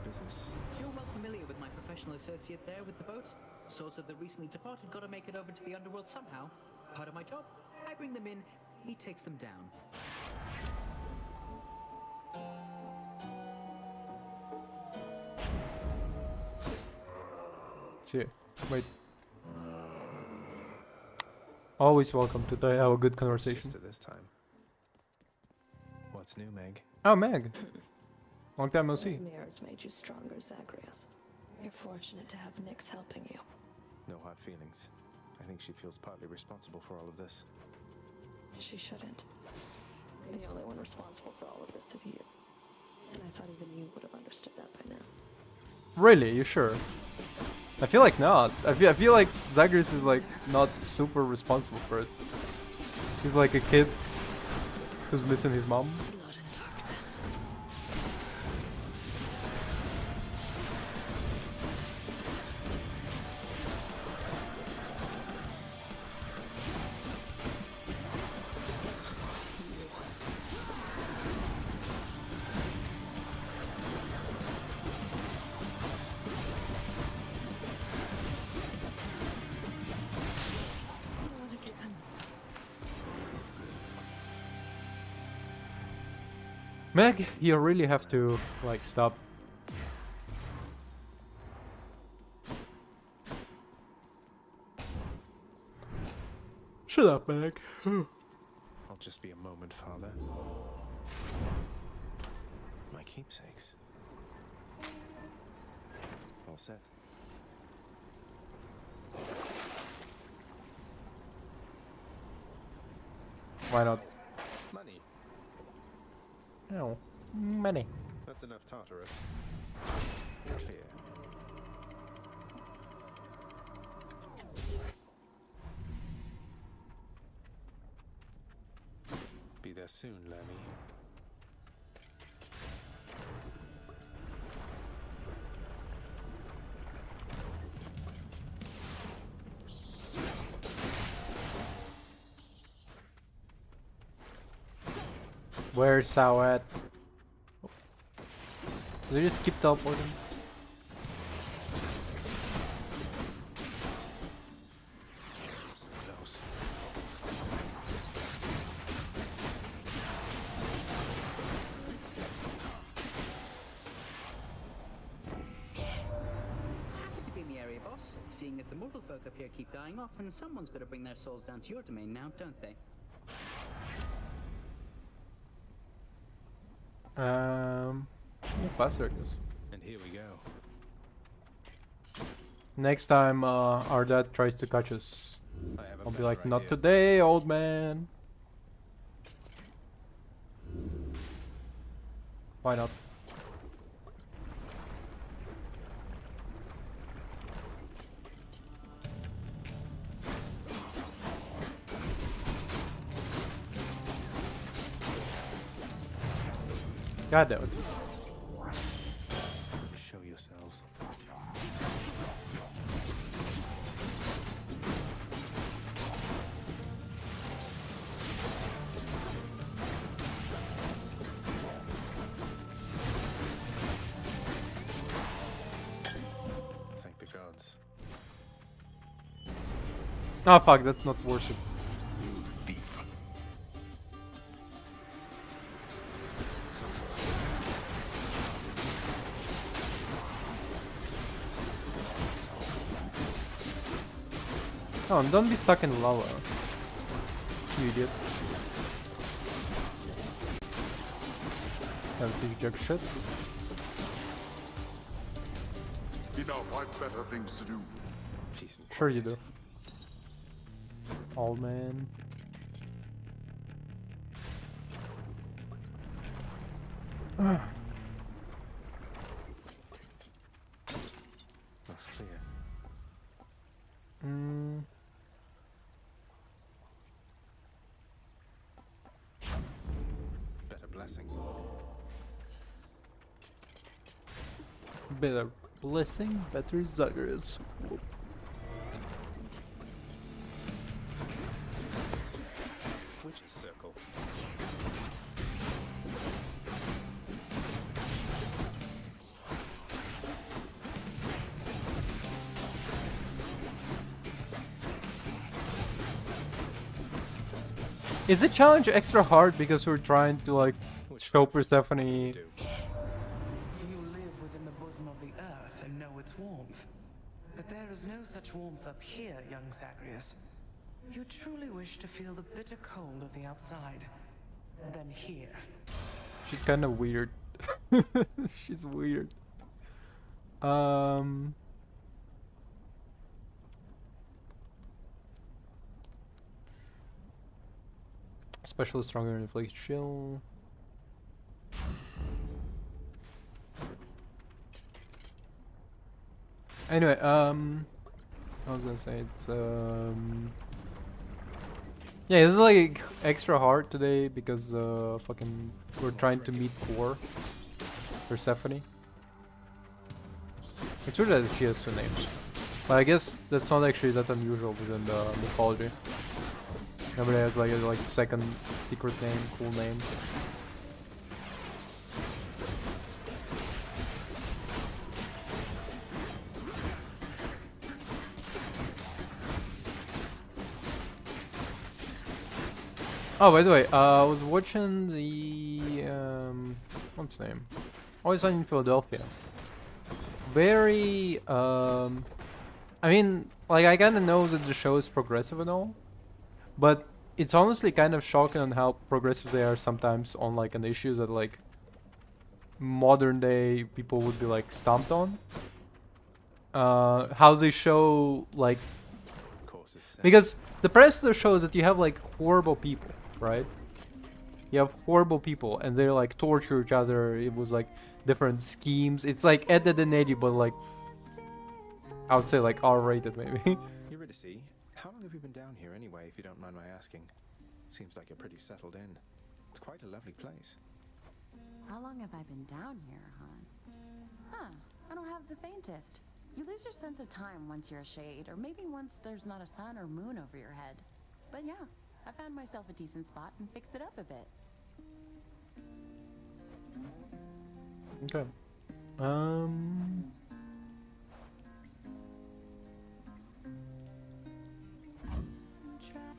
Business.
You're well familiar with my professional associate there with the boats. Source of the recently departed gotta make it over to the underworld somehow. Part of my job. I bring them in, he takes them down.
See, wait. Always welcome to have a good conversation.
Sister this time. What's new, Meg?
Oh, Meg. Long time no see.
Mirrors made you stronger, Zagreus. You're fortunate to have Nyx helping you.
No hard feelings. I think she feels partly responsible for all of this.
She shouldn't. The only one responsible for all of this is you. And I thought even you would have understood that by now.
Really? You sure? I feel like not. I feel like Zagreus is like not super responsible for it. He's like a kid who's missing his mom. Meg, you really have to, like, stop. Shut up, Meg.
I'll just be a moment, Father. My keepsakes. All set.
Why not?
Money.
No. Money.
That's enough Tartarus. Clear. Be there soon, Lemmy.
Where's Sao at? They just keep teleporting.
So close.
Happy to be in the area, boss. Seeing as the mortal folk up here keep dying off, and someone's got to bring their souls down to your domain now, don't they?
Faster, I guess.
And here we go.
Next time our dad tries to catch us,
I have a
I'll be
better
like, not
idea.
today, old man. Why not? God damn it.
Show yourselves. Thank the gods.
Oh fuck, that's not worship. Oh, and don't be stuck in lava. You idiot. Fancy jack shit.
Enough, I've better things to do.
Sure you do. Old man.
Looks clear. Better blessing.
Better blessing, better Zagreus.
Witch's circle.
Is the challenge extra hard because we're trying to like show Persephone?
You live within the bosom of the earth and know its warmth. But there is no such warmth up here, young Zagreus. You truly wish to feel the bitter cold of the outside. Then here.
She's kind of weird. She's weird. Especially stronger inflict chill. Anyway, I was gonna say it's yeah, it's like extra hard today because fucking we're trying to meet Core, Persephone. It's weird that she has two names, but I guess that's not actually that unusual within the mythology. Nobody has like a second secret name, cool name. Oh, by the way, I was watching the what's the name? Always Sunny in Philadelphia. Very I mean, like I kinda know that the show is progressive and all, but it's honestly kind of shocking on how progressive they are sometimes on like an issue that like modern day people would be like stomped on. How they show like, because the premise of the show is that you have like horrible people, right? You have horrible people and they like torture each other. It was like different schemes. It's like Ed, Edd n Eddy, but like I would say like R-rated maybe.
Eurydice, how long have you been down here anyway, if you don't mind my asking? Seems like you're pretty settled in. It's quite a lovely place.
How long have I been down here, hon? Huh, I don't have the faintest. You lose your sense of time once you're a shade, or maybe once there's not a sun or moon over your head. But yeah, I found myself a decent spot and fixed it up a bit.
Okay.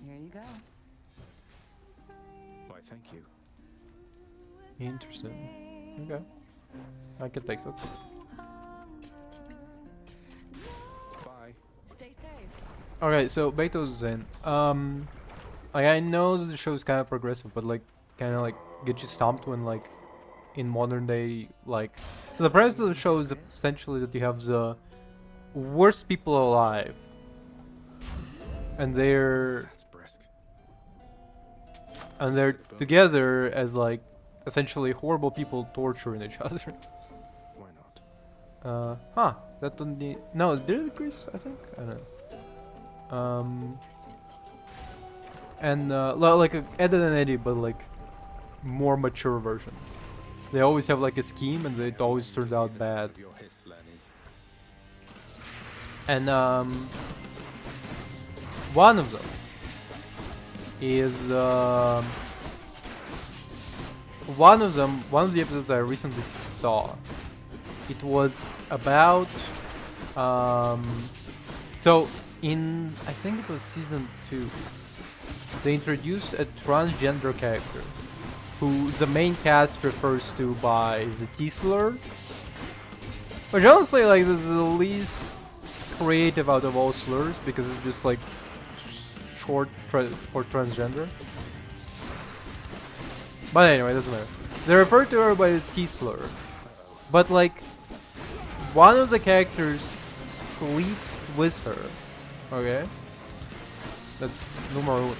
Here you go.
Why, thank you.
Interesting. Okay. I can take that.
Bye.
Stay safe.
Okay, so Beto's in. Like I know that the show is kind of progressive, but like kind of like get you stomped when like in modern day like. So the premise of the show is essentially that you have the worst people alive, and they're together as like essentially horrible people torturing each other.
Why not?
Huh? That don't need. No, it's Daily Chris, I think. I don't know. And like a Ed, Edd n Eddy, but like more mature version. They always have like a scheme, and it always turns out bad. And one of them is one of the episodes I recently saw. It was about so in, I think it was season 2, they introduced a transgender character who the main cast refers to by the T-slur, which honestly, like, this is the least creative out of all slurs because it's just like short for transgender. But anyway, it doesn't matter. They refer to her by the T-slur, but like one of the characters sleeps with her. Okay, that's numero uno.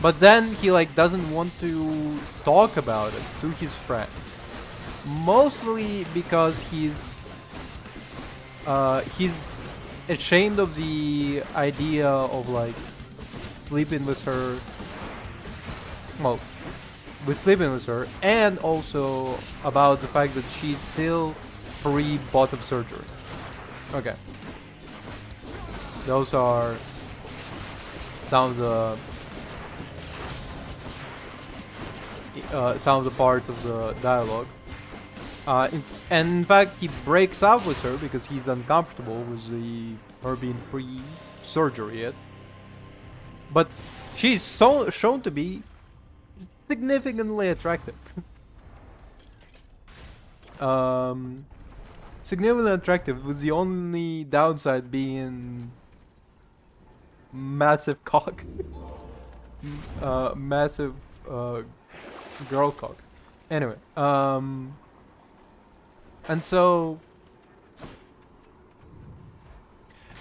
But then he like doesn't want to talk about it to his friends, mostly because he's ashamed of the idea of like sleeping with her. Well, with sleeping with her, and also about the fact that she's still pre-bottom surgery. Okay. Those are some of the parts of the dialogue. And in fact, he breaks up with her because he's uncomfortable with her being pre-surgery yet. But she's shown to be significantly attractive. Significantly attractive, with the only downside being massive cock. Massive girl cock. Anyway, and so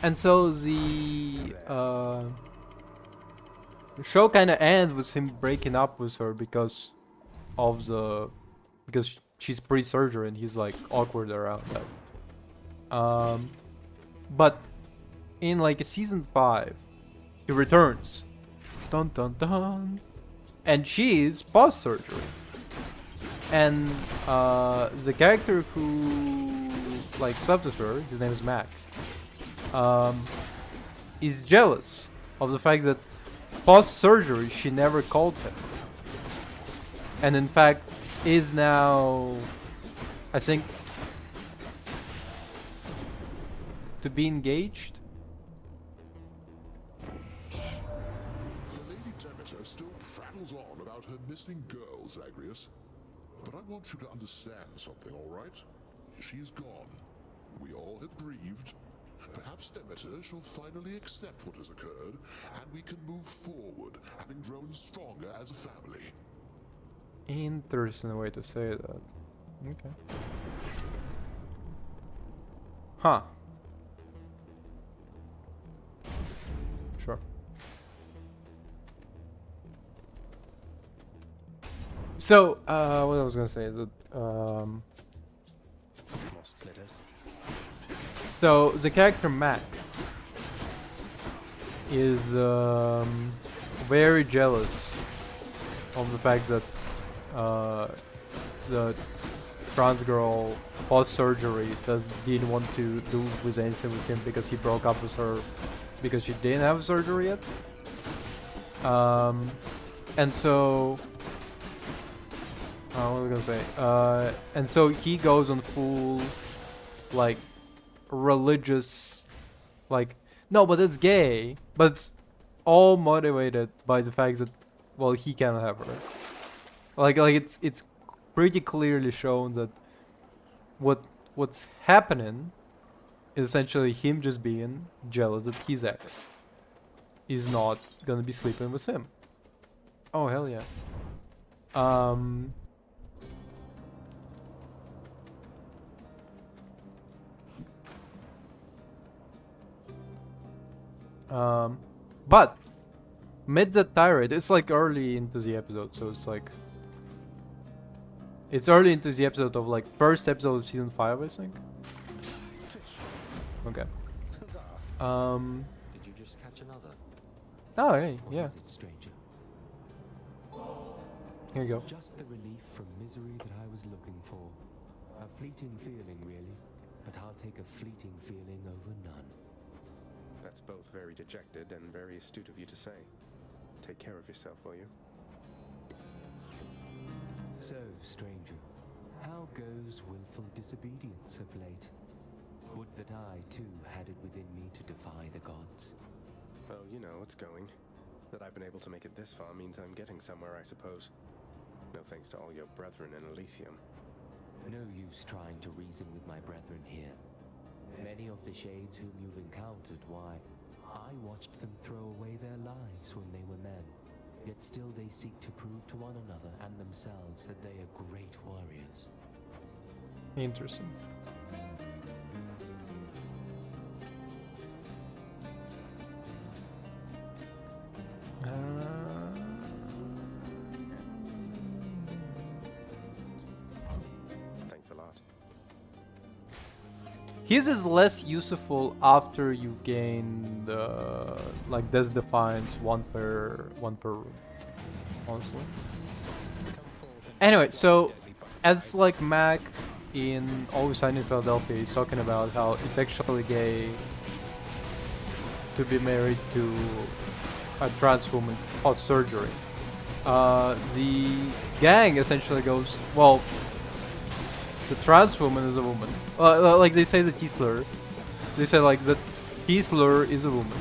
the show kind of ends with him breaking up with her because she's pre-surgery and he's like awkward around that. But in like season 5, he returns, dun dun dun, and she's post-surgery, and the character who like slept with her, his name is Mac, is jealous of the fact that post-surgery she never called him, and in fact is now, I think, to be engaged.
The Lady Demeter still prattles on about her missing girl, Zagreus. But I want you to understand something, all right? She is gone. We all have grieved. Perhaps Demeter shall finally accept what has occurred, and we can move forward, having grown stronger as a family.
Interesting way to say that. Okay. Huh. Sure. So, what I was gonna say is that, so the character Mac is very jealous of the fact that the trans girl post-surgery didn't want to do with anything with him because he broke up with her because she didn't have surgery yet. And so what was I gonna say? And so he goes on full like religious, like, no, but it's gay, but it's all motivated by the fact that, well, he cannot have her. Like it's pretty clearly shown that what's happening is essentially him just being jealous that his ex is not gonna be sleeping with him. Oh hell yeah. But mid the tirade, it's like early into the episode, so it's like it's early into the episode of like first episode of season 5, I think. Okay.
Did you just catch another?
Oh hey, yeah.
What is it, stranger?
Here you go.
Just the relief from misery that I was looking for. A fleeting feeling, really. But I'll take a fleeting feeling over none.
That's both very dejected and very astute of you to say. Take care of yourself, will you?
So, stranger, how goes willful disobedience of late? Would that I, too, had it within me to defy the gods.
Oh, you know, it's going. That I've been able to make it this far means I'm getting somewhere, I suppose. No thanks to all your brethren in Elysium.
No use trying to reason with my brethren here. Many of the shades whom you've encountered, why, I watched them throw away their lives when they were men. Yet still they seek to prove to one another and themselves that they are great warriors.
Interesting.
Thanks a lot.
His is less useful after you gain the like Death Defiance one per room also. Anyway, so as like Mac in Always Sunny in Philadelphia is talking about how it's actually gay to be married to a trans woman post surgery. The gang essentially goes, well, the trans woman is a woman. Like they say the T-slur. They say like that T-slur is a woman.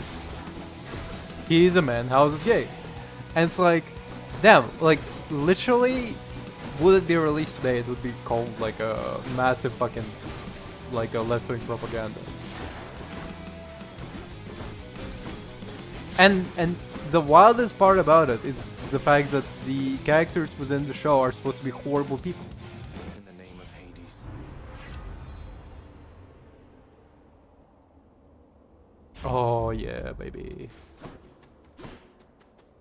He is a man, how is it gay? And it's like, damn, like literally, would it be released today, it would be called like a massive fucking, like a left-wing propaganda. And the wildest part about it is the fact that the characters within the show are supposed to be horrible people.
In the name of Hades.
Oh yeah, baby.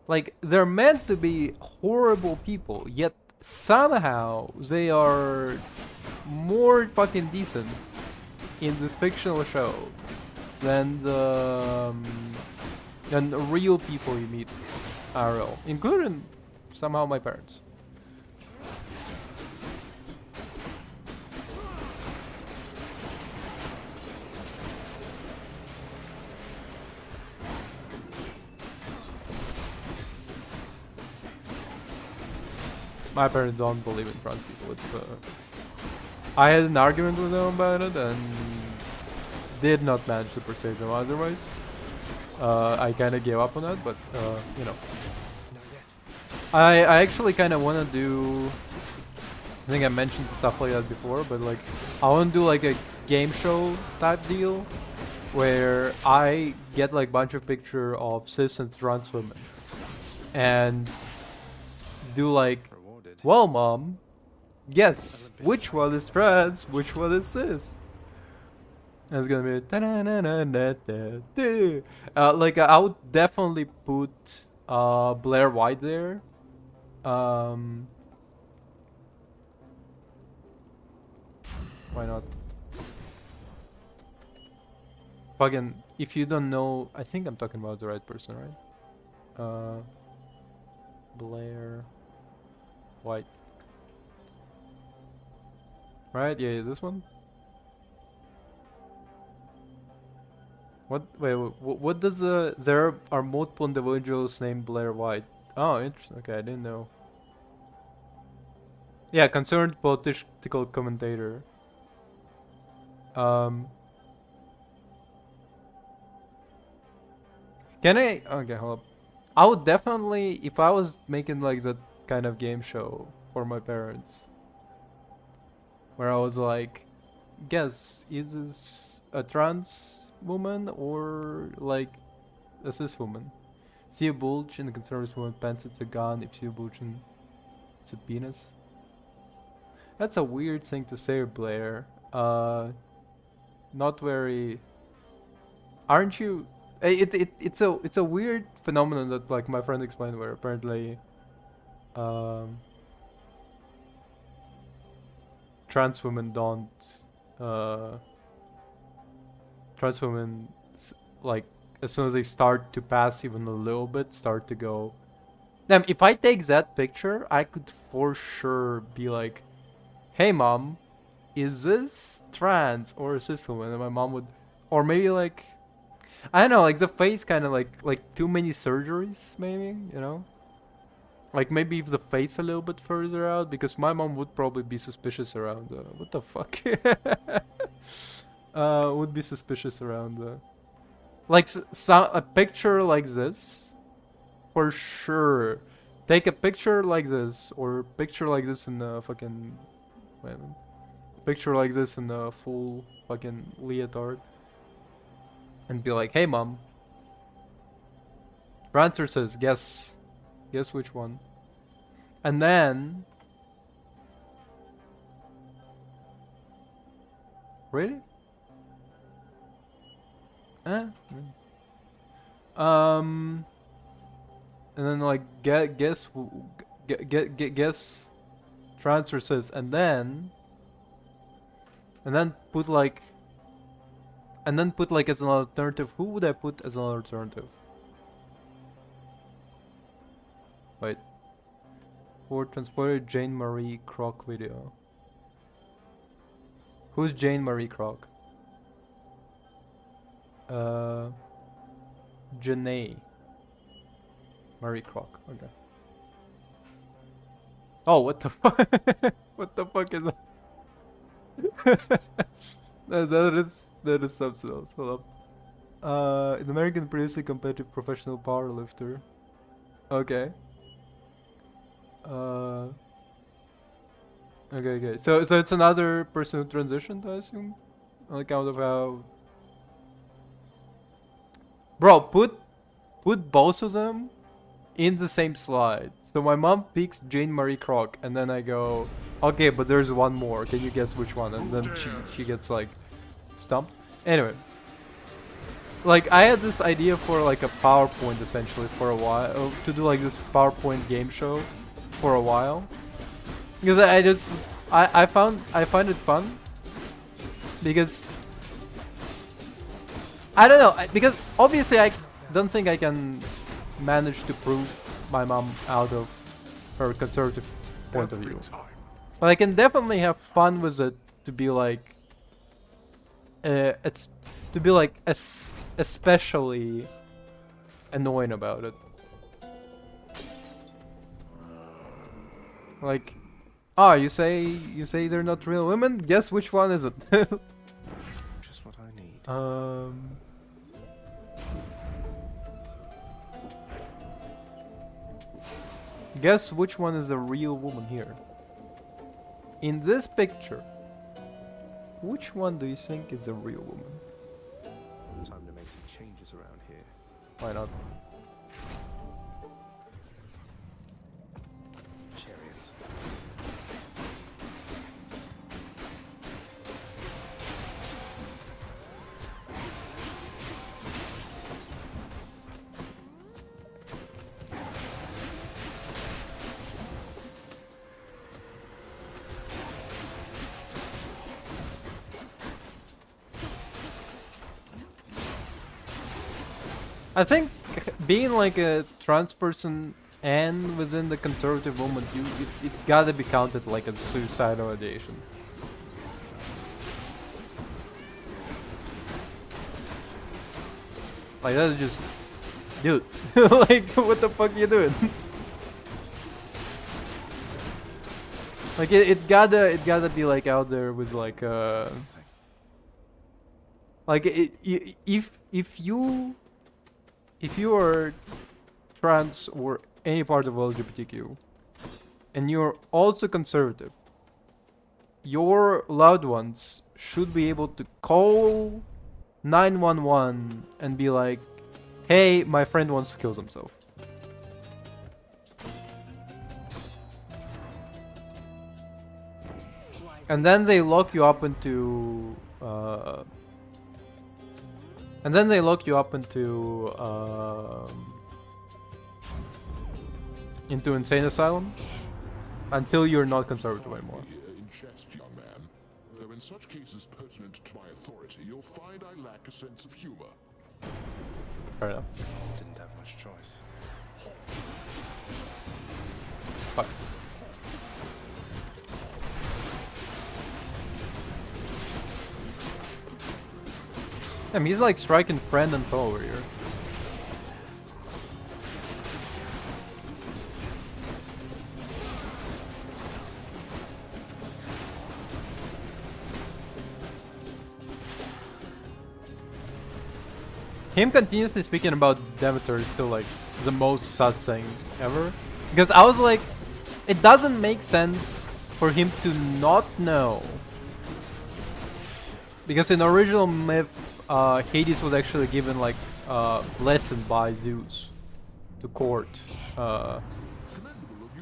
Like, they're meant to be horrible people, yet somehow they are more fucking decent in this fictional show than the real people you meet IRL, including somehow my parents. My parents don't believe in trans people. I had an argument with them about it and did not manage to persuade them otherwise. I kind of gave up on that, but you know. I actually kind of want to do. I think I mentioned stuff like that before, but like I want to do like a game show type deal where I get like a bunch of picture of cis and trans women and do like, well, mom, guess which one is trans, which one is cis. And it's gonna be like I would definitely put Blair White there. Why not? Fucking, if you don't know, I think I'm talking about the right person, right? Blair White. Right? Yeah, this one. What? Wait, what does there are multiple individuals named Blair White. Oh, interesting. Okay, I didn't know. Yeah, concerned political commentator. Can I? Okay, hold up. I would definitely, if I was making like that kind of game show for my parents, where I was like, guess, is this a trans woman or like a cis woman? See a bulge in the conservative woman pants, it's a gun. If see a bulge in, it's a penis. That's a weird thing to say, Blair. Not very. Aren't you? It's a weird phenomenon that like my friend explained, where apparently trans women don't trans women like as soon as they start to pass even a little bit start to go, Damn, if I take that picture, I could for sure be like, hey mom, is this trans or a cis woman? And my mom would, or maybe like, I don't know, like the face kind of like too many surgeries, maybe, you know? Like maybe if the face a little bit further out, because my mom would probably be suspicious around, what the fuck? Would be suspicious around, like a picture like this, for sure. Take a picture like this, or picture like this in a fucking, wait a minute. Picture like this in a full fucking leotard. And be like, hey mom. Rancer says, guess which one. And then... Really? And then like guess transfer says, and then put like as an alternative. Who would I put as an alternative? Wait. For transported Jane Marie Kroc video. Who's Jane Marie Kroc? Janae Marie Kroc. Okay. Oh, what the fuck? What the fuck is that? that is something else. Hold up. An American previously competitive professional powerlifter. Okay. Okay. So it's another person who transitioned, I assume, on account of how. Bro, put both of them in the same slide. So my mom picks Jane Marie Kroc, and then I go, okay, but there's one more. Can you guess which one? And then she gets like stumped. Anyway, like I had this idea for like a PowerPoint essentially for a while, to do like this PowerPoint game show for a while, because I find it fun, because I don't know, because obviously I don't think I can manage to prove my mom out of her conservative point of view. But I can definitely have fun with it, to be like, especially annoying about it. Like, oh, you say they're not real women? Guess which one is it?
Just what I need.
Guess which one is the real woman here? In this picture, which one do you think is the real woman?
Time to make some changes around here.
Why not?
Chariots.
I think being like a trans person and within the conservative movement, it gotta be counted like a suicidal ideation. Like that's just, dude, like what the fuck are you doing? Like it gotta be like out there with like if you are trans or any part of LGBTQ and you're also conservative, your loved ones should be able to call 911 and be like, hey, my friend wants to kill himself. And then they lock you up into into insane asylum until you're not conservative anymore.
In jest, young man. Though in such cases pertinent to my authority, you'll find I lack a sense of humor.
Fair enough.
Didn't have much choice.
Fuck. Damn, he's like striking friend and foe over here. Him continuously speaking about Demeter is still like the most sus thing ever. Because I was like, it doesn't make sense for him to not know. Because in original myth, Hades was actually given like a lesson by Zeus to court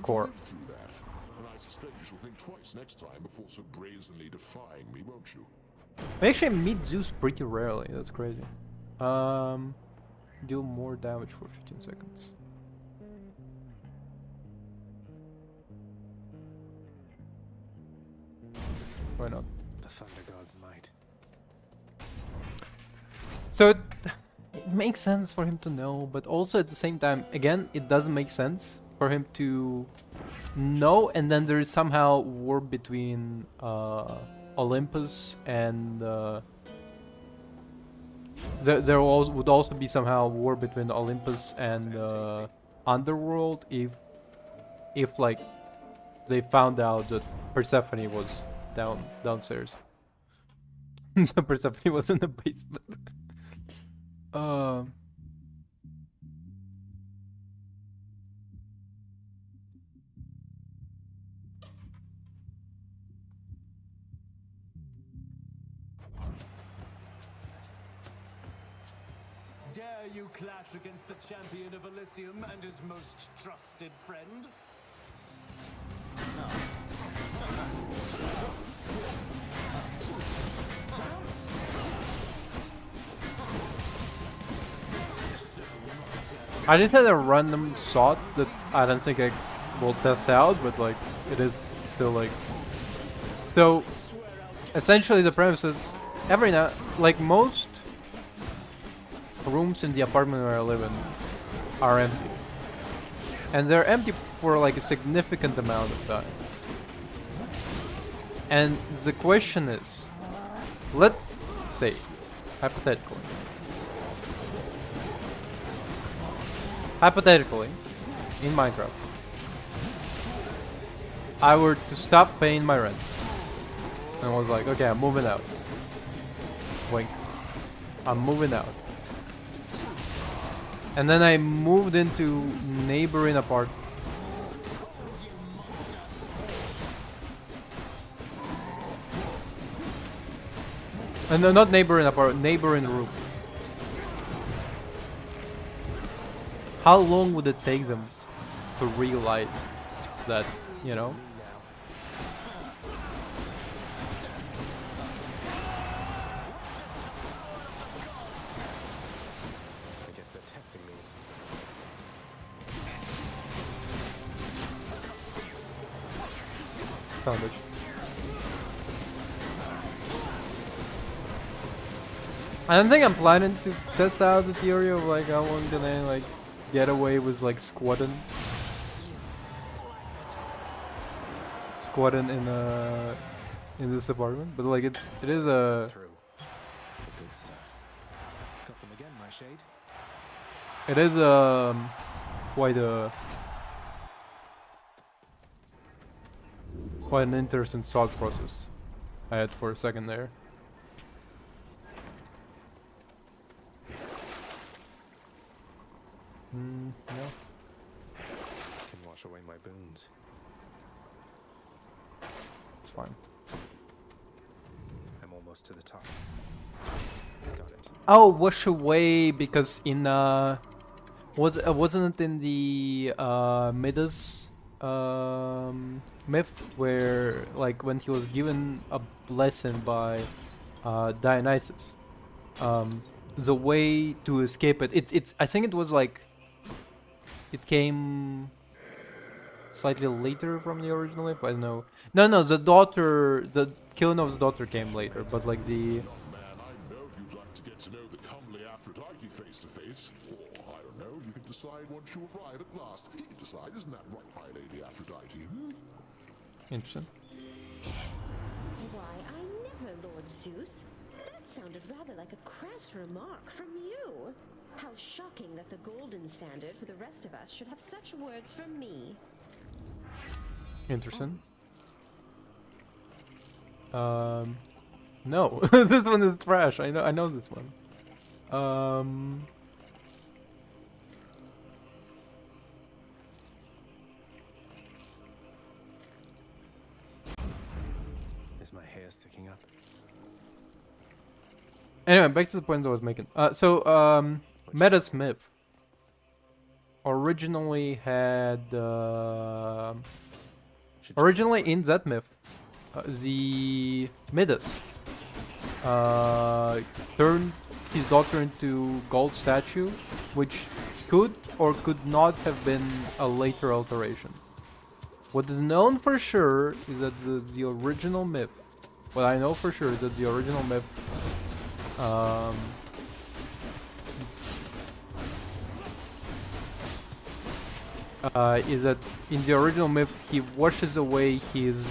Core.
And I suspect you shall think twice next time before so brazenly defying me, won't you?
We actually meet Zeus pretty rarely, that's crazy. Deal more damage for 15 seconds. Why not?
The Thunder God's might.
So it makes sense for him to know, but also at the same time, again, it doesn't make sense for him to know, and then there is somehow war between Olympus and there would also be somehow war between Olympus and Underworld if like they found out that Persephone was downstairs. Persephone was in the basement.
Dare you clash against the champion of Elysium and his most trusted friend?
I just had a random thought that I don't think I will test out, but like it is still like. So essentially the premise is every now, like most rooms in the apartment where I live in are empty, and they're empty for like a significant amount of time. And the question is, let's say, hypothetically, in Minecraft, I were to stop paying my rent, and I was like, okay, I'm moving out. Wink. I'm moving out. And then I moved into neighboring apartment. No, not neighboring apartment, neighboring room. How long would it take them to realize that, you know?
I guess they're testing me.
Foundation. I don't think I'm planning to test out the theory of like how long can I like get away with like squatting in this apartment, but like it is a
Through. The good stuff. Got them again, my shade.
it is quite an interesting thought process I had for a second there. No.
Can wash away my boons.
It's fine.
I'm almost to the top. Got it.
Oh, wash away because in wasn't it in the Midas myth where like when he was given a blessing by Dionysus, the way to escape it, it's I think it was like it came slightly later from the original myth. I don't know. No, the killing of the daughter came later, but like the
Man, I know you'd like to get to know the comely Aphrodite face to face. Or, I don't know, you can decide once you arrive at last. You can decide, isn't that right, my lady Aphrodite?
Interesting.
Why, I never, Lord Zeus. That sounded rather like a crass remark from you. How shocking that the golden standard for the rest of us should have such words from me.
Interesting. No, this one is trash. I know this one.
Is my hair sticking up?
Anyway, back to the point I was making. Meta Smith originally had originally in that myth, the Midas turned his daughter into gold statue, which could or could not have been a later alteration. What is known for sure is that the original myth, what I know for sure is that the original myth is that in the original myth he washes away his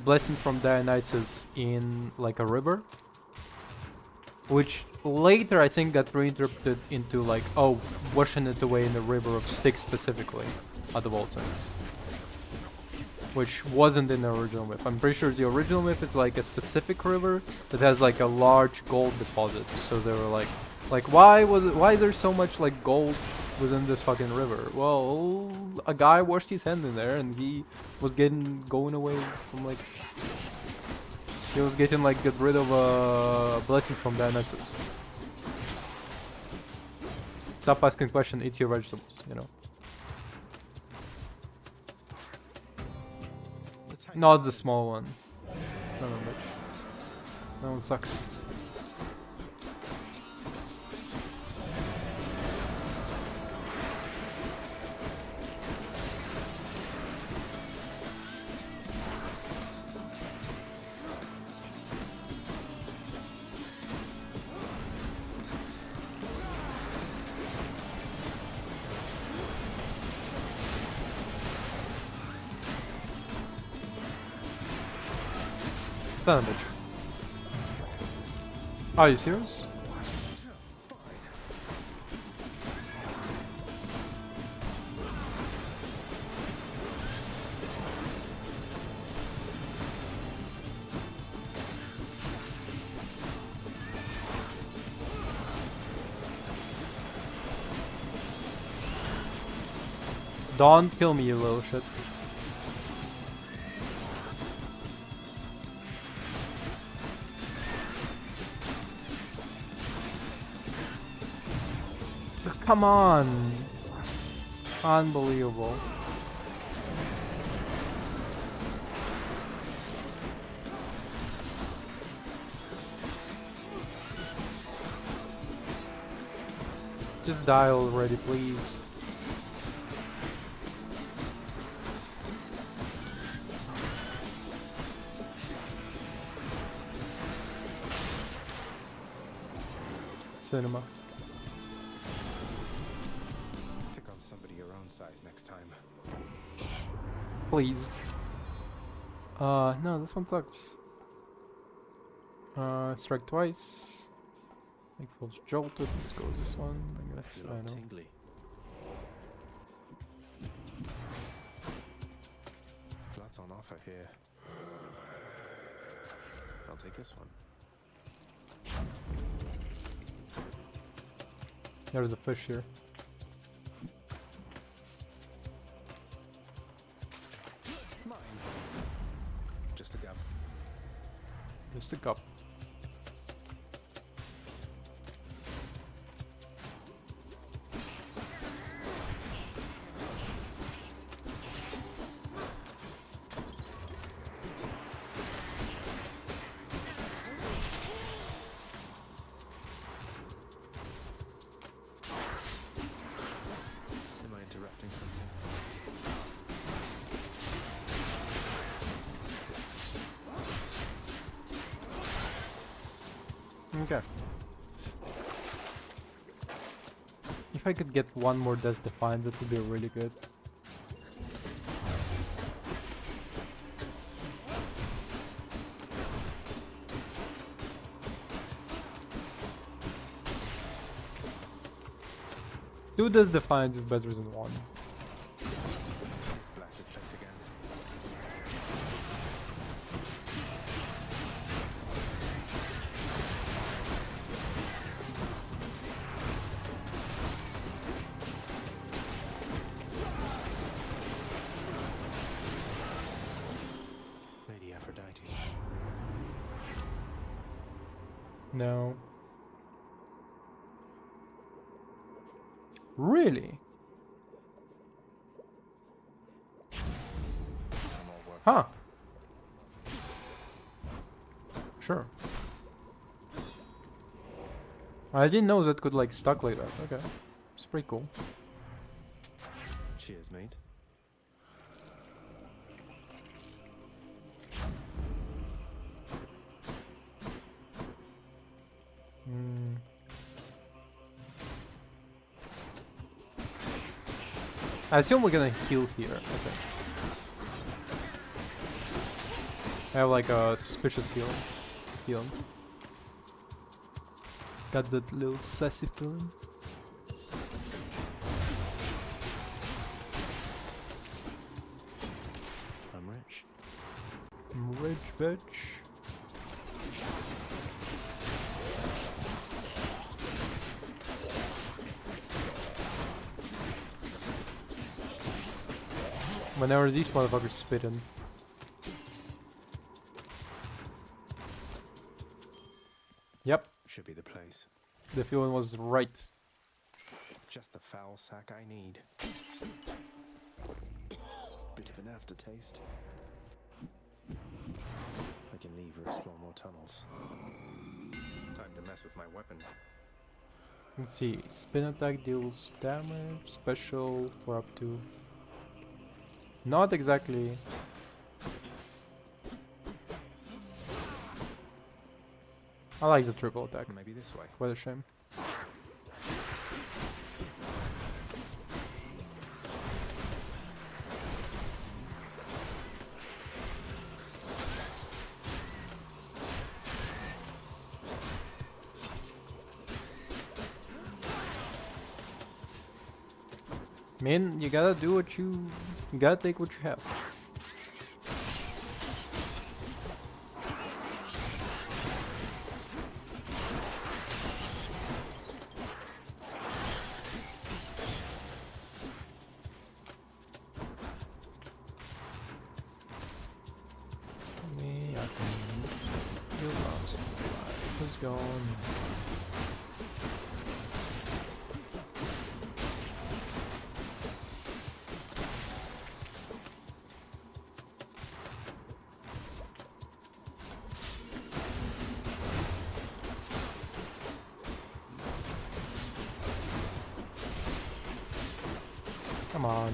blessing from Dionysus in like a river, which later I think got reinterpreted into like, oh, washing it away in the river of Styx specifically, out of all things, which wasn't in the original myth. I'm pretty sure the original myth is like a specific river that has like a large gold deposit. So they were like why is there so much like gold within this fucking river? Well, a guy washed his hand in there and he was going away from like, he was getting like get rid of blessings from Dionysus. Stop asking questions, eat your vegetables, you know. Not the small one. Son of a bitch. That one sucks. Son of a bitch. Are you serious? Don't kill me, you little shit. Come on! Unbelievable. Just die already, please. Cinema.
Pick on somebody your own size next time.
Please. No, this one sucks. Strike twice. Make falls jolted. Let's go with this one, I guess. I know.
Tingly. Lots on offer here. I'll take this one.
There's a fish here.
Mine. Just a cup.
Just a cup.
Am I interrupting something?
Okay. If I could get one more Death Defiance, that would be really good. Two Death Defiance is better than one.
This blasted place again. Lady Aphrodite.
No. Really? Huh. Sure. I didn't know that could like stuck like that. Okay. It's pretty cool.
Cheers, mate.
Hmm. I assume we're gonna heal here. That's it. I have like a suspicious feeling. Got that little sassy feeling.
I'm rich.
I'm rich, bitch. Whenever these motherfuckers spit in. Yep.
Should be the place.
The feeling was right.
Just the foul sack I need. Bit of an aftertaste. I can leave or explore more tunnels. Time to mess with my weapon.
Let's see. Spin attack deals damage. Special for up to. Not exactly. I like the triple attack.
Maybe this way.
What a shame. Man, you gotta do what you gotta take what you have. Me, I can do lots of life. Let's go on. Come on.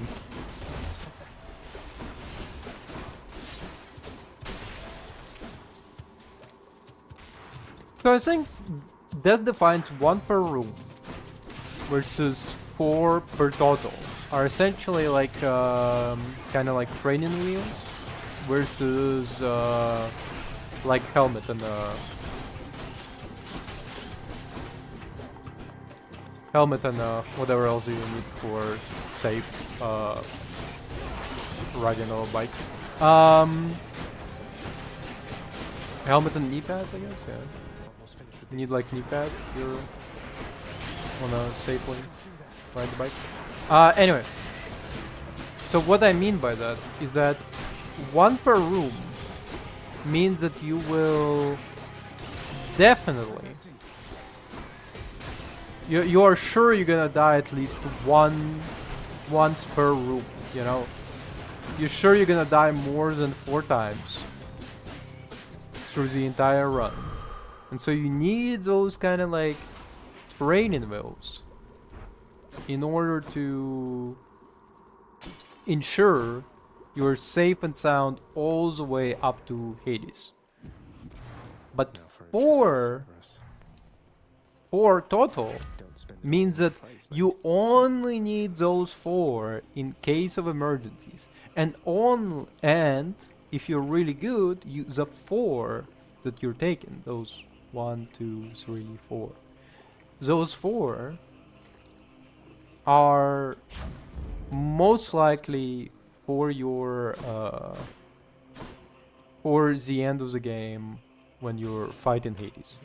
So I think Death Defiance 1 per room versus 4 per total are essentially like kind of like training wheels versus like helmet and whatever else you need for safe riding a bike. Helmet and knee pads, I guess. Yeah. You need like knee pads if you're wanna safely ride the bike. Anyway, so what I mean by that is that 1 per room means that you will definitely. You are sure you're gonna die at least once per room, you know? You're sure you're gonna die more than 4 times through the entire run. And so you need those kind of like training wheels in order to ensure you're safe and sound all the way up to Hades. But 4 4 total means that you only need those 4 in case of emergencies, and if you're really good, the 4 that you're taking, those 1, 2, 3, 4, those 4 are most likely for your for the end of the game when you're fighting Hades,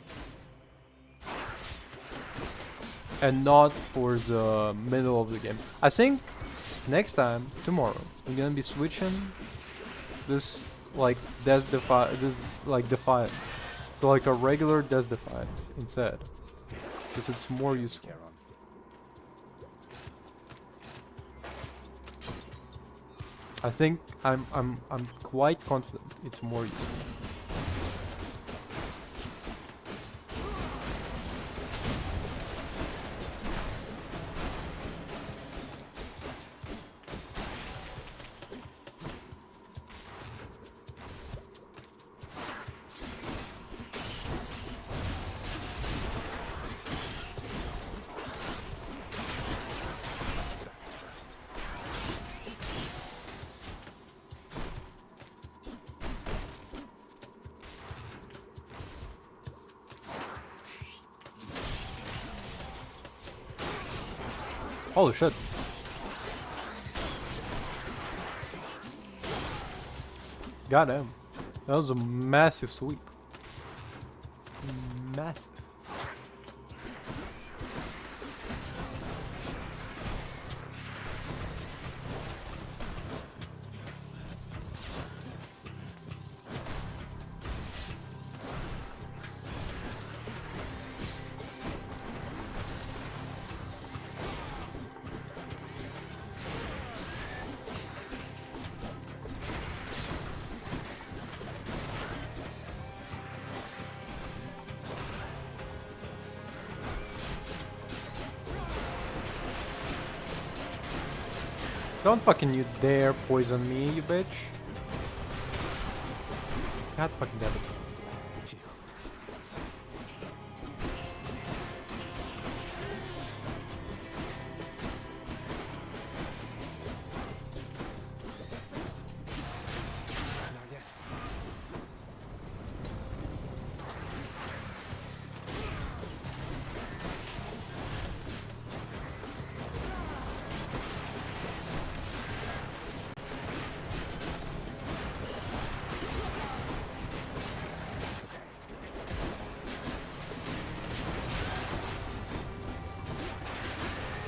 and not for the middle of the game. I think next time, tomorrow, we're gonna be switching this like Defiance to like a regular Death Defiance instead, because it's more useful. I think I'm quite confident it's more useful. Holy shit. Goddamn. That was a massive sweep. Massive. Don't fucking you dare poison me, you bitch. God fucking damn it.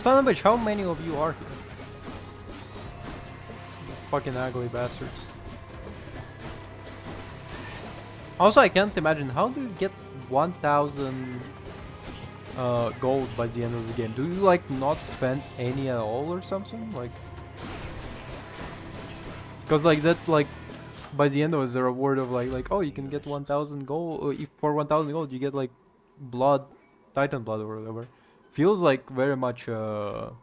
Son of a bitch, how many of you are here? Fucking ugly bastards. Also, I can't imagine, how do you get 1000 gold by the end of the game? Do you like not spend any at all or something? Like, cause like that, like by the end of it, the reward of like oh, you can get 1000 gold. Or if for 1000 gold you get like blood, Titan blood or whatever. Feels like very much feels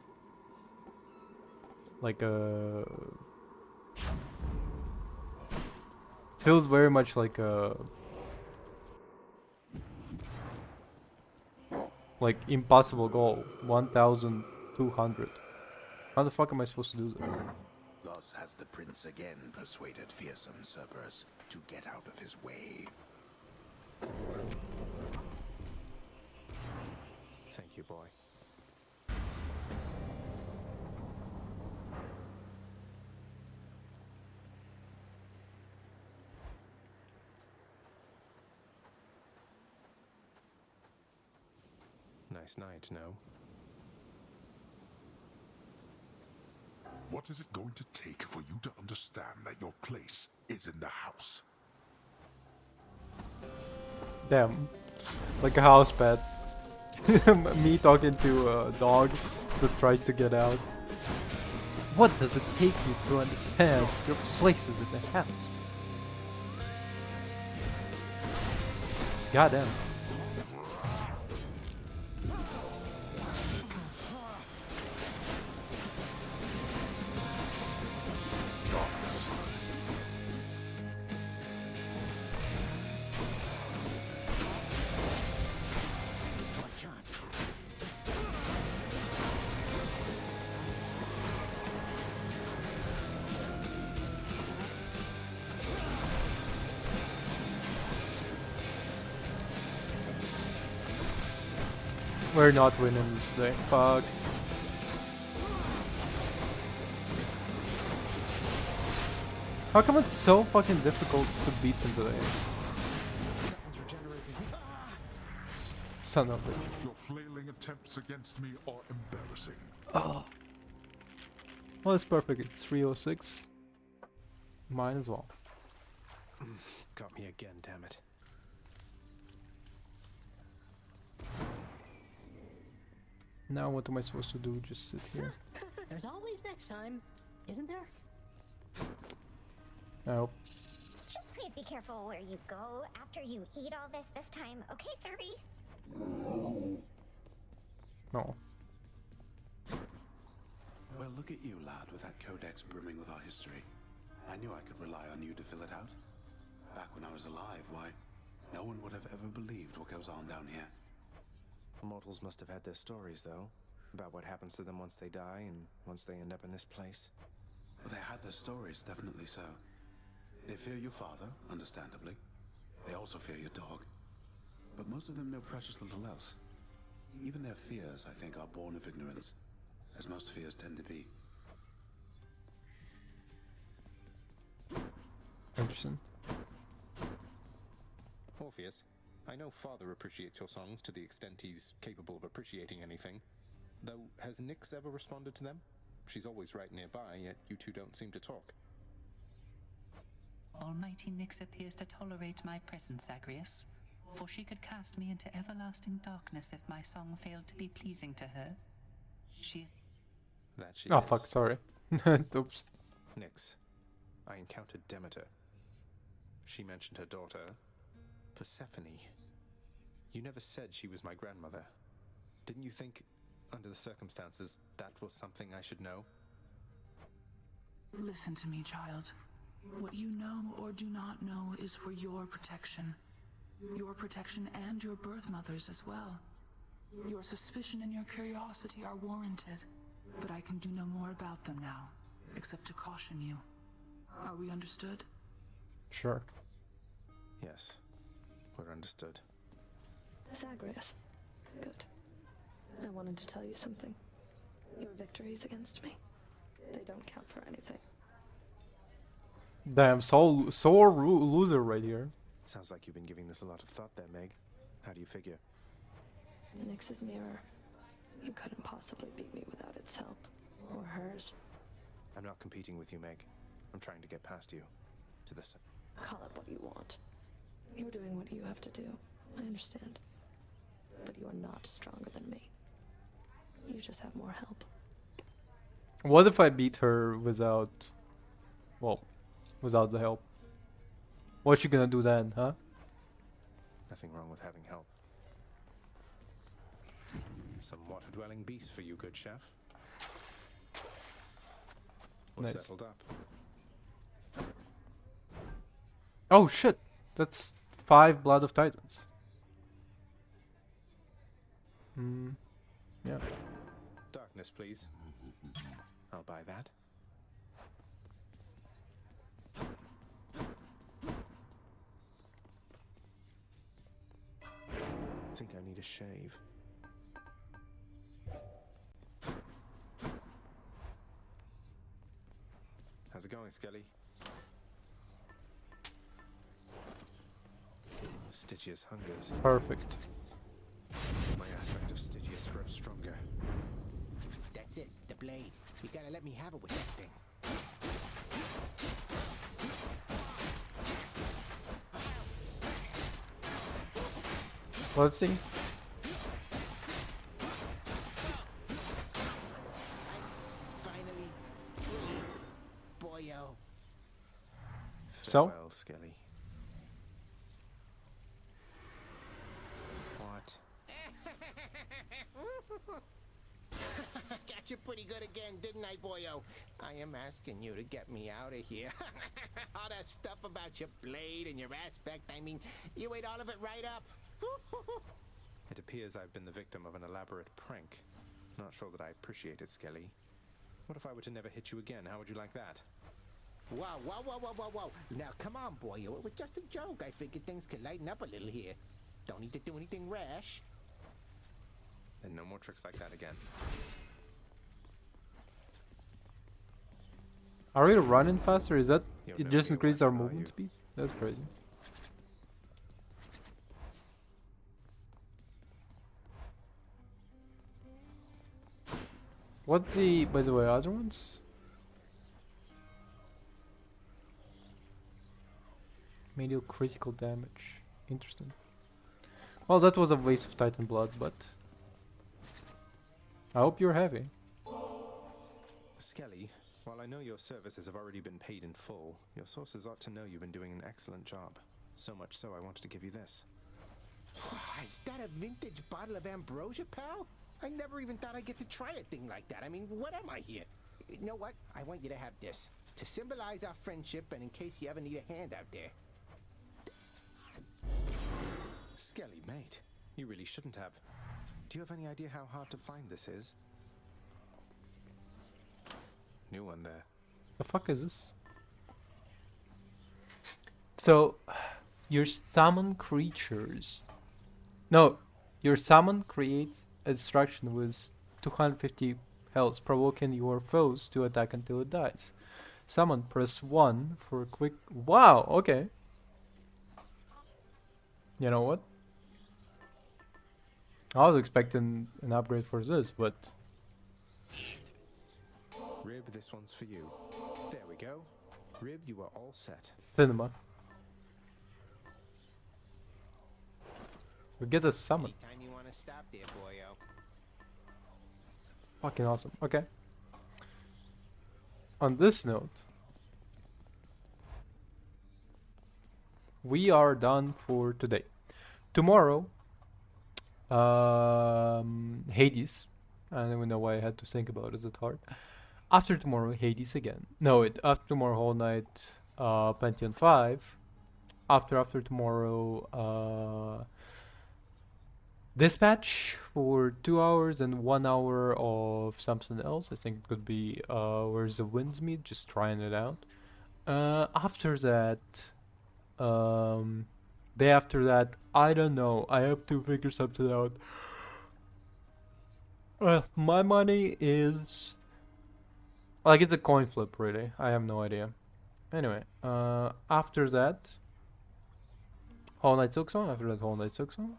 very much like impossible goal. 1200. How the fuck am I supposed to do that?
Thus has the prince again persuaded fearsome Cerberus to get out of his way.
Thank you, boy. Nice night, no?
What is it going to take for you to understand that your place is in the house?
Damn. Like a house pet. Me talking to a dog that tries to get out. What does it take you to understand your place is in the house? Goddamn. We're not winning this today. Fuck. How come it's so fucking difficult to beat them today? Son of a...
Your flailing attempts against me are embarrassing.
Oh. Well, it's perfect. It's 306. Mine as well.
Got me again, damn it.
Now what am I supposed to do? Just sit here?
There's always next time, isn't there?
No.
Just please be careful where you go after you eat all this time, okay, Serby?
No.
Well, look at you, lad, with that codex brimming with our history. I knew I could rely on you to fill it out. Back when I was alive, why, no one would have ever believed what goes on down here.
Mortals must have had their stories, though, about what happens to them once they die and once they end up in this place.
Well, they had their stories, definitely so. They fear your father, understandably. They also fear your dog. But most of them know precious little else. Even their fears, I think, are born of ignorance, as most fears tend to be.
Interesting.
Orpheus, I know Father appreciates your songs to the extent he's capable of appreciating anything. Though, has Nyx ever responded to them? She's always right nearby, yet you two don't seem to talk.
Almighty Nyx appears to tolerate my presence, Zagreus, for she could cast me into everlasting darkness if my song failed to be pleasing to her. She is...
That she
Oh
is.
fuck, sorry. Oops.
Nyx, I encountered Demeter. She mentioned her daughter, Persephone. You never said she was my grandmother. Didn't you think, under the circumstances, that was something I should know?
Listen to me, child. What you know or do not know is for your protection. Your protection and your birth mother's as well. Your suspicion and your curiosity are warranted, but I can do no more about them now, except to caution you. Are we understood?
Sure.
Yes, we're understood.
Zagreus. Good. I wanted to tell you something. Your victories against me, they don't count for anything.
Damn, sore loser right here.
Sounds like you've been giving this a lot of thought there, Meg. How do you figure?
Nyx's mirror. You couldn't possibly beat me without its help. Or hers.
I'm not competing with you, Meg. I'm trying to get past you. To this.
Call it what you want. You're doing what you have to do. I understand. But you are not stronger than me. You just have more help.
What if I beat her without... Well, without the help? What's she gonna do then, huh?
Nothing wrong with having help. Some water-dwelling beast for you, good chef. We're
Nice.
settled up.
Oh shit! That's 5 Blood of Titans. Yeah.
Darkness, please. I'll buy that. Think I need a shave. How's it going, Skelly? Stygius hungers.
Perfect.
My aspect of Stygius grows stronger.
That's it, the blade. You gotta let me have it with that thing.
Let's see.
Finally free, boyo.
So?
Farewell, Skelly. What?
Got you pretty good again, didn't I, boyo? I am asking you to get me out of here. All that stuff about your blade and your aspect, I mean, you ate all of it right up.
It appears I've been the victim of an elaborate prank. Not sure that I appreciate it, Skelly. What if I were to never hit you again? How would you like that?
Whoa, whoa, whoa, whoa, whoa, whoa. Now, come on, boyo. It was just a joke. I figured things could lighten up a little here. Don't need to do anything rash.
And no more tricks like that again.
Are we running faster? Is that
You'll
it
know
just
me
increased
alright,
our
are
movement
you?
speed? That's crazy. What's the, by the way, other ones? Medial critical damage. Interesting. Well, that was a waste of Titan blood, but I hope you're happy.
Skelly, while I know your services have already been paid in full, your sources ought to know you've been doing an excellent job. So much so I wanted to give you this.
Is that a vintage bottle of ambrosia, pal? I never even thought I'd get to try a thing like that. I mean, what am I here? You know what? I want you to have this. To symbolize our friendship and in case you ever need a hand out there.
Skelly, mate, you really shouldn't have. Do you have any idea how hard to find this is? New one there.
The fuck is this? So, your summon creatures. No, your summon creates a destruction with 250 health, provoking your foes to attack until it dies. Summon, press 1 for a quick. Wow, okay. You know what? I was expecting an upgrade for this, but.
Rib, this one's for you. There we go. Rib, you are all set.
Cinema. We get a summon.
Anytime you want to stop there, boyo.
Fucking awesome. Okay. On this note, we are done for today. Tomorrow, Hades. I don't even know why I had to think about it at heart. After tomorrow, Hades again. No, after tomorrow, Whole Night, Pantheon 5. After tomorrow, Dispatch for 2 hours and 1 hour of something else. I think it could be Where's the Winds Meet, just trying it out. After that, day after that, I don't know. I have to figure something out. My money is like it's a coin flip, really. I have no idea. Anyway, after that, Whole Night Silksong. After that, Whole Night Silksong.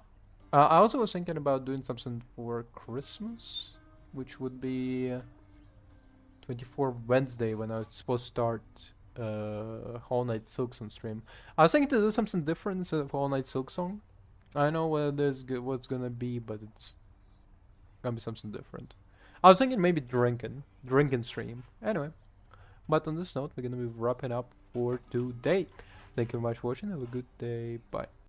I also was thinking about doing something for Christmas, which would be 24 Wednesday when I was supposed to start Whole Night Silksong stream. I was thinking to do something different instead of Whole Night Silksong. I know what's gonna be, but it's gonna be something different. I was thinking maybe drinking stream. Anyway, but on this note, we're gonna be wrapping up for today. Thank you very much for watching. Have a good day. Bye.